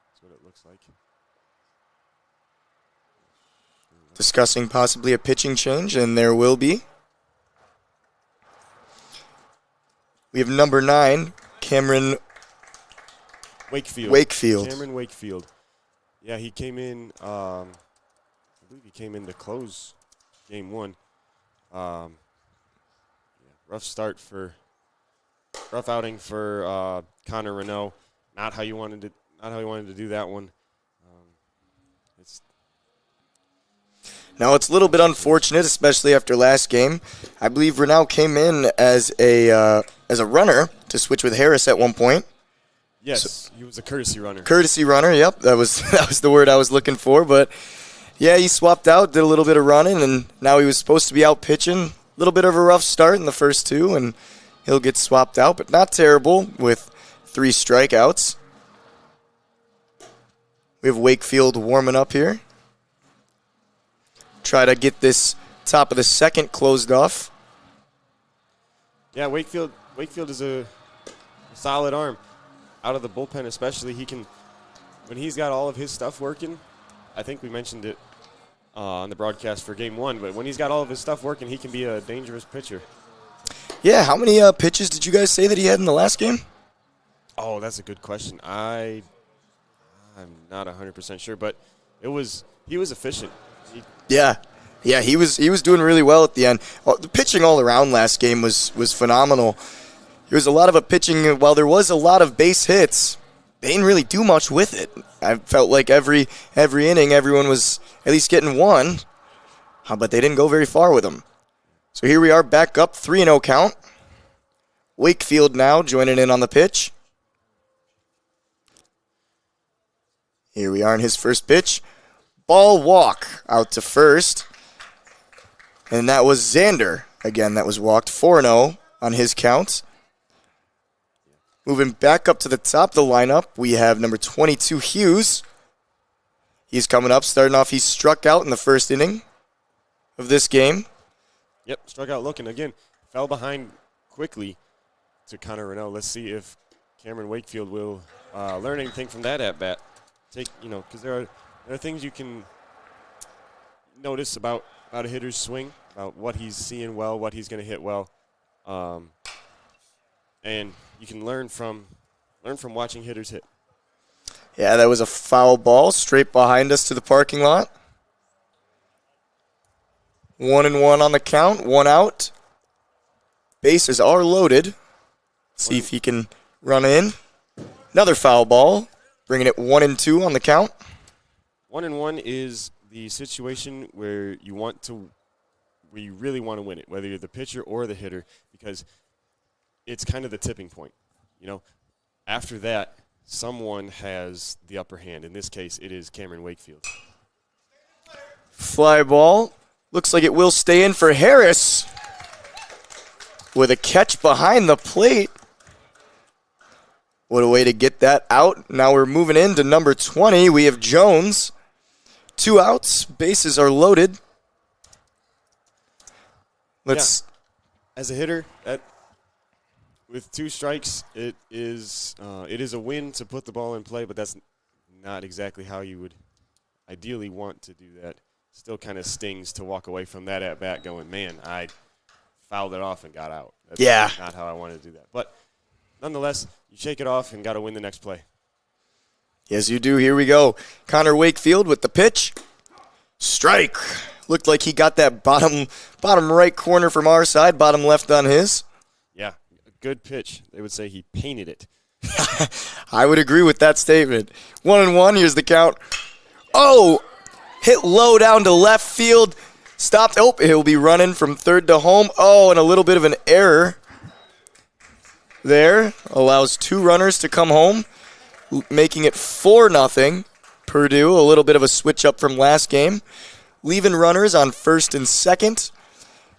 That's what it looks like. Discussing possibly a pitching change, and there will be. We have number 9, Cameron Wakefield. Cameron Wakefield. Yeah, he came in, I believe he came in to close game 1. Rough outing for Connor Renaud. Not how he wanted to do that one. Now, it's a little bit unfortunate, especially after last game. I believe Renaud came in as a runner to switch with Harris at one point. Yes, he was a courtesy runner. Courtesy runner, yep. That was the word I was looking for. But, yeah, he swapped out, did a little bit of running, and now he was supposed to be out pitching. A little bit of a rough start in the first 2, and he'll get swapped out, but not terrible with 3 strikeouts. We have Wakefield warming up here. Try to get this top of the 2nd closed off. Yeah, Wakefield is a solid arm. Out of the bullpen especially, when he's got all of his stuff working, I think we mentioned it on the broadcast for game 1, but when he's got all of his stuff working, he can be a dangerous pitcher. Yeah, how many pitches did you guys say that he had in the last game? Oh, that's a good question. I'm not 100% sure, but he was efficient. Yeah, he was doing really well at the end. The pitching all around last game was phenomenal. There was a lot of pitching. While there was a lot of base hits, they didn't really do much with it. I felt like every inning, everyone was at least getting one, but they didn't go very far with them. So here we are, back up, 3-0 count. Wakefield now joining in on the pitch. Here we are in his first pitch. Ball walk out to first. And that was Xander. Again, that was walked. 4-0 on his count. Moving back up to the top of the lineup, we have number 22, Hughes. He's coming up, starting off. He struck out in the first inning of this game. Yep, struck out looking. Again, fell behind quickly to Connor Renaud. Let's see if Cameron Wakefield will learn anything from that at-bat. Because there are things you can notice about a hitter's swing, about what he's seeing well, what he's going to hit well. And you can learn from watching hitters hit. Yeah, that was a foul ball straight behind us to the parking lot. 1-1 on the count, 1 out. Bases are loaded. See if he can run in. Another foul ball, bringing it 1-2 on the count. 1-1 is the situation where you really want to win it, whether you're the pitcher or the hitter, because it's kind of the tipping point. After that, someone has the upper hand. In this case, it is Cameron Wakefield. Fly ball. Looks like it will stay in for Harris. with a catch behind the plate. What a way to get that out. Now we're moving into number 20. We have Jones. 2 outs. Bases are loaded. As a hitter, with 2 strikes, it is a win to put the ball in play, but that's not exactly how you would ideally want to do that. Still kind of stings to walk away from that at bat going, man, I fouled it off and got out. That's not how I wanted to do that. But nonetheless, you shake it off and got to win the next play. Yes, you do. Here we go. Connor Wakefield with the pitch. Strike. Looked like he got that bottom right corner from our side, bottom left on his. Yeah, a good pitch. They would say he painted it. I would agree with that statement. 1-1. Here's the count. Oh, hit low down to left field. Stopped. Oh, he'll be running from third to home. Oh, and a little bit of an error there. Allows 2 runners to come home, making it 4-0. Purdue, a little bit of a switch up from last game. Leaving runners on first and second.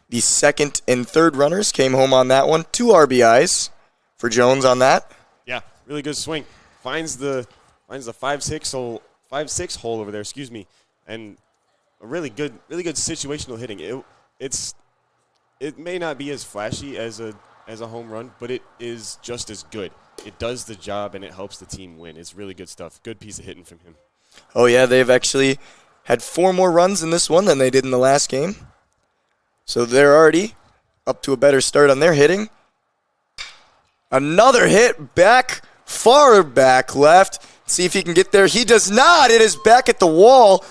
The second and third runners came home on that one. 2 RBIs for Jones on that. Yeah, really good swing. Finds the 5-6 hole over there, and a really good situational hitting. It may not be as flashy as a home run, but it is just as good. It does the job and it helps the team win. It's really good stuff. Good piece of hitting from him. Oh yeah, they've actually had 4 more runs in this one than they did in the last game. So they're already up to a better start on their hitting. Another hit back, far back left. See if he can get there. He does not. It is back at the wall.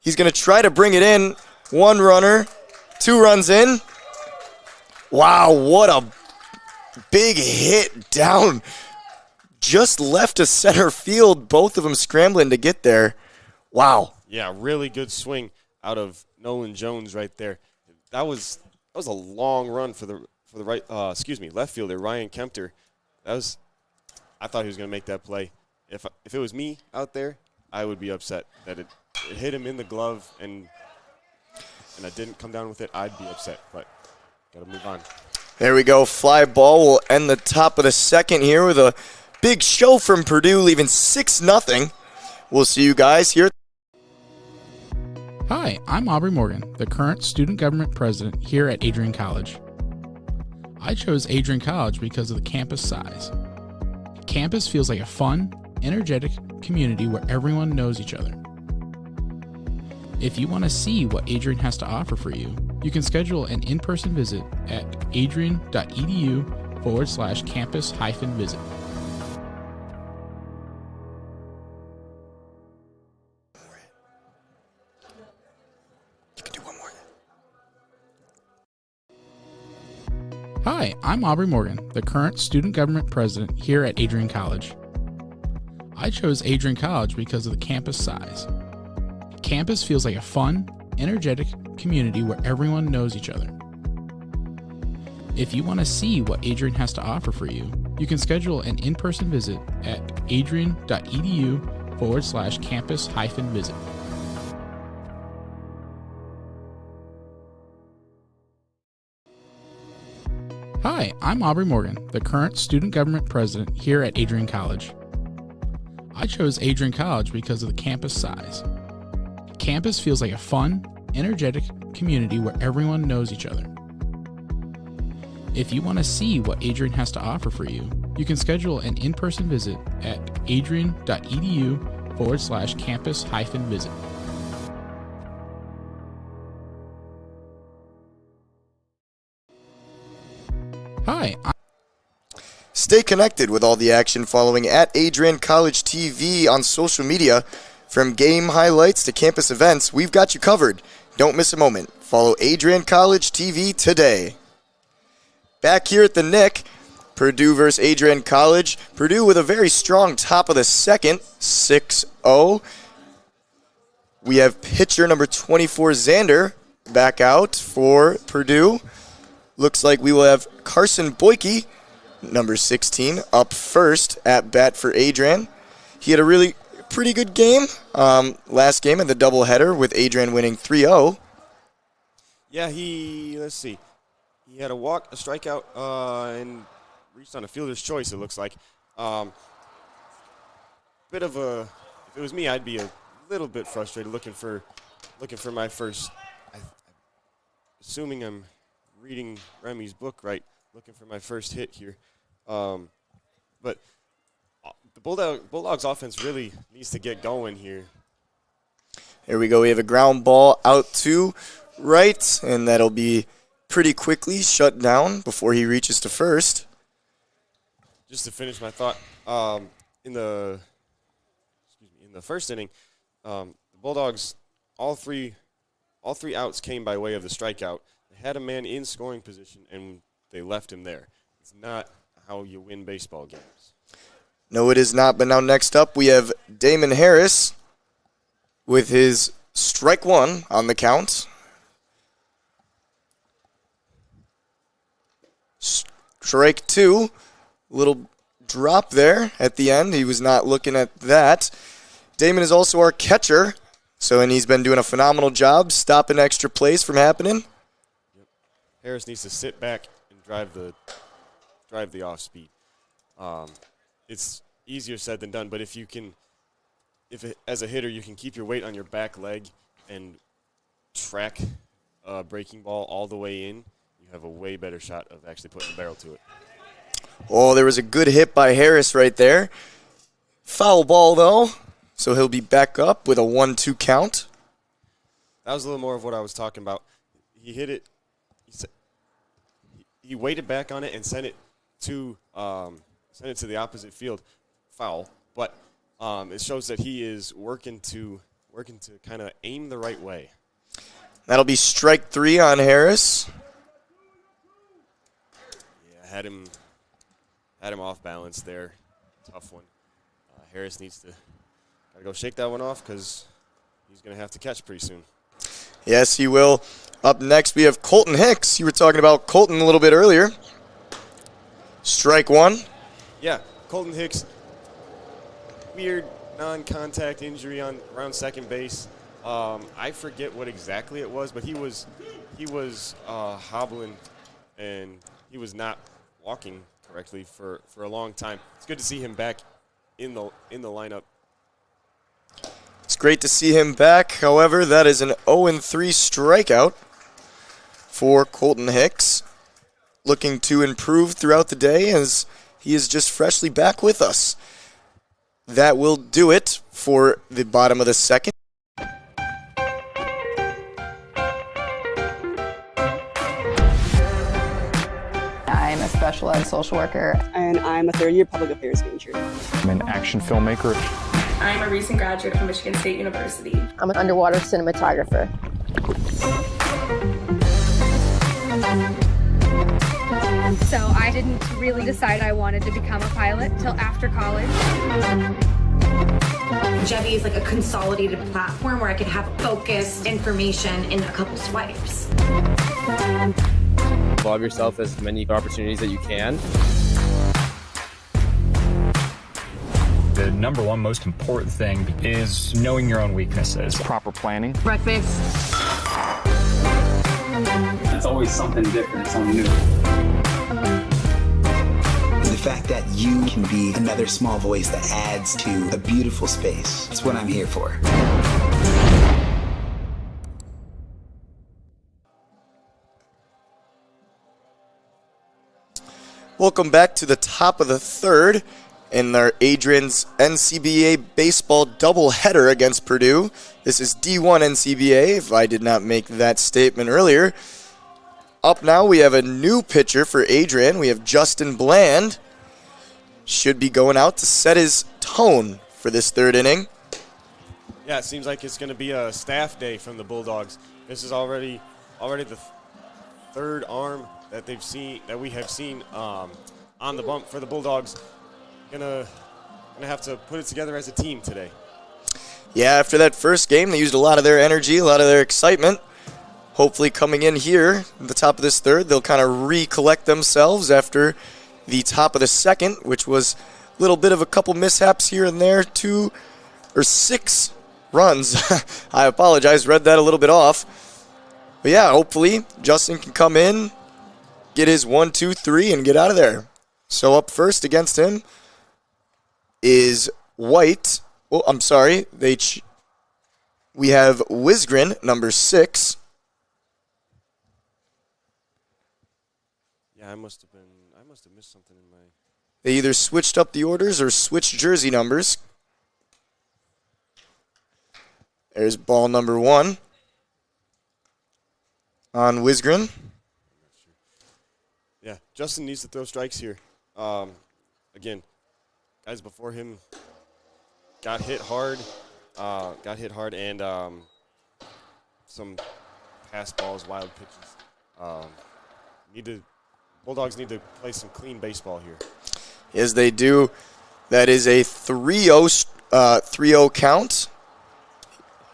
He's going to try to bring it in. 1 runner, 2 runs in. Wow, what a big hit down just left of center field. Both of them scrambling to get there. Wow. Yeah, really good swing out of Nolan Jones right there. That was a long run for the left fielder Ryan Kempter. I thought he was going to make that play. If it was me out there, I would be upset that it hit him in the glove and I didn't come down with it. I'd be upset, but got to move on. There we go. Fly ball will end the top of the second here with a big show from Purdue, leaving 6-0. We'll see you guys here. Hi, I'm Aubrey Morgan, the current student government president here at Adrian College. I chose Adrian College because of the campus size. Campus feels like a fun, energetic community where everyone knows each other. If you want to see what Adrian has to offer for you, you can schedule an in-person visit at adrian.edu/campus-visit. Hi, I'm Aubrey Morgan, the current student government president here at Adrian College. I chose Adrian College because of the campus size. Campus feels like a fun, energetic community where everyone knows each other. If you want to see what Adrian has to offer for you, you can schedule an in-person visit at adrian.edu/campus-visit. Hi, I'm Aubrey Morgan, the current student government president here at Adrian College. I chose Adrian College because of the campus size. Campus feels like a fun, energetic community where everyone knows each other. If you want to see what Adrian has to offer for you, you can schedule an in-person visit at adrian.edu/campus-visit. Hi. Stay connected with all the action following at Adrian College TV on social media. From game highlights to campus events, we've got you covered. Don't miss a moment. Follow Adrian College TV today. Back here at the Nick, Purdue versus Adrian College. Purdue with a very strong top of the second, 6-0. We have pitcher number 24, Xander, back out for Purdue. Looks like we will have Carson Boyke, number 16, up first at bat for Adrian. He had a really pretty good game last game in the doubleheader with Adrian winning 3-0. Yeah, he He had a walk, a strikeout, and reached on a fielder's choice, it looks like. Bit of a, if it was me, I'd be a little bit frustrated looking for my first, assuming I'm reading Remy's book right, looking for my first hit here. But the Bulldogs offense really needs to get going here. Here we go. We have a ground ball out to right, and that'll be pretty quickly shut down before he reaches to first. Just to finish my thought, in the first inning, the Bulldogs, all three outs came by way of the strikeout. They had a man in scoring position, and they left him there. It's not how you win baseball games. No, it is not. But now next up, we have Damon Harris with his strike one on the count. Strike two. Little drop there at the end. He was not looking at that. Damon is also our catcher, and he's been doing a phenomenal job stopping extra plays from happening. Yep. Harris needs to sit back and drive the off speed. It's easier said than done, but if as a hitter you can keep your weight on your back leg and track a breaking ball all the way in, you have a way better shot of actually putting a barrel to it. Oh, there was a good hit by Harris right there. Foul ball, though, so he'll be back up with a 1-2 count. That was a little more of what I was talking about. He hit it. He waited back on it and sent it to the opposite field. Foul, but it shows that he is working to kind of aim the right way. That'll be strike three on Harris. Yeah, had him off balance there. Tough one. Harris needs to gotta go shake that one off because he's going to have to catch pretty soon. Yes, he will. Up next, we have Colton Hicks. You were talking about Colton a little bit earlier. Strike one. Yeah, Colton Hicks. Weird non-contact injury around second base. I forget what exactly it was, but he was hobbling and he was not walking correctly for a long time. It's good to see him back in the lineup. It's great to see him back. However, that is an 0-3 strikeout for Colton Hicks. Looking to improve throughout the day as he is just freshly back with us. That will do it for the bottom of the second. I'm a special ed social worker. And I'm a third-year public affairs major. I'm an action filmmaker. I'm a recent graduate from Michigan State University. I'm an underwater cinematographer. So I didn't really decide I wanted to become a pilot till after college. Jevy is like a consolidated platform where I could have focused information in a couple swipes. Involve yourself as many opportunities that you can. The number one most important thing is knowing your own weaknesses. Proper planning. Breakfast. It's always something different, something new. The fact that you can be another small voice that adds to a beautiful space. That's what I'm here for. Welcome back to the top of the third in our Adrian's NCBA baseball doubleheader against Purdue. This is D1 NCBA, if I did not make that statement earlier. Up now, we have a new pitcher for Adrian. We have Justin Bland. Should be going out to set his tone for this third inning. Yeah, it seems like it's going to be a staff day from the Bulldogs. This is already the third arm that we have seen on the bump for the Bulldogs. Gonna have to put it together as a team today. Yeah, after that first game, they used a lot of their energy, a lot of their excitement. Hopefully coming in here at the top of this third, they'll kind of recollect themselves after the top of the second, which was a little bit of a couple mishaps here and there, 6 runs. I apologize, read that a little bit off. But yeah, hopefully Justin can come in, get his 1, 2, 3 and get out of there. So up first against him is White. Oh, I'm sorry. We have Wisgren, number 6. Yeah, I must have missed something in my. They either switched up the orders or switched jersey numbers. There's ball number 1 on Wisgren. Yeah, Justin needs to throw strikes here. Again, guys before him got hit hard, and some pass balls, wild pitches. Bulldogs need to play some clean baseball here. Yes, they do. That is a 3-0 count.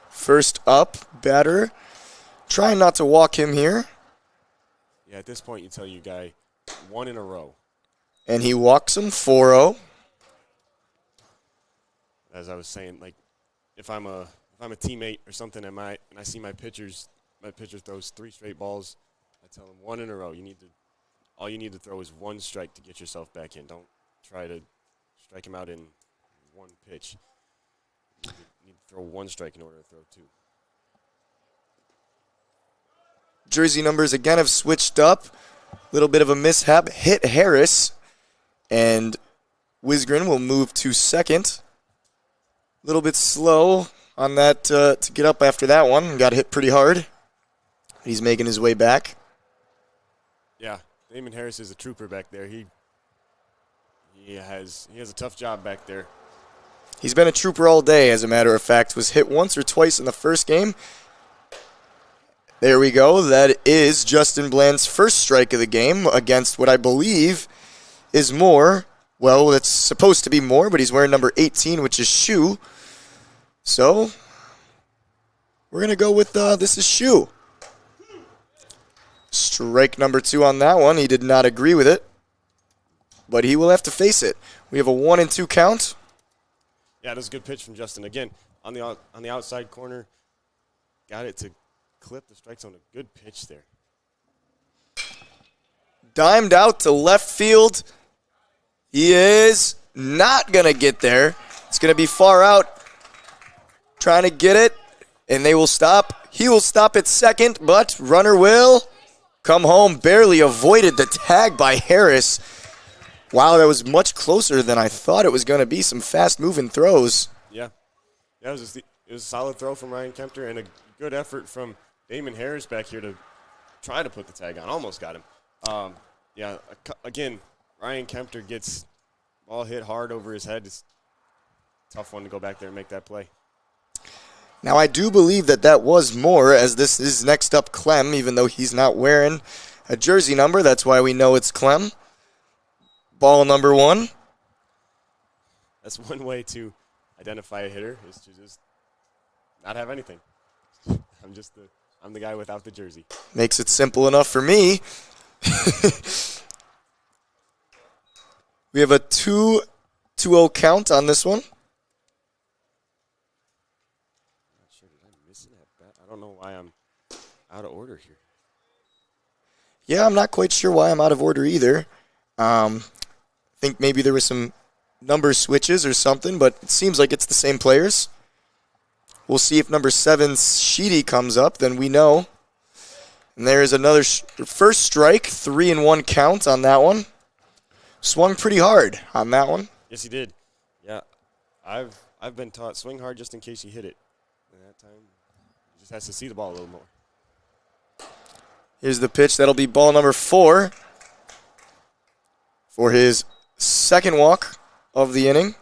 First up, batter. Trying not to walk him here. Yeah, at this point, you tell your guy 1 in a row. And he walks him 4-0. As I was saying, like if I'm a teammate or something, and I see my pitcher throws 3 straight balls, I tell him 1 in a row. All you need to throw is 1 strike to get yourself back in. Don't try to strike him out in 1 pitch. You need to throw 1 strike in order to throw 2. Jersey numbers again have switched up. A little bit of a mishap. Hit Harris. And Wisgren will move to second. A little bit slow on that to get up after that one. Got hit pretty hard. He's making his way back. Yeah, Damon Harris is a trooper back there. He has a tough job back there. He's been a trooper all day, as a matter of fact. Was hit once or twice in the first game. There we go. That is Justin Bland's first strike of the game against what I believe is Moore. Well, it's supposed to be Moore, but he's wearing number 18, which is Shu. So we're going to go with this is Shu. Strike number 2 on that one. He did not agree with it, but he will have to face it. We have a 1-2 count. Yeah, that's a good pitch from Justin. Again, on the outside corner, got it to clip the strike zone. A good pitch there. Dimed out to left field. He is not going to get there. It's going to be far out. Trying to get it, and they will stop. He will stop at second, but runner will come home. Barely avoided the tag by Harris. Wow, that was much closer than I thought it was going to be. Some fast-moving throws. Yeah. It was a solid throw from Ryan Kempter and a good effort from Damon Harris back here to try to put the tag on. Almost got him. Yeah, again, Ryan Kempter gets ball hit hard over his head. It's a tough one to go back there and make that play. Now, I do believe that was Moore, as this is next up Clem, even though he's not wearing a jersey number. That's why we know it's Clem. Ball number 1. That's one way to identify a hitter, is to just not have anything. I'm the guy without the jersey. Makes it simple enough for me. We have a 2-0 count on this one. I don't know why I'm out of order here. Yeah, I'm not quite sure why I'm out of order either. I think maybe there was some number switches or something, but it seems like it's the same players. We'll see if number 7, Sheedy, comes up, then we know. And there's another first strike, 3-1 count on that one. Swung pretty hard on that one. Yes, he did. Yeah, I've been taught swing hard just in case you hit it. And that time, he just has to see the ball a little more. Here's the pitch. That'll be ball number 4 for his second walk of the inning.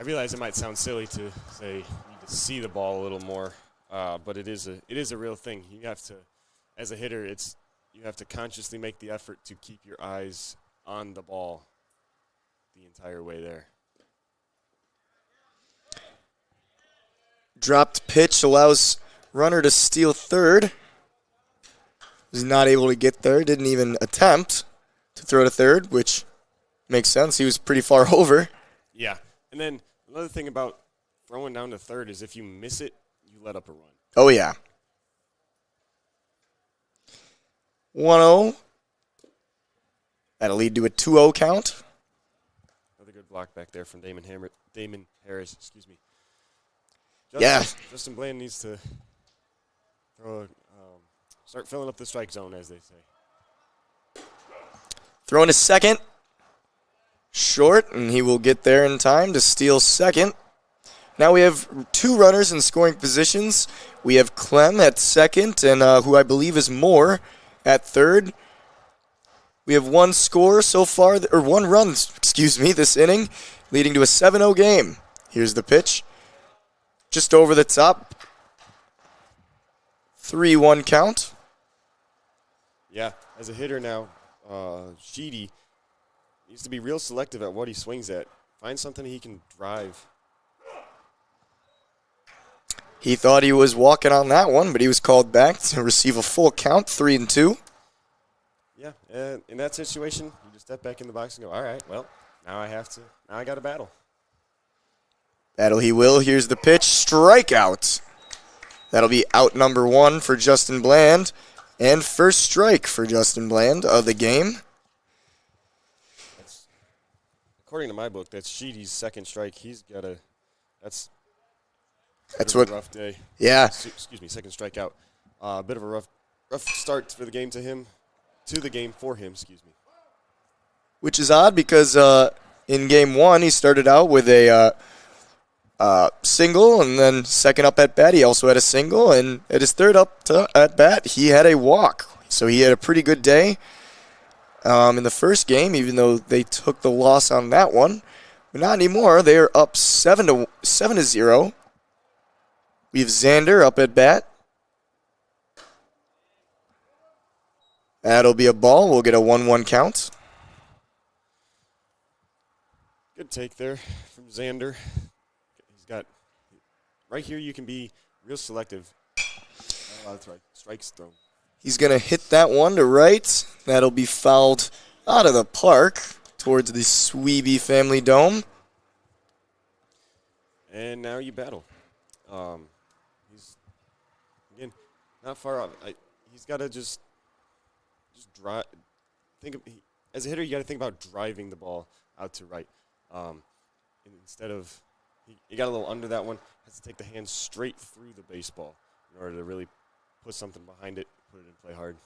I realize it might sound silly to say you need to see the ball a little more, but it is a real thing. You have to, as a hitter, you have to consciously make the effort to keep your eyes on the ball the entire way there. Dropped pitch allows runner to steal third. Was not able to get there. Didn't even attempt to throw to third, which makes sense. He was pretty far over. Yeah. And then another thing about throwing down to third is if you miss it, you let up a run. Oh, yeah. 1-0. That'll lead to a 2-0 count. Another good block back there from Damon Harris. Excuse me. Justin Bland needs to start filling up the strike zone, as they say. Throwing a second. Short, and he will get there in time to steal second. Now we have 2 runners in scoring positions. We have Clem at second, and who I believe is Moore at third. We have 1 score so far, or 1 run, this inning, leading to a 7-0 game. Here's the pitch. Just over the top. 3-1 count. Yeah, as a hitter now, Sheedy needs to be real selective at what he swings at. Find something he can drive. He thought he was walking on that one, but he was called back to receive a full count, 3-2. Yeah, and in that situation, you just step back in the box and go, all right, well, now I got to battle. Battle he will. Here's the pitch. Strikeout. That'll be out number 1 for Justin Bland. And first strike for Justin Bland of the game. According to my book, that's Sheedy's second strike. He's got a that's what a rough day. Yeah. Excuse me, second strikeout. A bit of a rough start for the game to him. To the game for him, excuse me. Which is odd because in game 1 he started out with a single, and then second up at bat he also had a single, and at his third at bat he had a walk. So he had a pretty good day in the first game, even though they took the loss on that one. But not anymore. They are up 7-0. We have Xander up at bat. That'll be a ball. We'll get a 1-1 count. Good take there from Xander. He's got right here. You can be real selective. Oh, that's right. Strikes thrown. He's going to hit that one to right. That'll be fouled out of the park towards the Sweeby Family Dome. And now you battle. He's, again, not far off. He's got to just drive. As a hitter, you got to think about driving the ball out to right. Instead of, he got a little under that one, has to take the hand straight through the baseball in order to really put something behind it, put it in play hard.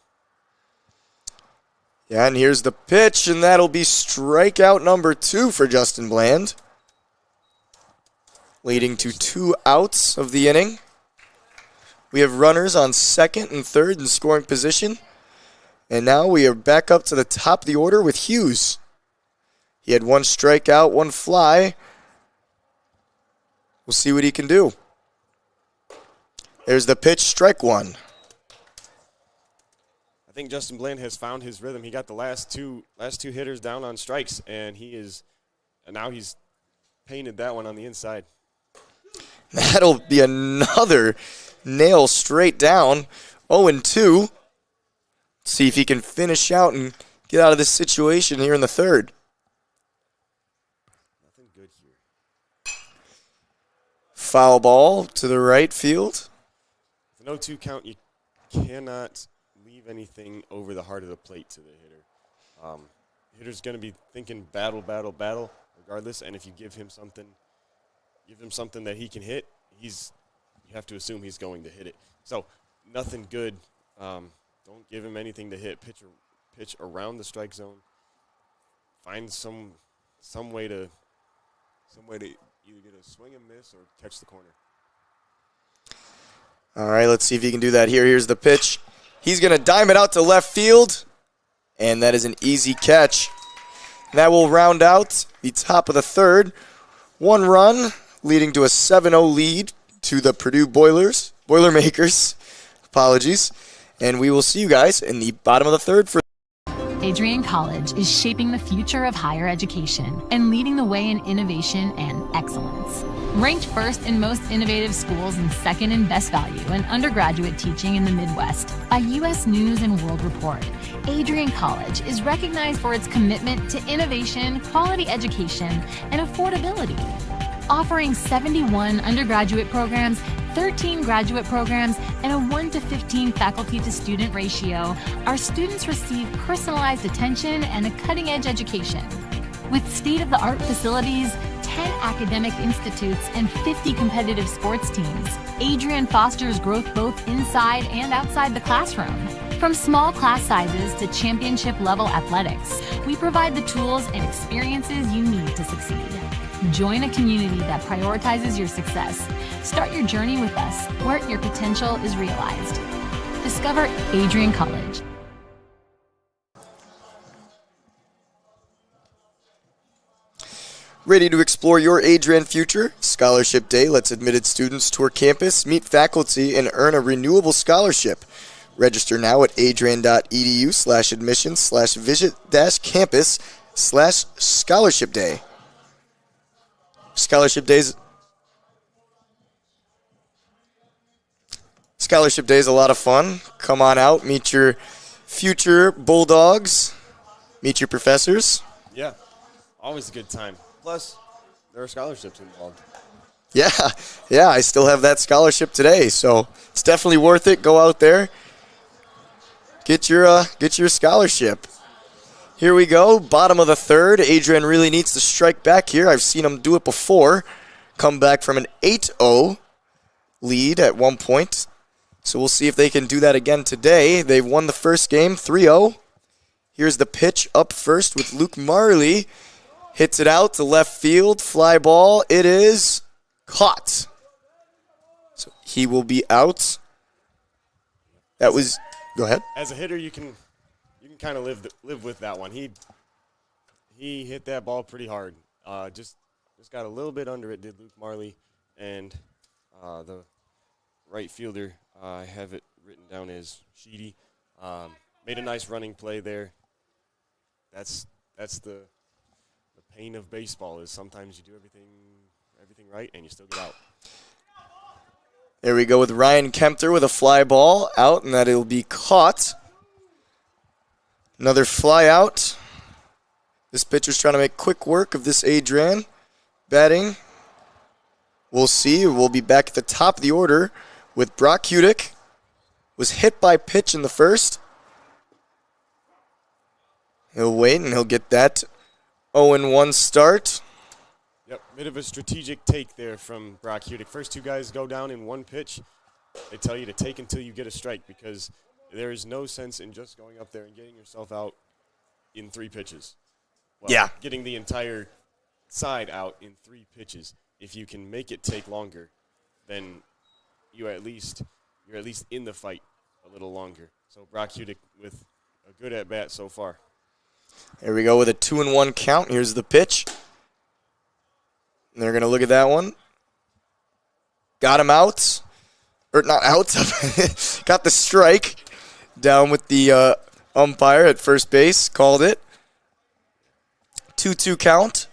Yeah, and here's the pitch, and that'll be strikeout number 2 for Justin Bland, leading to 2 outs of the inning. We have runners on second and third in scoring position, and now we are back up to the top of the order with Hughes. He had 1 strikeout, 1 fly. We'll see what he can do. There's the pitch, strike 1. I think Justin Bland has found his rhythm. He got the last two hitters down on strikes, and now he's painted that one on the inside. That'll be another nail straight down. 0-2. See if he can finish out and get out of this situation here in the third. Nothing good here. Foul ball to the right field. With an 0-2 count, you cannot leave anything over the heart of the plate to the hitter. The hitter's going to be thinking battle, regardless, and if you give him something that he can hit, you have to assume he's going to hit it. So nothing good. Don't give him anything to hit. Pitch around the strike zone. Find some way to either get a swing and miss or catch the corner. All right, let's see if he can do that here. Here's the pitch. He's going to dime it out to left field, and that is an easy catch. That will round out the top of the third. 1 run, leading to a 7-0 lead to the Purdue Boilermakers. Apologies. And we will see you guys in the bottom of the third. Adrian College is shaping the future of higher education and leading the way in innovation and excellence. Ranked first in most innovative schools and second in best value in undergraduate teaching in the Midwest by U.S. News and World Report, Adrian College is recognized for its commitment to innovation, quality education, and affordability. Offering 71 undergraduate programs, 13 graduate programs, and a 1:15 faculty to student ratio, our students receive personalized attention and a cutting-edge education. With state-of-the-art facilities, 10 academic institutes, and 50 competitive sports teams, Adrian fosters growth both inside and outside the classroom. From small class sizes to championship-level athletics, we provide the tools and experiences you need to succeed. Join a community that prioritizes your success. Start your journey with us, where your potential is realized. Discover Adrian College. Ready to explore your Adrian future? Scholarship Day lets admitted students tour campus, meet faculty, and earn a renewable scholarship. Register now at adrian.edu/admission/visit-campus/scholarship day. Scholarship Day is a lot of fun. Come on out, meet your future Bulldogs, meet your professors. Yeah, always a good time. Plus, there are scholarships involved. Yeah, I still have that scholarship today, so it's definitely worth it. Go out there, get your scholarship. Here we go, bottom of the third. Adrian really needs to strike back here. I've seen him do it before. Come back from an 8-0 lead at one point. So we'll see if they can do that again today. They've won the first game 3-0. Here's the pitch up first with Luke Marley. Hits it out to left field. Fly ball. It is caught. So he will be out. That was... Go ahead. As a hitter, you can kind of live with that one. He hit that ball pretty hard. Just got a little bit under it, did Luke Marley, and the right fielder, I have it written down as Sheedy, made a nice running play there. That's the pain of baseball, is sometimes you do everything right and you still get out. There we go with Ryan Kempter with a fly ball out, and that it'll be caught. Another fly out. This pitcher's trying to make quick work of this Adrian. Batting. We'll see. We'll be back at the top of the order with Brock Hudick. Was hit by pitch in the first. He'll wait, and he'll get that 0-1 start. Yep, bit of a strategic take there from Brock Hudick. First two guys go down in one pitch. They tell you to take until you get a strike, because there is no sense in just going up there and getting yourself out in 3 pitches. Well, yeah. Getting the entire side out in 3 pitches. If you can make it take longer, then you're at least in the fight a little longer. So Brock Hudick with a good at-bat so far. There we go with a 2-1 count. Here's the pitch. And they're going to look at that one. Got him out. Or not out. Got the strike. Down with the umpire at first base. Called it. 2-2 count.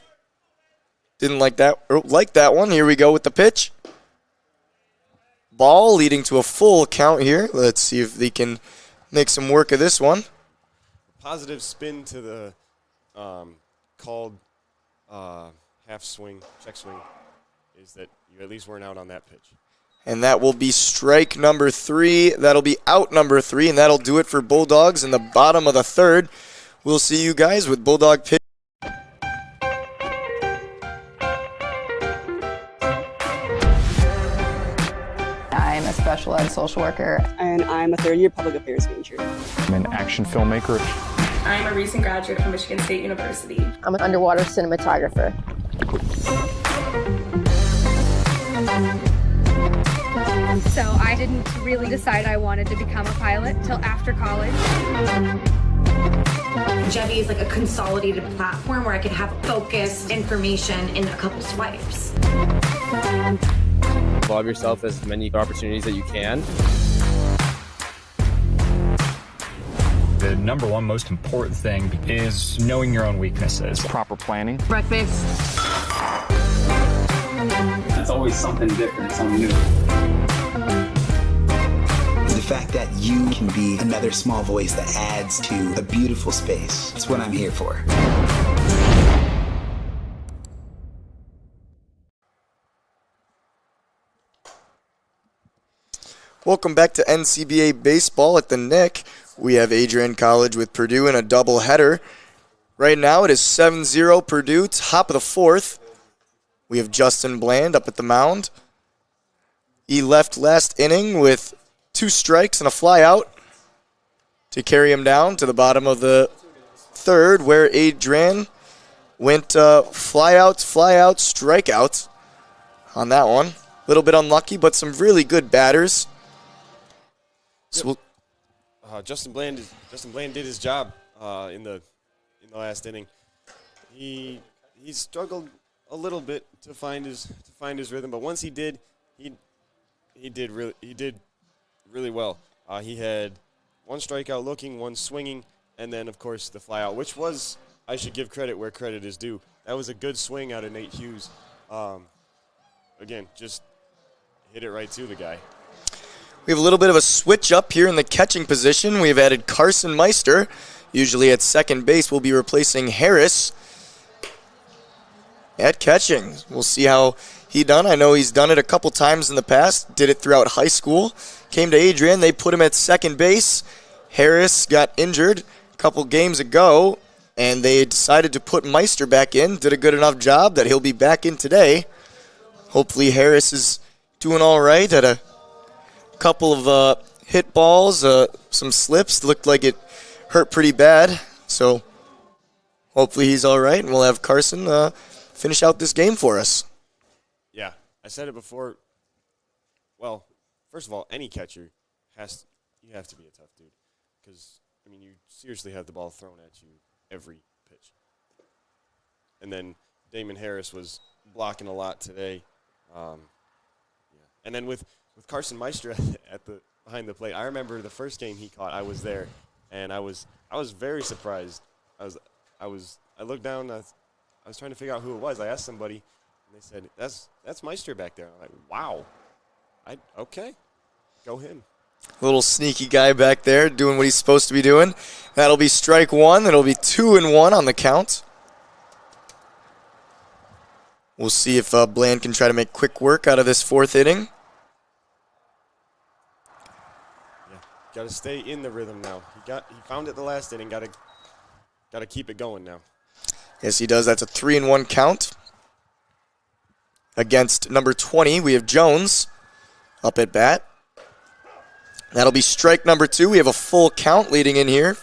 Didn't like that. Or like that one. Here we go with the pitch. Ball leading to a full count here. Let's see if they can make some work of this one. Positive spin to the called half swing, check swing, is that you at least weren't out on that pitch. And that will be strike number 3. That'll be out number 3, and that'll do it for Bulldogs in the bottom of the third. We'll see you guys with Bulldog pitch. I'm a special ed social worker. And I'm a third-year public affairs major. I'm an action filmmaker. I'm a recent graduate from Michigan State University. I'm an underwater cinematographer. So I didn't really decide I wanted to become a pilot till after college. Jevy is like a consolidated platform where I could have focused information in a couple swipes. Involve yourself as many opportunities that you can. The number one most important thing is knowing your own weaknesses. Proper planning. Breakfast. It's always something different, something new. The fact that you can be another small voice that adds to a beautiful space. That's what I'm here for. Welcome back to NCBA Baseball at the Nick. We have Adrian College with Purdue in a doubleheader. Right now it is 7-0 Purdue, top of the fourth. We have Justin Bland up at the mound. He left last inning with 2 strikes and a fly out to carry him down to the bottom of the third, where Adrian went fly out, strikeout on that one. A little bit unlucky, but some really good batters. So Justin Bland did his job in the last inning. He struggled a little bit to find his rhythm, but once he did, he did really well. He had 1 strikeout looking, 1 swinging, and then of course the fly out, which was, I should give credit where credit is due. That was a good swing out of Nate Hughes. Again, just hit it right to the guy. We have a little bit of a switch up here in the catching position. We've added Carson Meister. Usually at second base, we'll be replacing Harris at catching. We'll see how he done. I know he's done it a couple times in the past. Did it throughout high school. Came to Adrian. They put him at second base. Harris got injured a couple games ago, and they decided to put Meister back in. Did a good enough job that he'll be back in today. Hopefully Harris is doing all right. Had a couple of hit balls, some slips. Looked like it hurt pretty bad. So hopefully he's all right, and we'll have Carson finish out this game for us. Yeah, I said it before. Well, first of all, any catcher you have to be a tough dude, because I mean you seriously have the ball thrown at you every pitch. And then Damon Harris was blocking a lot today. And then with Carson Meister behind the plate, I remember the first game he caught. I was there, and I was very surprised. I looked down. I was trying to figure out who it was. I asked somebody, and they said that's Meister back there. I'm like, wow. Okay, go him. Little sneaky guy back there doing what he's supposed to be doing. That'll be strike 1. That'll be 2-1 on the count. We'll see if Bland can try to make quick work out of this 4th inning. Yeah, got to stay in the rhythm now. He found it the last inning. Got to keep it going now. Yes, he does. That's a 3-1 count. Against number 20, we have Jones up at bat. That'll be strike number 2. We have a full count leading in here.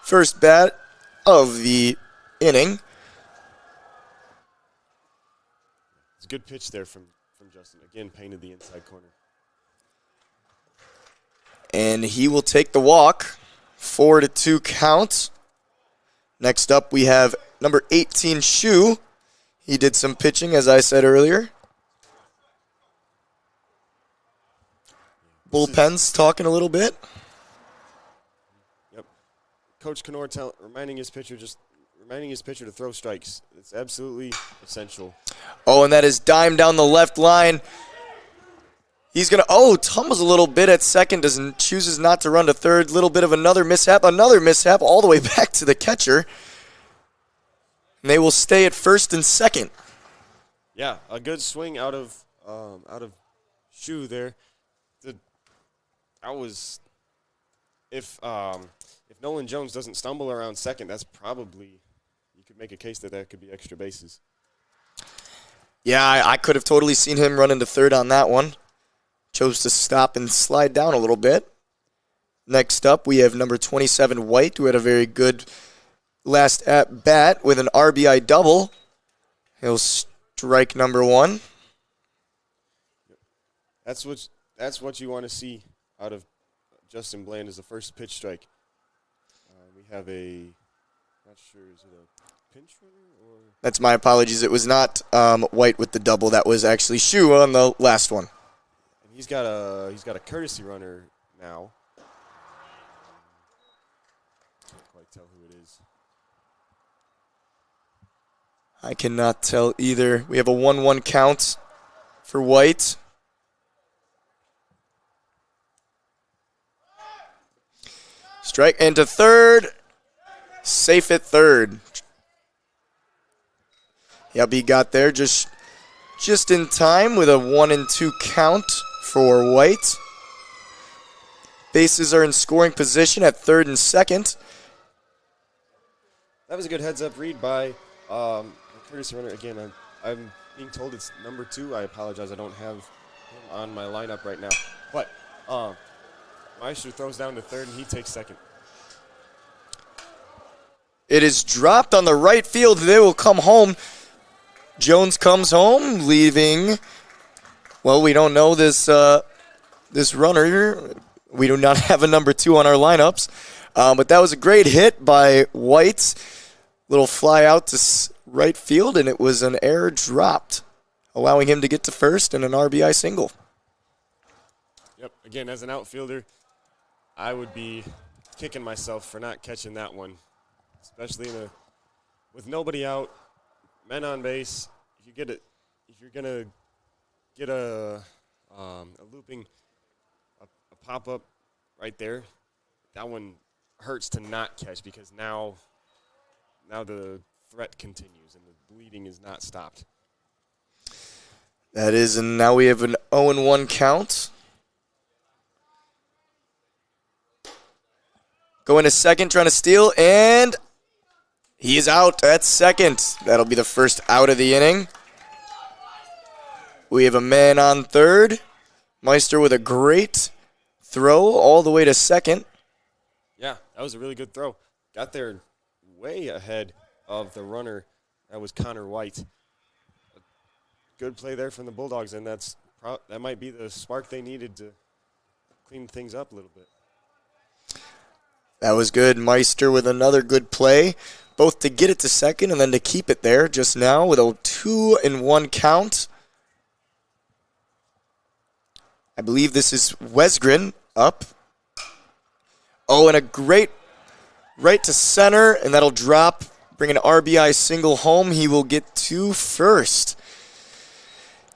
First bat of the inning. It's a good pitch there from Justin. Again, painted the inside corner. And he will take the walk. 4-2 count. Next up, we have number 18, Shu. He did some pitching, as I said earlier. Bullpen's talking a little bit. Yep. Coach Knorr reminding his pitcher to throw strikes. It's absolutely essential. Oh, and that is dime down the left line. He's going to, tumbles a little bit at second, chooses not to run to third. Little bit of another mishap, all the way back to the catcher. And they will stay at first and second. Yeah, a good swing out of Shu there. If Nolan Jones doesn't stumble around second, that's probably, you could make a case that could be extra bases. Yeah, I could have totally seen him run into third on that one. Chose to stop and slide down a little bit. Next up, we have number 27, White, who had a very good last at bat with an RBI double. He'll strike number 1. That's what you want to see out of Justin Bland, is the first pitch strike. We have not sure, is it a pinch runner or? That's my apologies. It was not White with the double. That was actually Shu on the last one. And he's got a courtesy runner now. Can't quite tell who it is. I cannot tell either. We have a 1-1 count for White. Strike into third. Safe at third. Yep, he got there just in time with a 1-2 count for White. bases are in scoring position at third and second. That was a good heads-up read by the courtesy runner. Again, I'm being told it's number 2. I apologize. I don't have him on my lineup right now. But Meister throws down to third, and he takes second. It is dropped on the right field. They will come home. Jones comes home, leaving. Well, we don't know this this runner. We do not have a number 2 on our lineups. But that was a great hit by White. Little fly out to right field, and it was an error dropped, allowing him to get to first and an RBI single. Yep. Again, as an outfielder, I would be kicking myself for not catching that one, especially with nobody out, men on base. If you're gonna get a looping, a pop up right there, that one hurts to not catch because now the threat continues and the bleeding is not stopped. That is, and now we have an 0-1 count. Going to second, trying to steal, and he is out at second. That'll be the first out of the inning. We have a man on third. Meister with a great throw all the way to second. Yeah, that was a really good throw. Got there way ahead of the runner. That was Connor White. A good play there from the Bulldogs, and that might be the spark they needed to clean things up a little bit. That was good. Meister with another good play, both to get it to second and then to keep it there just now with a 2-1 count. I believe this is Wesgren up. Oh, and a great right to center, and that'll drop, bring an RBI single home. He will get to first.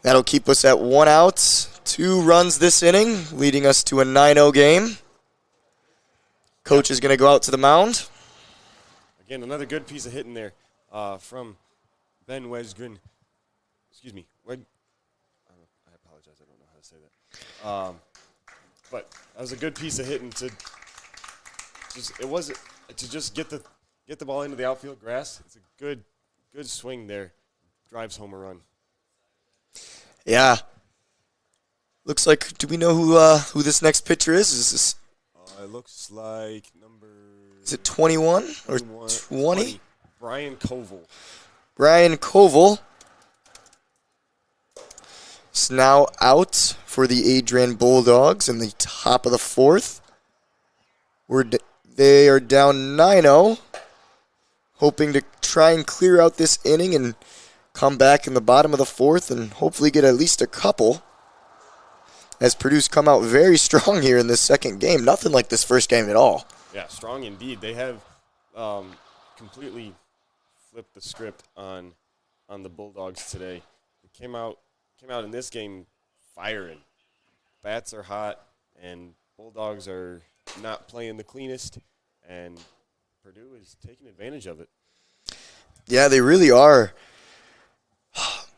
That'll keep us at 1 out, 2 runs this inning, leading us to a 9-0 game. Coach is going to go out to the mound. Again, another good piece of hitting there from Ben Wesgren. Excuse me. I apologize. I don't know how to say that. But that was a good piece of hitting to just get the ball into the outfield grass. It's a good swing there. Drives home a run. Yeah. Looks like. Do we know who this next pitcher is? Is this? It looks like number. Is it 21 or 20? Brian Koval. Brian Koval is now out for the Adrian Bulldogs in the top of the 4th. They are down 9-0, hoping to try and clear out this inning and come back in the bottom of the 4th and hopefully get at least a couple. As Purdue's come out very strong here in this second game. Nothing like this first game at all. Yeah, strong indeed. They have completely flipped the script on the Bulldogs today. They came out in this game firing. Bats are hot, and Bulldogs are not playing the cleanest, and Purdue is taking advantage of it. Yeah, they really are.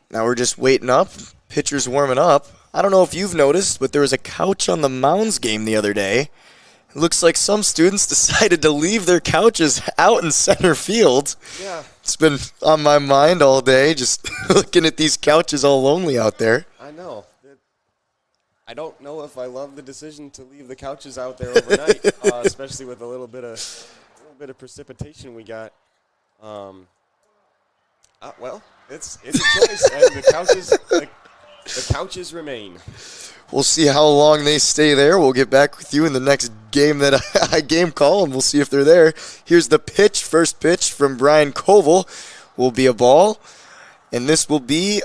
Now we're just waiting up. Pitcher's warming up. I don't know if you've noticed, but there was a couch on the Mounds game the other day. It looks like some students decided to leave their couches out in center field. Yeah. It's been on my mind all day, just looking at these couches all lonely out there. I know. I don't know if I love the decision to leave the couches out there overnight, especially with a little bit of precipitation we got. Well, it's a choice, and the couches remain. We'll see how long they stay there. We'll get back with you in the next game that I game call, and we'll see if they're there. Here's the pitch. First pitch from Brian Koval will be a ball, and this will be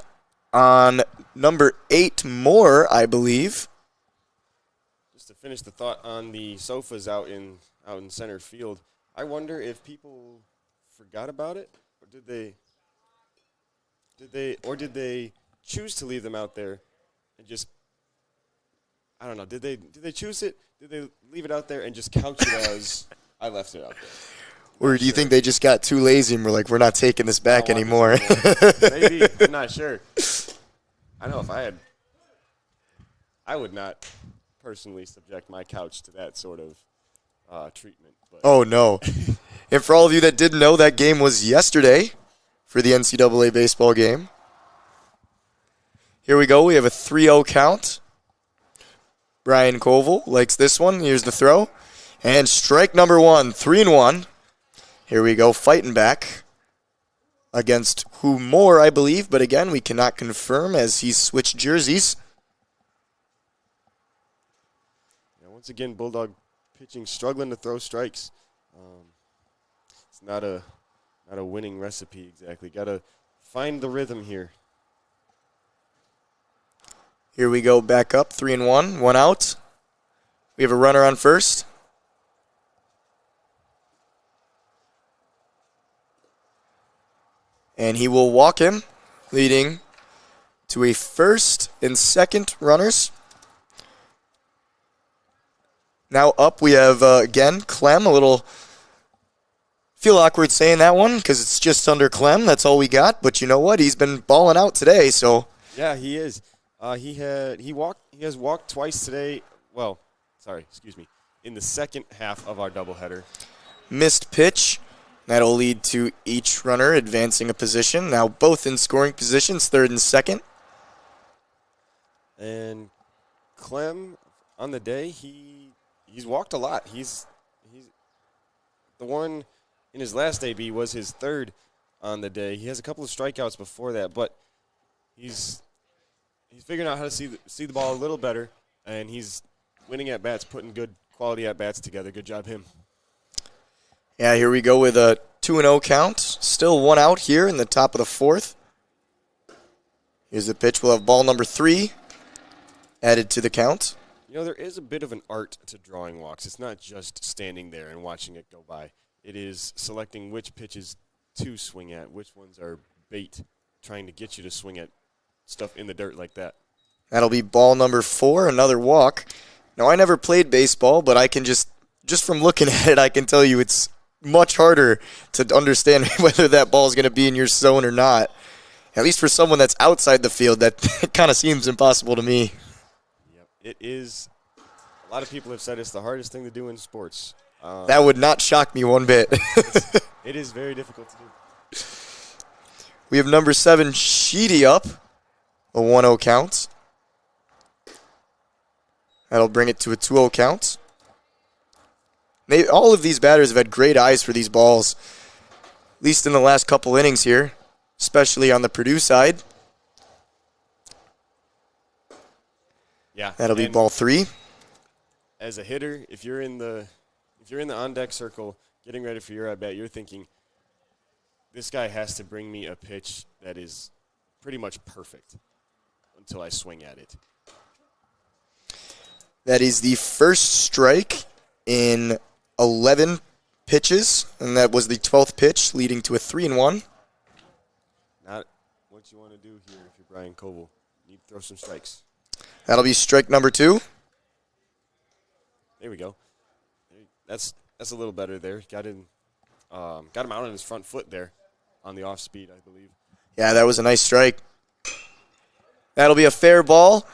on number 8 Moore, I believe. Just to finish the thought on the sofas out in center field, I wonder if people forgot about it, or did they choose to leave them out there and just, I don't know, did they choose it? Did they leave it out there and just couch it as I left it out there? Or do you think they just got too lazy and were like, we're not taking this back anymore? Maybe. I'm not sure. I know if I would not personally subject my couch to that sort of treatment. But. Oh, no. And for all of you that didn't know, that game was yesterday for the NCAA baseball game. Here we go. We have a 3-0 count. Brian Koval likes this one. Here's the throw. And strike number 1, 3-1. Here we go, fighting back against who more, I believe. But again, we cannot confirm as he's switched jerseys. Yeah, once again, Bulldog pitching struggling to throw strikes. It's not a winning recipe exactly. Got to find the rhythm here. Here we go, back up, 3-1, 1 out. We have a runner on first. And he will walk him, leading to a first and second runners. Now up we have, again, Clem. A little, feel awkward saying that one because it's just under Clem. That's all we got. But you know what? He's been balling out today, so. Yeah, he is. He has walked twice today. Well, sorry, excuse me. In the second half of our doubleheader. Missed pitch. That'll lead to each runner advancing a position. Now both in scoring positions, third and second. And Clem, on the day, he's walked a lot. He's the one in his last AB was his third on the day. He has a couple of strikeouts before that, but he's figuring out how to see the ball a little better, and he's winning at bats, putting good quality at bats together. Good job, him. Yeah, here we go with a 2-0 count. Still 1 out here in the top of the fourth. Here's the pitch. We'll have ball number 3 added to the count. You know, there is a bit of an art to drawing walks. It's not just standing there and watching it go by. It is selecting which pitches to swing at, which ones are bait, trying to get you to swing at stuff in the dirt like that. That'll be ball number 4, another walk. Now, I never played baseball, but I can just from looking at it, I can tell you it's much harder to understand whether that ball is going to be in your zone or not. At least for someone that's outside the field, that kind of seems impossible to me. Yep, it is. A lot of people have said it's the hardest thing to do in sports. That would not shock me one bit. It is very difficult to do. We have number 7, Sheedy up. A 1-0 count. That'll bring it to a 2-0 count. All of these batters have had great eyes for these balls, at least in the last couple innings here, especially on the Purdue side. Yeah, that'll be ball 3. As a hitter, if you're in the on deck circle, getting ready for your at bat, you're thinking, this guy has to bring me a pitch that is pretty much perfect until I swing at it. That is the first strike in 11 pitches, and that was the 12th pitch, leading to a 3-1. Not what you want to do here if you're Brian Koval. You need to throw some strikes. That'll be strike number 2. There we go. That's a little better there. Got him out on his front foot there on the off speed, I believe. Yeah, that was a nice strike. That'll be a fair ball.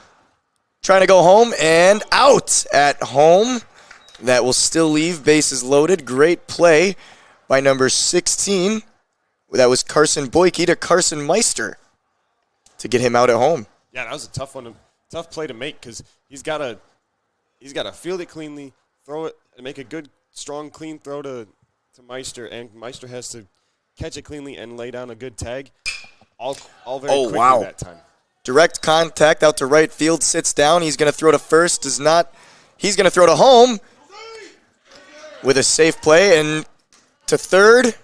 Trying to go home and out at home. That will still leave bases loaded. Great play by number 16. That was Carson Boyke to Carson Meister to get him out at home. Yeah, that was a tough play to make because he's got to field it cleanly, throw it, and make a good, strong, clean throw to Meister, and Meister has to catch it cleanly and lay down a good tag. All very quickly that time. Direct contact out to right field, sits down. He's going to throw to first, does not. He's going to throw to home with a safe play, and to third.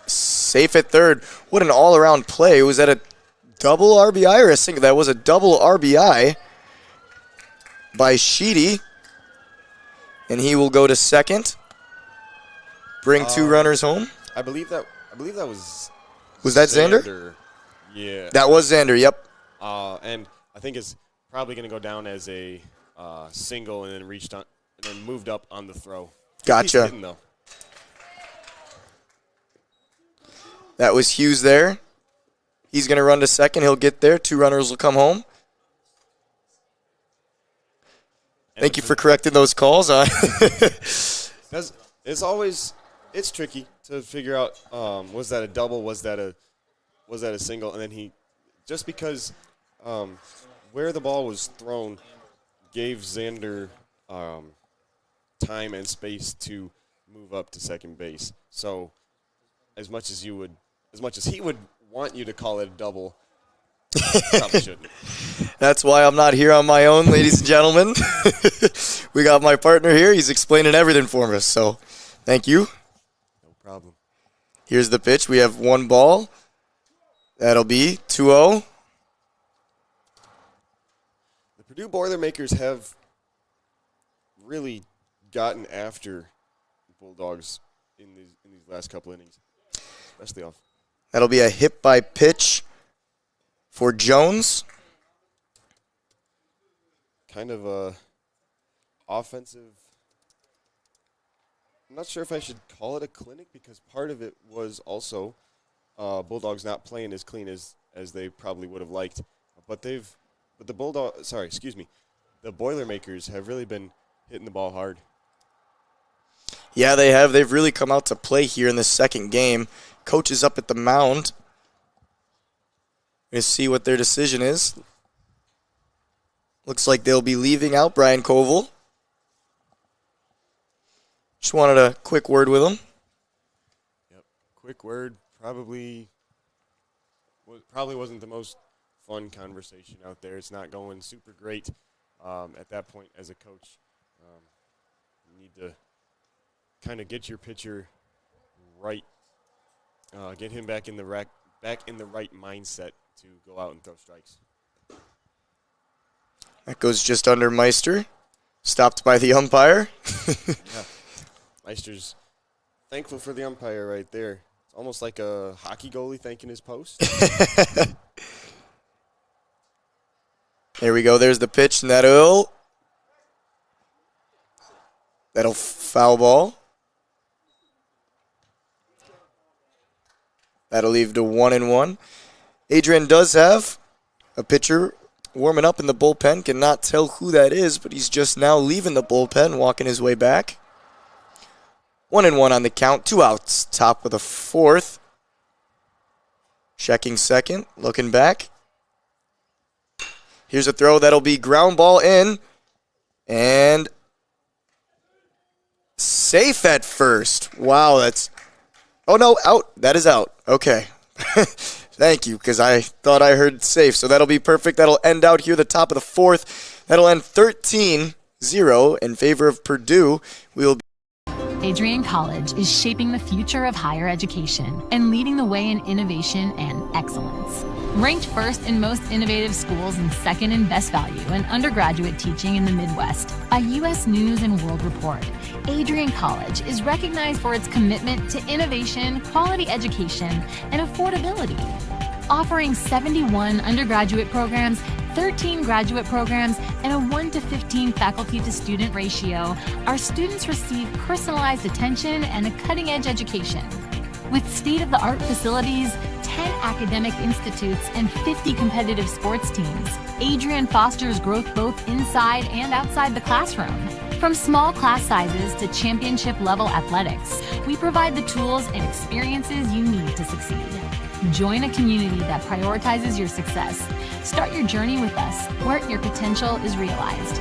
Safe at third. What an all-around play. Was that a double RBI or a single? That was a double RBI by Sheedy. And he will go to second. Bring 2 runners home. I believe that was. Was that Xander? Yeah. That was Xander, yep. And I think it's probably going to go down as a single and then moved up on the throw. Gotcha. He's hitting, though. That was Hughes there. He's going to run to second. He'll get there. 2 runners will come home. Thank you for correcting those calls. It's tricky to figure out, was that a double, was that a single, and then just because where the ball was thrown gave Xander time and space to move up to second base. So as much as he would want you to call it a double, probably shouldn't. That's why I'm not here on my own, ladies and gentlemen. We got my partner here. He's explaining everything for us, so thank you. No problem. Here's the pitch. We have one ball. That'll be 2-0. The Purdue Boilermakers have really gotten after the Bulldogs in these last couple innings, especially off. That'll be a hit by pitch for Jones. Kind of a offensive. I'm not sure if I should call it a clinic because part of it was also Bulldogs not playing as clean as they probably would have liked. But the Boilermakers have really been hitting the ball hard. Yeah, they have. They've really come out to play here in the second game. Coach is up at the mound. We're going to see what their decision is. Looks like they'll be leaving out Brian Koval. Just wanted a quick word with him. Yep, quick word. Probably wasn't the most fun conversation out there. It's not going super great at that point as a coach. You need to kind of get your pitcher right, get him back in the right mindset to go out and throw strikes. That goes just under Meister. Stopped by the umpire. Yeah. Meister's thankful for the umpire right there. It's almost like a hockey goalie thanking his post. There we go. There's the pitch, and that'll foul ball. That'll leave to 1-1. Adrian does have a pitcher warming up in the bullpen. Cannot tell who that is, but he's just now leaving the bullpen, walking his way back. 1-1 on the count. 2 outs. Top of the fourth. Checking second. Looking back. Here's a throw. That'll be ground ball in. And safe at first. Wow, that's... Oh, no, out. That is out. Okay. Thank you, because I thought I heard safe. So that'll be perfect. That'll end out here the top of the fourth. That'll end 13-0 in favor of Purdue. We'll be Adrian College is shaping the future of higher education and leading the way in innovation and excellence. Ranked first in most innovative schools and second in best value in undergraduate teaching in the Midwest by U.S. News and World Report, Adrian College is recognized for its commitment to innovation, quality education, and affordability. Offering 71 undergraduate programs, 13 graduate programs, and a 1-to-15 faculty-to-student ratio, our students receive personalized attention and a cutting-edge education. With state-of-the-art facilities, 10 academic institutes, and 50 competitive sports teams, Adrian fosters growth both inside and outside the classroom. From small class sizes to championship-level athletics, we provide the tools and experiences you need to succeed. Join a community that prioritizes your success. Start your journey with us, where your potential is realized.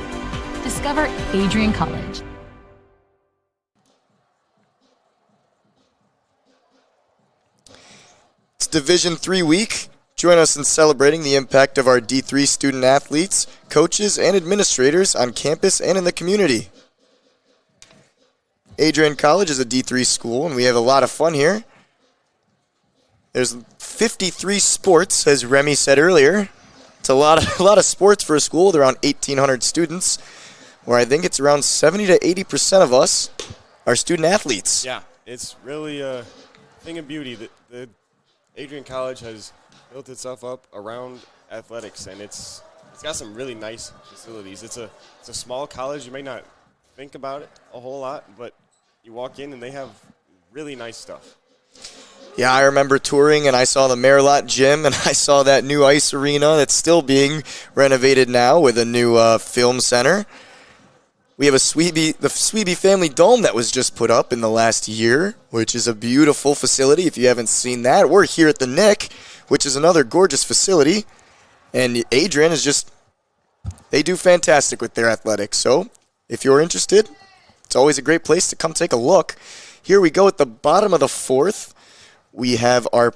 Discover Adrian College. It's Division III week. Join us in celebrating the impact of our D3 student athletes, coaches, and administrators on campus and in the community. Adrian College is a D3 school, and we have a lot of fun here. There's 53 sports, as Remy said earlier. It's a lot of sports for a school with around 1,800 students, where I think it's around 70 to 80% of us are student athletes. Yeah, it's really a thing of beauty that the Adrian College has built itself up around athletics, and it's got some really nice facilities. It's a small college. You may not think about it a whole lot, but you walk in and they have really nice stuff. Yeah, I remember touring, and I saw the Merillat Gym, and I saw that new ice arena that's still being renovated now with a new film center. We have the Sweeby Family Dome that was just put up in the last year, which is a beautiful facility if you haven't seen that. We're here at the Nick, which is another gorgeous facility. And Adrian is just, they do fantastic with their athletics. So if you're interested, it's always a great place to come take a look. Here we go at the bottom of the fourth. We have our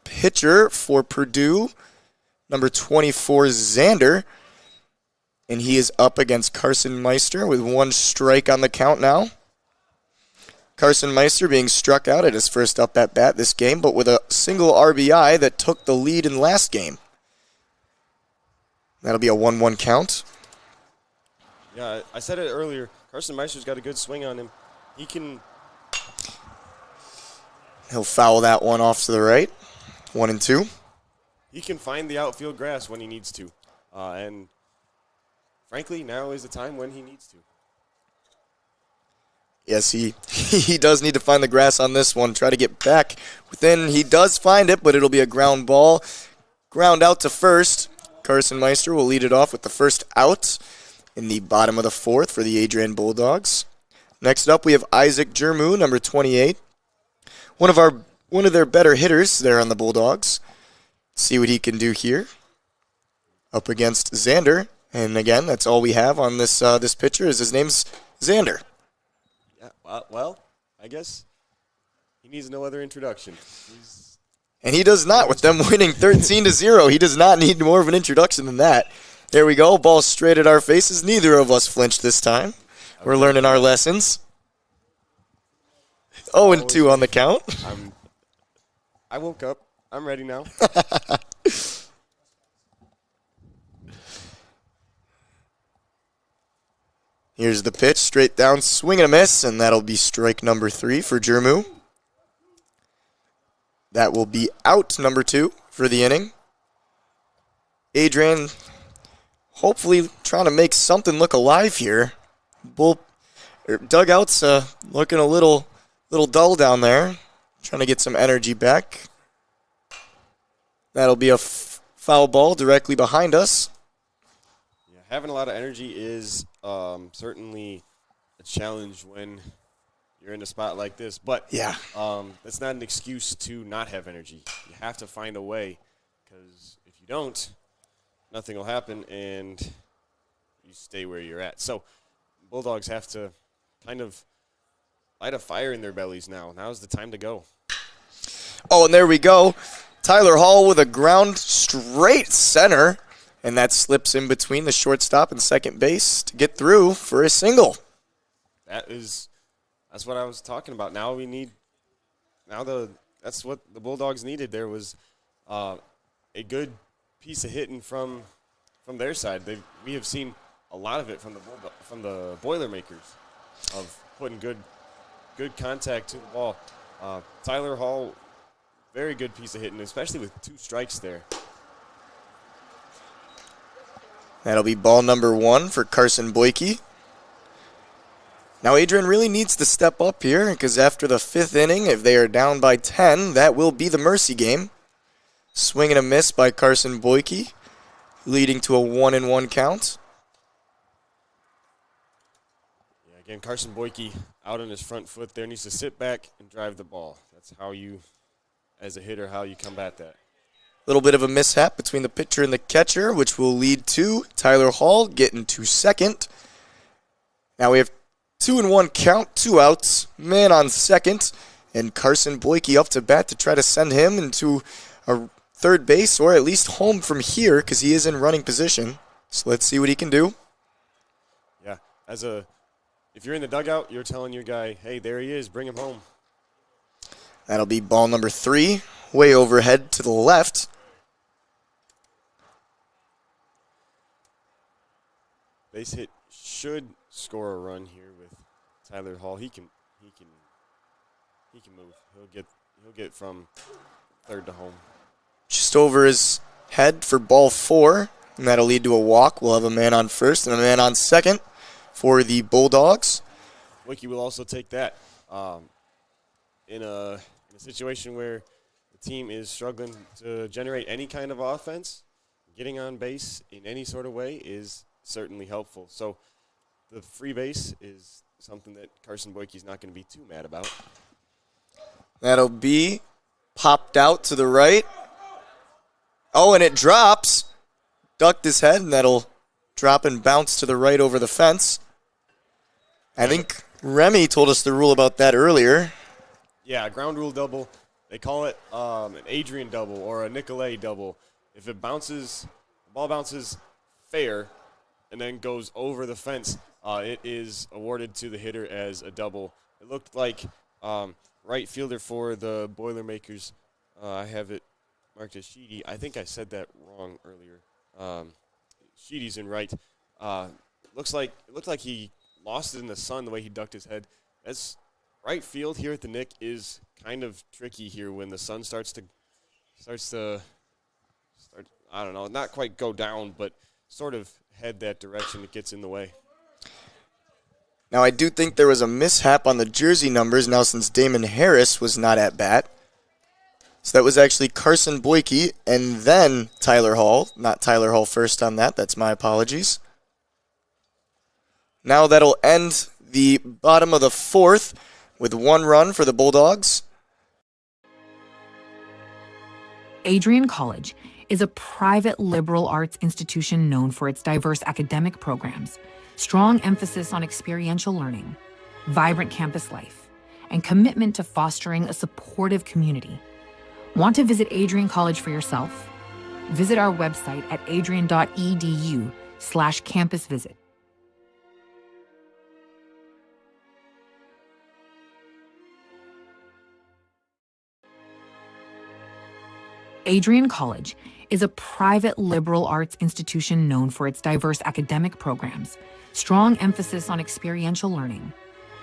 pitcher for Purdue, number 24, Xander. And he is up against Carson Meister with 1 strike on the count now. Carson Meister being struck out at his first up at bat this game, but with a single RBI that took the lead in last game. That'll be a 1-1 count. Yeah, I said it earlier. Carson Meister's got a good swing on him. He'll foul that one off to the right. 1-2. He can find the outfield grass when he needs to. And frankly, now is the time when he needs to. Yes, he does need to find the grass on this one. Try to get back within. He does find it, but it'll be a ground ball. Ground out to first. Carson Meister will lead it off with the first out in the bottom of the fourth for the Adrian Bulldogs. Next up, we have Isaac Jermu, number 28. One of their better hitters there on the Bulldogs. See what he can do here. Up against Xander. And again, that's all we have on this pitcher is his name's Xander. Yeah, well, I guess he needs no other introduction. And he does not with them winning 13-0. He does not need more of an introduction than that. There we go. Ball straight at our faces. Neither of us flinched this time. Okay. We're learning our lessons. 0-2 on the count. I woke up. I'm ready now. Here's the pitch, straight down, swing and a miss, and that'll be strike number 3 for Jermu. That will be out number 2 for the inning. Adrian hopefully trying to make something look alive here. Dugout's looking a little dull down there. Trying to get some energy back. That'll be a foul ball directly behind us. Yeah, having a lot of energy is certainly a challenge when you're in a spot like this. But yeah, that's not an excuse to not have energy. You have to find a way, because if you don't, nothing will happen and you stay where you're at. So Bulldogs have to kind of light a fire in their bellies now. Now's the time to go. Oh, and there we go. Tyler Hall with a ground straight center, and that slips in between the shortstop and second base to get through for a single. That's what I was talking about. That's what the Bulldogs needed. There was a good piece of hitting from their side. We have seen a lot of it from the Boilermakers of putting good contact to the ball. Tyler Hall, very good piece of hitting, especially with 2 strikes there. That'll be ball number 1 for Carson Boyke. Now Adrian really needs to step up here, because after the 5th inning, if they are down by 10, that will be the mercy game. Swing and a miss by Carson Boyke, leading to a 1-1 count. Yeah, again, Carson Boyke out on his front foot there, needs to sit back and drive the ball. That's how you, as a hitter, how you combat that. Little bit of a mishap between the pitcher and the catcher, which will lead to Tyler Hall getting to second. Now we have 2-1 count, 2 outs, man on second, and Carson Boyke up to bat to try to send him into a third base, or at least home from here, because he is in running position. So let's see what he can do. Yeah, if you're in the dugout, you're telling your guy, hey, there he is, bring him home. That'll be ball number 3, way overhead to the left. Base hit should score a run here with Tyler Hall. He can move. He'll get from third to home. Just over his head for ball 4, and that'll lead to a walk. We'll have a man on first and a man on second for the Bulldogs. Wiki will also take that. In a situation where the team is struggling to generate any kind of offense, getting on base in any sort of way is certainly helpful. So the free base is something that Carson Boyke's not going to be too mad about. That'll be popped out to the right. Oh, and it drops. Ducked his head, and that'll drop and bounce to the right over the fence. I think Remy told us the rule about that earlier. Yeah, ground rule double. They call it an Adrian double or a Nicolay double. If it bounces, the ball bounces fair and then goes over the fence, it is awarded to the hitter as a double. It looked like right fielder for the Boilermakers. I have it marked as Sheedy. I think I said that wrong earlier. Sheedy's in right. It looked like he lost it in the sun the way he ducked his head. That's right field here at the Nick is kind of tricky here when the sun starts to I don't know, not quite go down, but sort of head that direction. It gets in the way. Now, I do think there was a mishap on the jersey numbers now since Damon Harris was not at bat. So that was actually Carson Boyke and then Tyler Hall. Not Tyler Hall first on that. That's my apologies. Now that'll end the bottom of the fourth with 1 run for the Bulldogs. Adrian College is a private liberal arts institution known for its diverse academic programs, strong emphasis on experiential learning, vibrant campus life, and commitment to fostering a supportive community. Want to visit Adrian College for yourself? Visit our website at adrian.edu/campus visit. Adrian College is a private liberal arts institution known for its diverse academic programs, strong emphasis on experiential learning,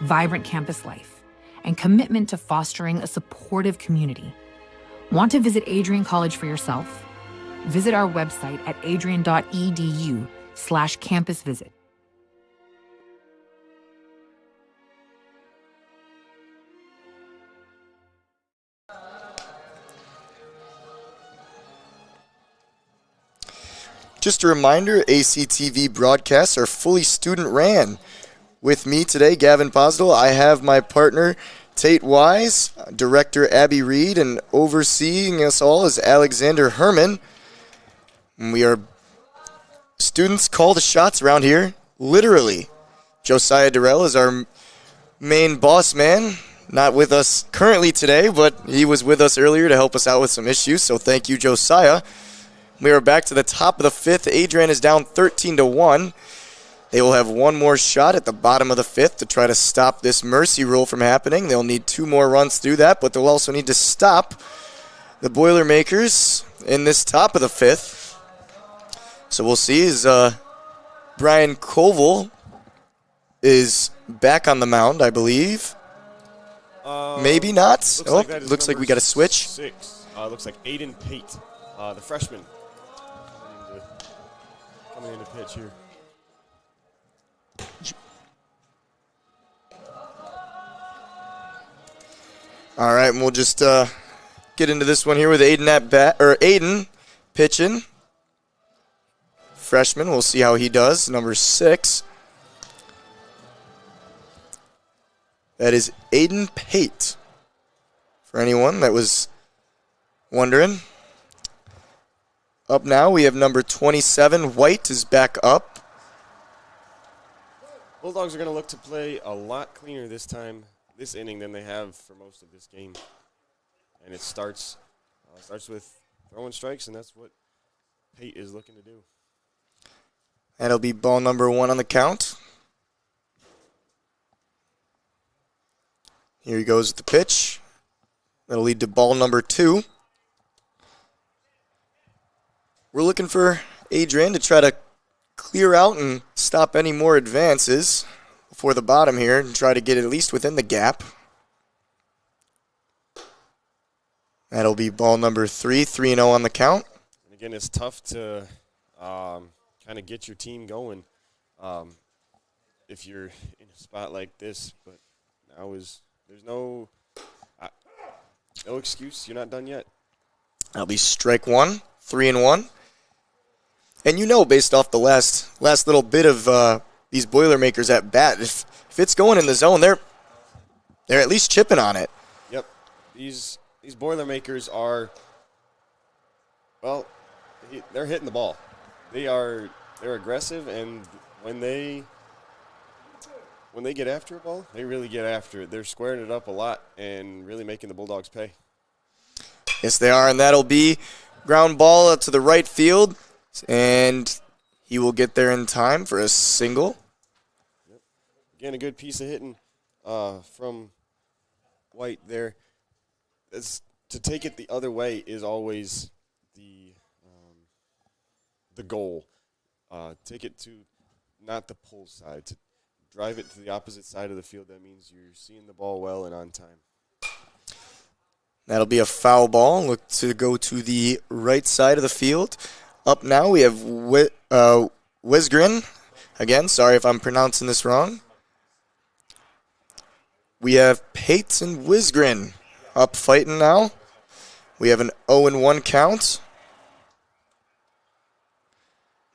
vibrant campus life, and commitment to fostering a supportive community. Want to visit Adrian College for yourself? Visit our website at adrian.edu/campus visit. Just a reminder, ACTV broadcasts are fully student-ran. With me today, Gavin Posdal, I have my partner, Tate Wise, Director Abby Reed, and overseeing us all is Alexander Herman. We are students call the shots around here, literally. Josiah Durrell is our main boss man, not with us currently today, but he was with us earlier to help us out with some issues, so thank you, Josiah. We are back to the top of the fifth. Adrian is down 13-1. They will have one more shot at the bottom of the fifth to try to stop this mercy rule from happening. They'll need 2 more runs through that, but they'll also need to stop the Boilermakers in this top of the fifth. So we'll see as Brian Koval is back on the mound, I believe. Maybe not. Looks like we got a switch. 6. Looks like Aiden Pate, the freshman, coming into pitch here. All right, and we'll just get into this one here with Aiden at bat, or Aiden pitching. Freshman, we'll see how he does. Number 6. That is Aiden Pate. For anyone that was wondering. Up now, we have number 27. White is back up. Bulldogs are going to look to play a lot cleaner this inning than they have for most of this game. And it starts with throwing strikes, and that's what Pate is looking to do. That'll be ball number 1 on the count. Here he goes with the pitch. That'll lead to ball number 2. We're looking for Adrian to try to clear out and stop any more advances before the bottom here and try to get at least within the gap. That'll be ball number 3, 3-0 on the count. And again, it's tough to kind of get your team going if you're in a spot like this. But now there's no excuse. You're not done yet. That'll be strike 1, 3-1. And you know, based off the last little bit of these Boilermakers at bat. If it's going in the zone, they're at least chipping on it. Yep. These Boilermakers are, well, they're hitting the ball. They're aggressive, and when they get after a ball, they really get after it. They're squaring it up a lot and really making the Bulldogs pay. Yes, they are, and that'll be ground ball out to the right field, and he will get there in time for a single. Yep. Again, a good piece of hitting from White there. To take it the other way is always the goal. Take it to not the pull side. To drive it to the opposite side of the field. That means you're seeing the ball well and on time. That'll be a foul ball. Look to go to the right side of the field. Up now we have Wisgren. Again, sorry if I'm pronouncing this wrong. We have Peyton Wisgren up fighting now. We have an 0-1 count.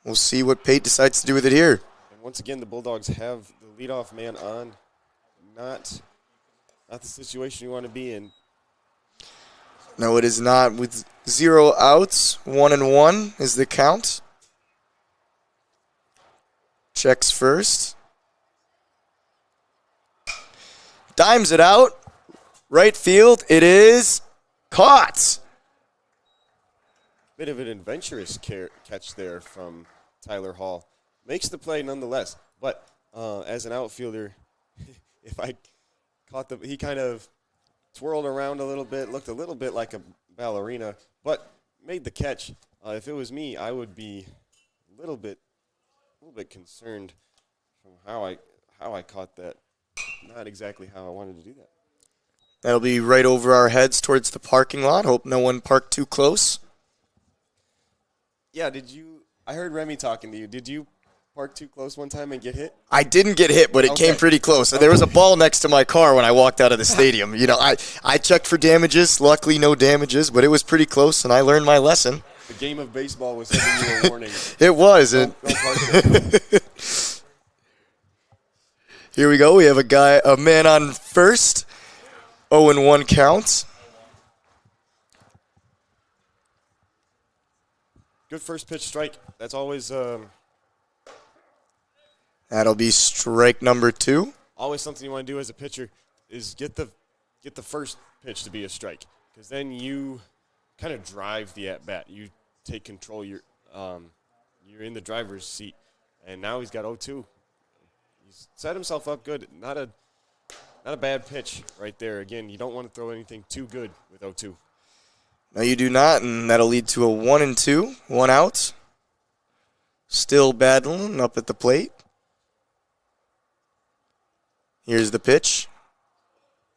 We'll see what Pate decides to do with it here. And once again, the Bulldogs have the leadoff man on. Not the situation you want to be in. No, it is not. With 0 outs, 1-1 is the count. Checks first. Dimes it out. Right field. It is caught. Bit of an adventurous catch there from Tyler Hall. Makes the play nonetheless. But as an outfielder, if I caught he kind of twirled around a little bit, looked a little bit like a ballerina, but made the catch. If it was me, I would be a little bit concerned from how I caught that. Not exactly how I wanted to do that. That'll be right over our heads towards the parking lot. Hope no one parked too close. Yeah, I heard Remy talking to you. Did you park too close one time and get hit? I didn't get hit, but it came pretty close. There was a ball next to my car when I walked out of the stadium. You know, I checked for damages. Luckily, no damages, but it was pretty close, and I learned my lesson. The game of baseball was giving you a warning. It was. Don't park it. Here we go. We have a man on first. 0-1 count. Good first pitch strike. That's always that'll be strike number 2. Always something you want to do as a pitcher is get the first pitch to be a strike, because then you kind of drive the at bat. You take control. You're in the driver's seat, and now he's got 0-2. He's set himself up good. Not a bad pitch right there. Again, you don't want to throw anything too good with 0-2. No, you do not, and that'll lead to a 1-2, 1 out. Still battling up at the plate. Here's the pitch.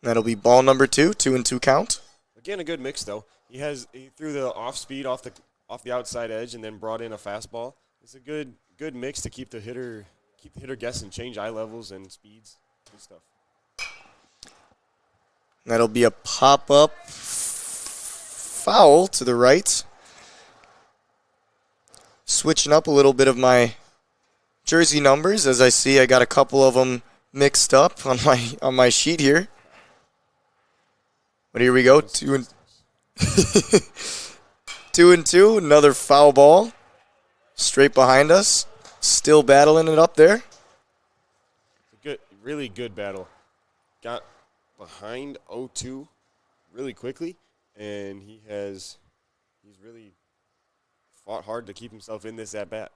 That'll be ball number 2, 2-2 count. Again, a good mix though. He threw the off speed off the outside edge and then brought in a fastball. It's a good mix to keep the hitter guessing, change eye levels and speeds, good stuff. That'll be a pop-up foul to the right. Switching up a little bit of my jersey numbers. As I see, I got a couple of them mixed up on my sheet here. But here we go. 2-2. Another foul ball. Straight behind us. Still battling it up there. Really good battle. Got behind 0-2 really quickly, and he's really fought hard to keep himself in this at bat.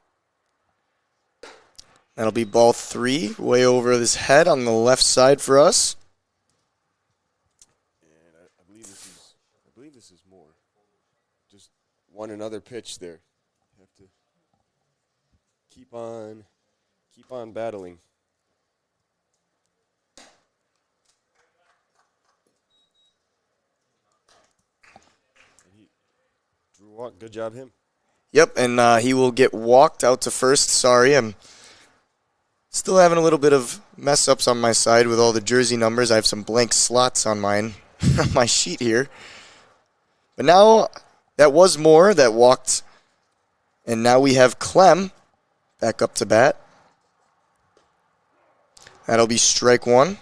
That'll be ball 3, way over his head on the left side for us. And I believe this is more. Just another pitch there. Have to keep on battling. Walk. Good job, him. Yep, and he will get walked out to first. Sorry, I'm still having a little bit of mess-ups on my side with all the jersey numbers. I have some blank slots on my sheet here. But now, that was Moore that walked, and now we have Clem back up to bat. That'll be strike one.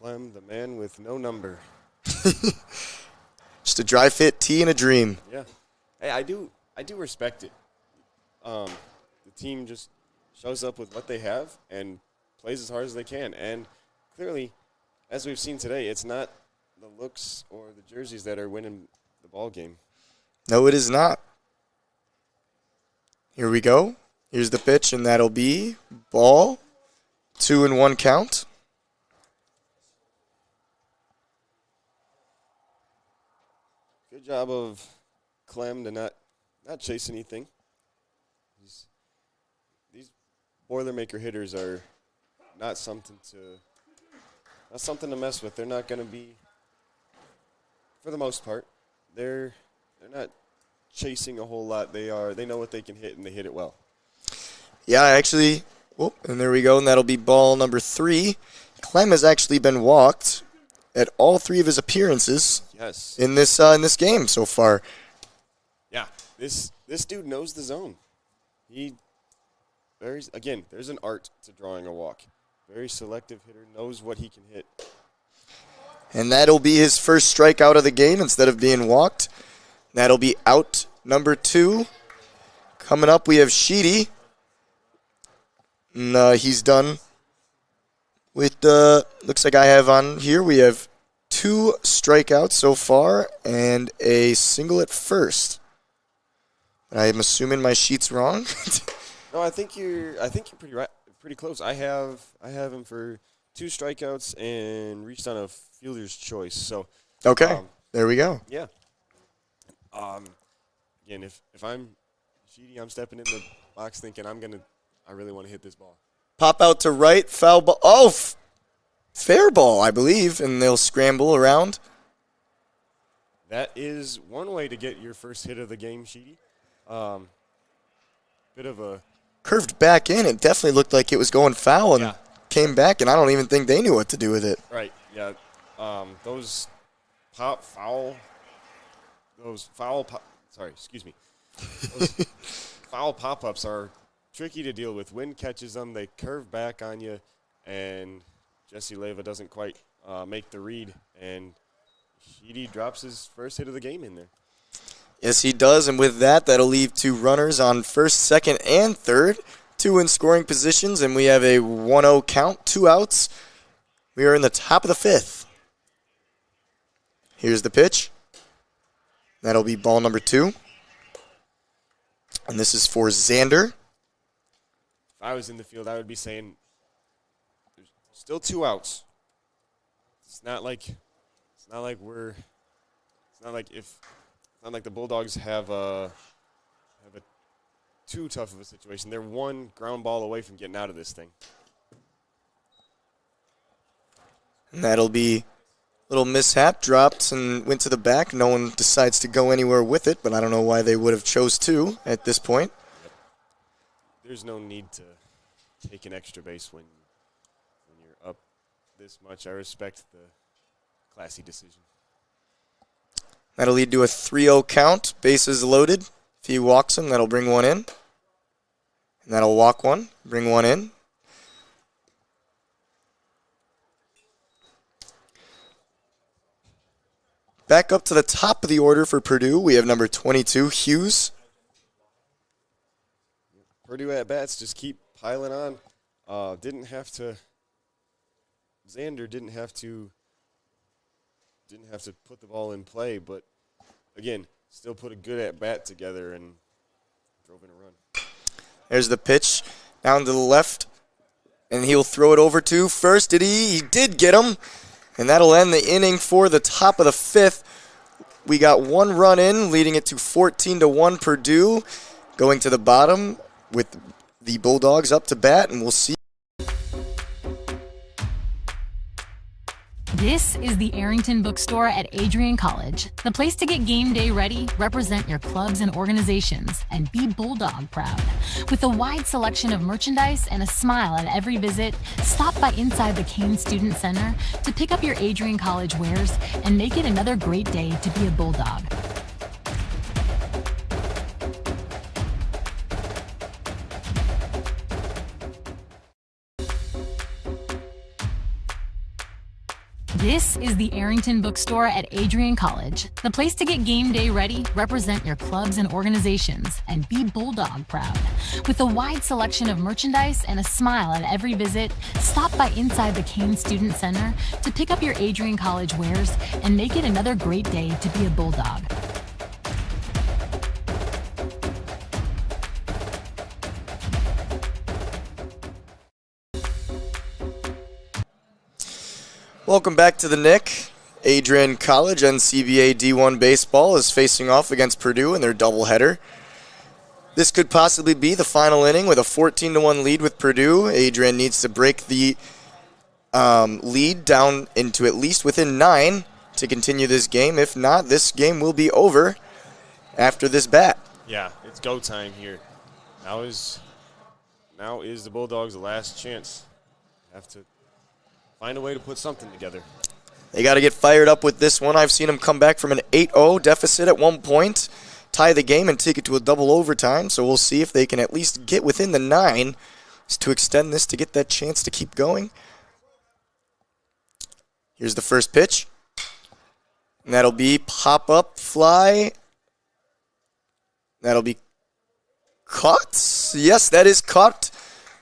Clem, the man with no number. Just a dry fit tee and a dream. Yeah. Hey, I do respect it. The team just shows up with what they have and plays as hard as they can. And clearly, as we've seen today, it's not the looks or the jerseys that are winning the ball game. No, it is not. Here we go. Here's the pitch, and that'll be ball. 2-1 count. Good job of Clem to not chase anything. These Boilermaker hitters are not something to mess with. They're not going to be, for the most part, they're not chasing a whole lot. They know what they can hit, and they hit it well. Yeah, actually, and there we go, and that'll be ball number 3. Clem has actually been walked at all 3 of his appearances. Yes. In this game so far. Yeah, this dude knows the zone. There's an art to drawing a walk. Very selective hitter, knows what he can hit. And that'll be his first strikeout of the game instead of being walked. That'll be out number 2. Coming up, we have Sheedy. And, he's done with, looks like I have on here, we have 2 strikeouts so far and a single at first. I'm assuming my sheet's wrong. No, I think you're pretty close. I have him for 2 strikeouts and reached on a fielder's choice. So okay, there we go. Yeah. Again, if I'm Sheedy, I'm stepping in the box thinking I really want to hit this ball. Pop out to right, foul ball. Oh, fair ball, I believe, and they'll scramble around. That is one way to get your first hit of the game, Sheedy. Bit of a curved back in. It definitely looked like it was going foul and came back, and I don't even think they knew what to do with it. Right. Yeah. Those foul pop-ups are tricky to deal with. Wind catches them, they curve back on you, and Jesse Leyva doesn't quite make the read, and Sheedy drops his first hit of the game in there. Yes, he does, and with that, that'll leave 2 runners on first, second, and third. 2 in scoring positions, and we have a 1-0 count, 2 outs. We are in the top of the 5th. Here's the pitch. That'll be ball number 2. And this is for Xander. If I was in the field, I would be saying there's still 2 outs. It's not like the Bulldogs have too tough of a situation. They're 1 ground ball away from getting out of this thing. And that'll be a little mishap, dropped and went to the back. No one decides to go anywhere with it, but I don't know why they would have chose to at this point. There's no need to take an extra base when you're up this much. I respect the classy decision. That'll lead to a 3-0 count. Bases loaded. If he walks him, that'll bring 1 in. And that'll walk 1, bring 1 in. Back up to the top of the order for Purdue, we have number 22, Hughes. Purdue at-bats just keep piling on. Xander didn't have to put the ball in play, but again, still put a good at-bat together and drove in a run. There's the pitch down to the left, and he'll throw it over to first. He did get him, and that'll end the inning for the top of the 5th. We got 1 run in, leading it to 14-1 Purdue, going to the bottom with the Bulldogs up to bat, and we'll see. This is the Arrington Bookstore at Adrian College, the place to get game day ready, represent your clubs and organizations, and be Bulldog proud. With a wide selection of merchandise and a smile at every visit, stop by inside the Kane Student Center to pick up your Adrian College wares and make it another great day to be a Bulldog. This is the Arrington Bookstore at Adrian College, the place to get game day ready, represent your clubs and organizations, and be Bulldog proud. With a wide selection of merchandise and a smile at every visit, stop by inside the Kane Student Center to pick up your Adrian College wares and make it another great day to be a Bulldog. Welcome back to the Nick. Adrian College NCBA D1 baseball is facing off against Purdue in their doubleheader. This could possibly be the final inning with a 14-1 lead with Purdue. Adrian needs to break the lead down into at least within 9 to continue this game. If not, this game will be over after this bat. Yeah, it's go time here. Now is the Bulldogs' last chance. Have to find a way to put something together. They got to get fired up with this one. I've seen them come back from an 8-0 deficit at one point, tie the game, and take it to a double overtime. So we'll see if they can at least get within the 9 to extend this to get that chance to keep going. Here's the first pitch. And that'll be pop-up fly. That'll be caught. Yes, that is caught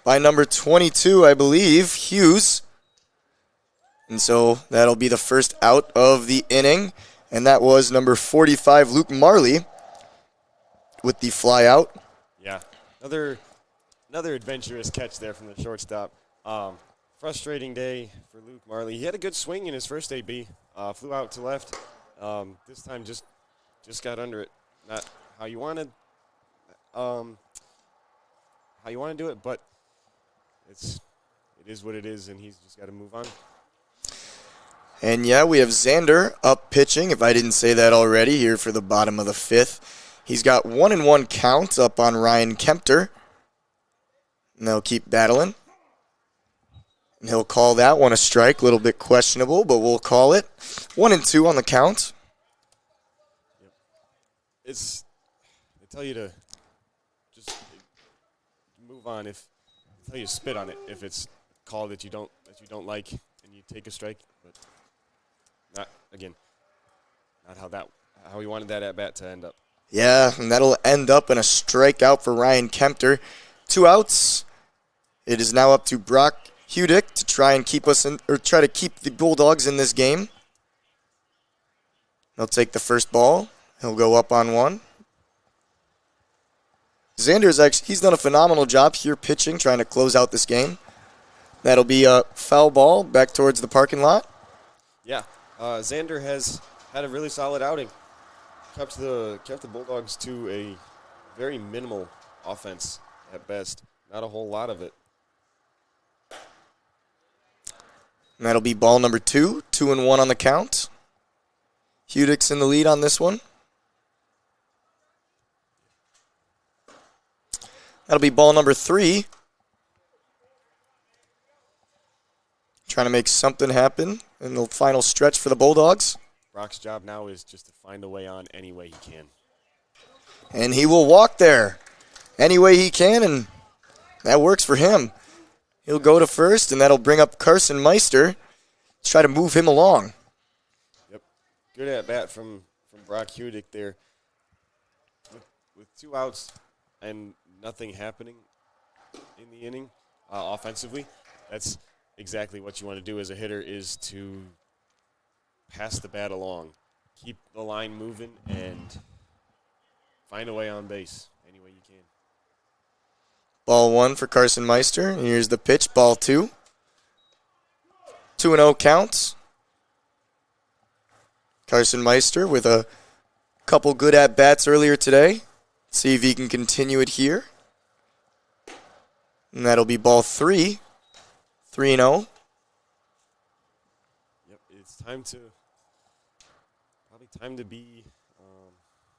by number 22, I believe, Hughes. And so that'll be the first out of the inning. And that was number 45, Luke Marley, with the fly out. Yeah, another adventurous catch there from the shortstop. Frustrating day for Luke Marley. He had a good swing in his first AB. Flew out to left. This time just got under it. Not how you wanted. How you want to do it, but it is what it is, and he's just got to move on. And yeah, we have Xander up pitching, if I didn't say that already, here for the bottom of the 5th. He's got 1-1 count up on Ryan Kempter. And they'll keep battling. And he'll call that one a strike, a little bit questionable, but we'll call it. 1-2 on the count. They tell you to just move on. They tell you to spit on it if it's a call that you don't like and you take a strike, but not how we wanted that at bat to end up. Yeah, and that'll end up in a strikeout for Ryan Kempter. 2 outs. It is now up to Brock Hudick to try and keep the Bulldogs in this game. He'll take the first ball. He'll go up on 1. He's done a phenomenal job here pitching, trying to close out this game. That'll be a foul ball back towards the parking lot. Yeah, Xander has had a really solid outing. Kept the Bulldogs to a very minimal offense at best. Not a whole lot of it. And that'll be ball number 2. 2-1 on the count. Hudick's in the lead on this one. That'll be ball number 3. Trying to make something happen in the final stretch for the Bulldogs. Brock's job now is just to find a way on any way he can. And he will walk there any way he can, and that works for him. He'll go to first, and that'll bring up Carson Meister. Let's try to move him along. Yep. Good at bat from Brock Hudick there. With 2 outs and nothing happening in the inning offensively, that's exactly what you want to do as a hitter, is to pass the bat along, keep the line moving, and find a way on base any way you can. Ball 1 for Carson Meister. Here's the pitch, ball 2. 2-0 counts. Carson Meister with a couple good at-bats earlier today. See if he can continue it here. And that'll be ball 3. 3-0. Yep, it's probably time to be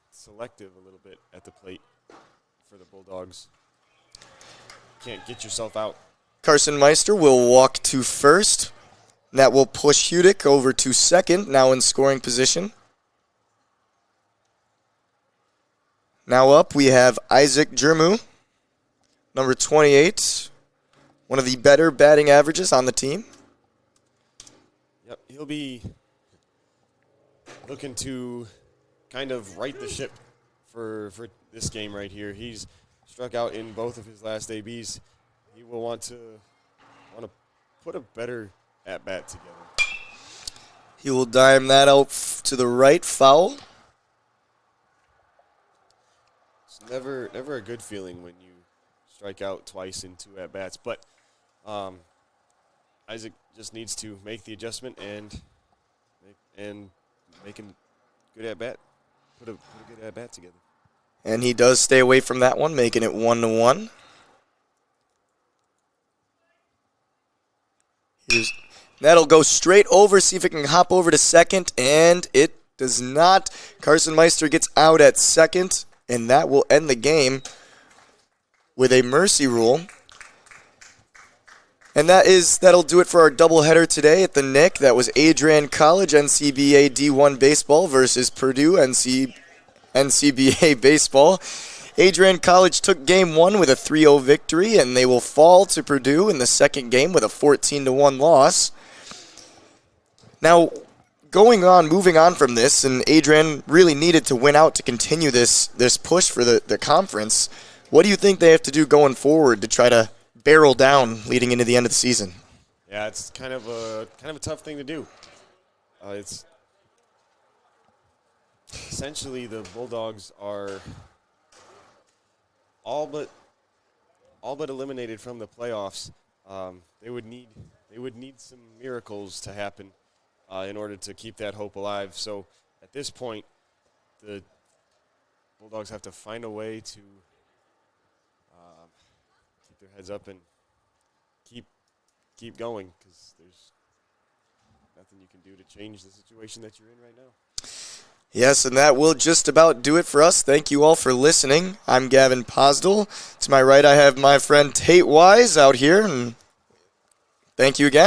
selective a little bit at the plate for the Bulldogs. Can't get yourself out. Carson Meister will walk to first. And that will push Hudick over to second, now in scoring position. Now up, we have Isaac Jermu, number 28, one of the better batting averages on the team. Yep, he'll be looking to kind of right the ship for this game right here. He's struck out in both of his last ABs. He will want to put a better at-bat together. He will dime that out to the right, foul. It's never a good feeling when you strike out twice in 2 at-bats, but Isaac just needs to make the adjustment and make a good at-bat, put a good at-bat together. And he does stay away from that one, making it 1-1. That'll go straight over, see if it can hop over to second, and it does not. Carson Meister gets out at second, and that will end the game with a mercy rule. And that'll do it for our doubleheader today at the Nick. That was Adrian College NCBA D1 baseball versus Purdue NCBA baseball. Adrian College took game 1 with a 3-0 victory, and they will fall to Purdue in the second game with a 14-1 loss. Now, moving on from this, and Adrian really needed to win out to continue this push for the conference. What do you think they have to do going forward to try to barrel down leading into the end of the season? Yeah, it's kind of a tough thing to do. It's essentially the Bulldogs are all but eliminated from the playoffs. They would need some miracles to happen in order to keep that hope alive. So at this point, the Bulldogs have to find a way to keep their heads up and keep going, because there's nothing you can do to change the situation that you're in right now. Yes, and that will just about do it for us. Thank you all for listening. I'm Gavin Posdel. To my right, I have my friend Tate Wise out here, and thank you again.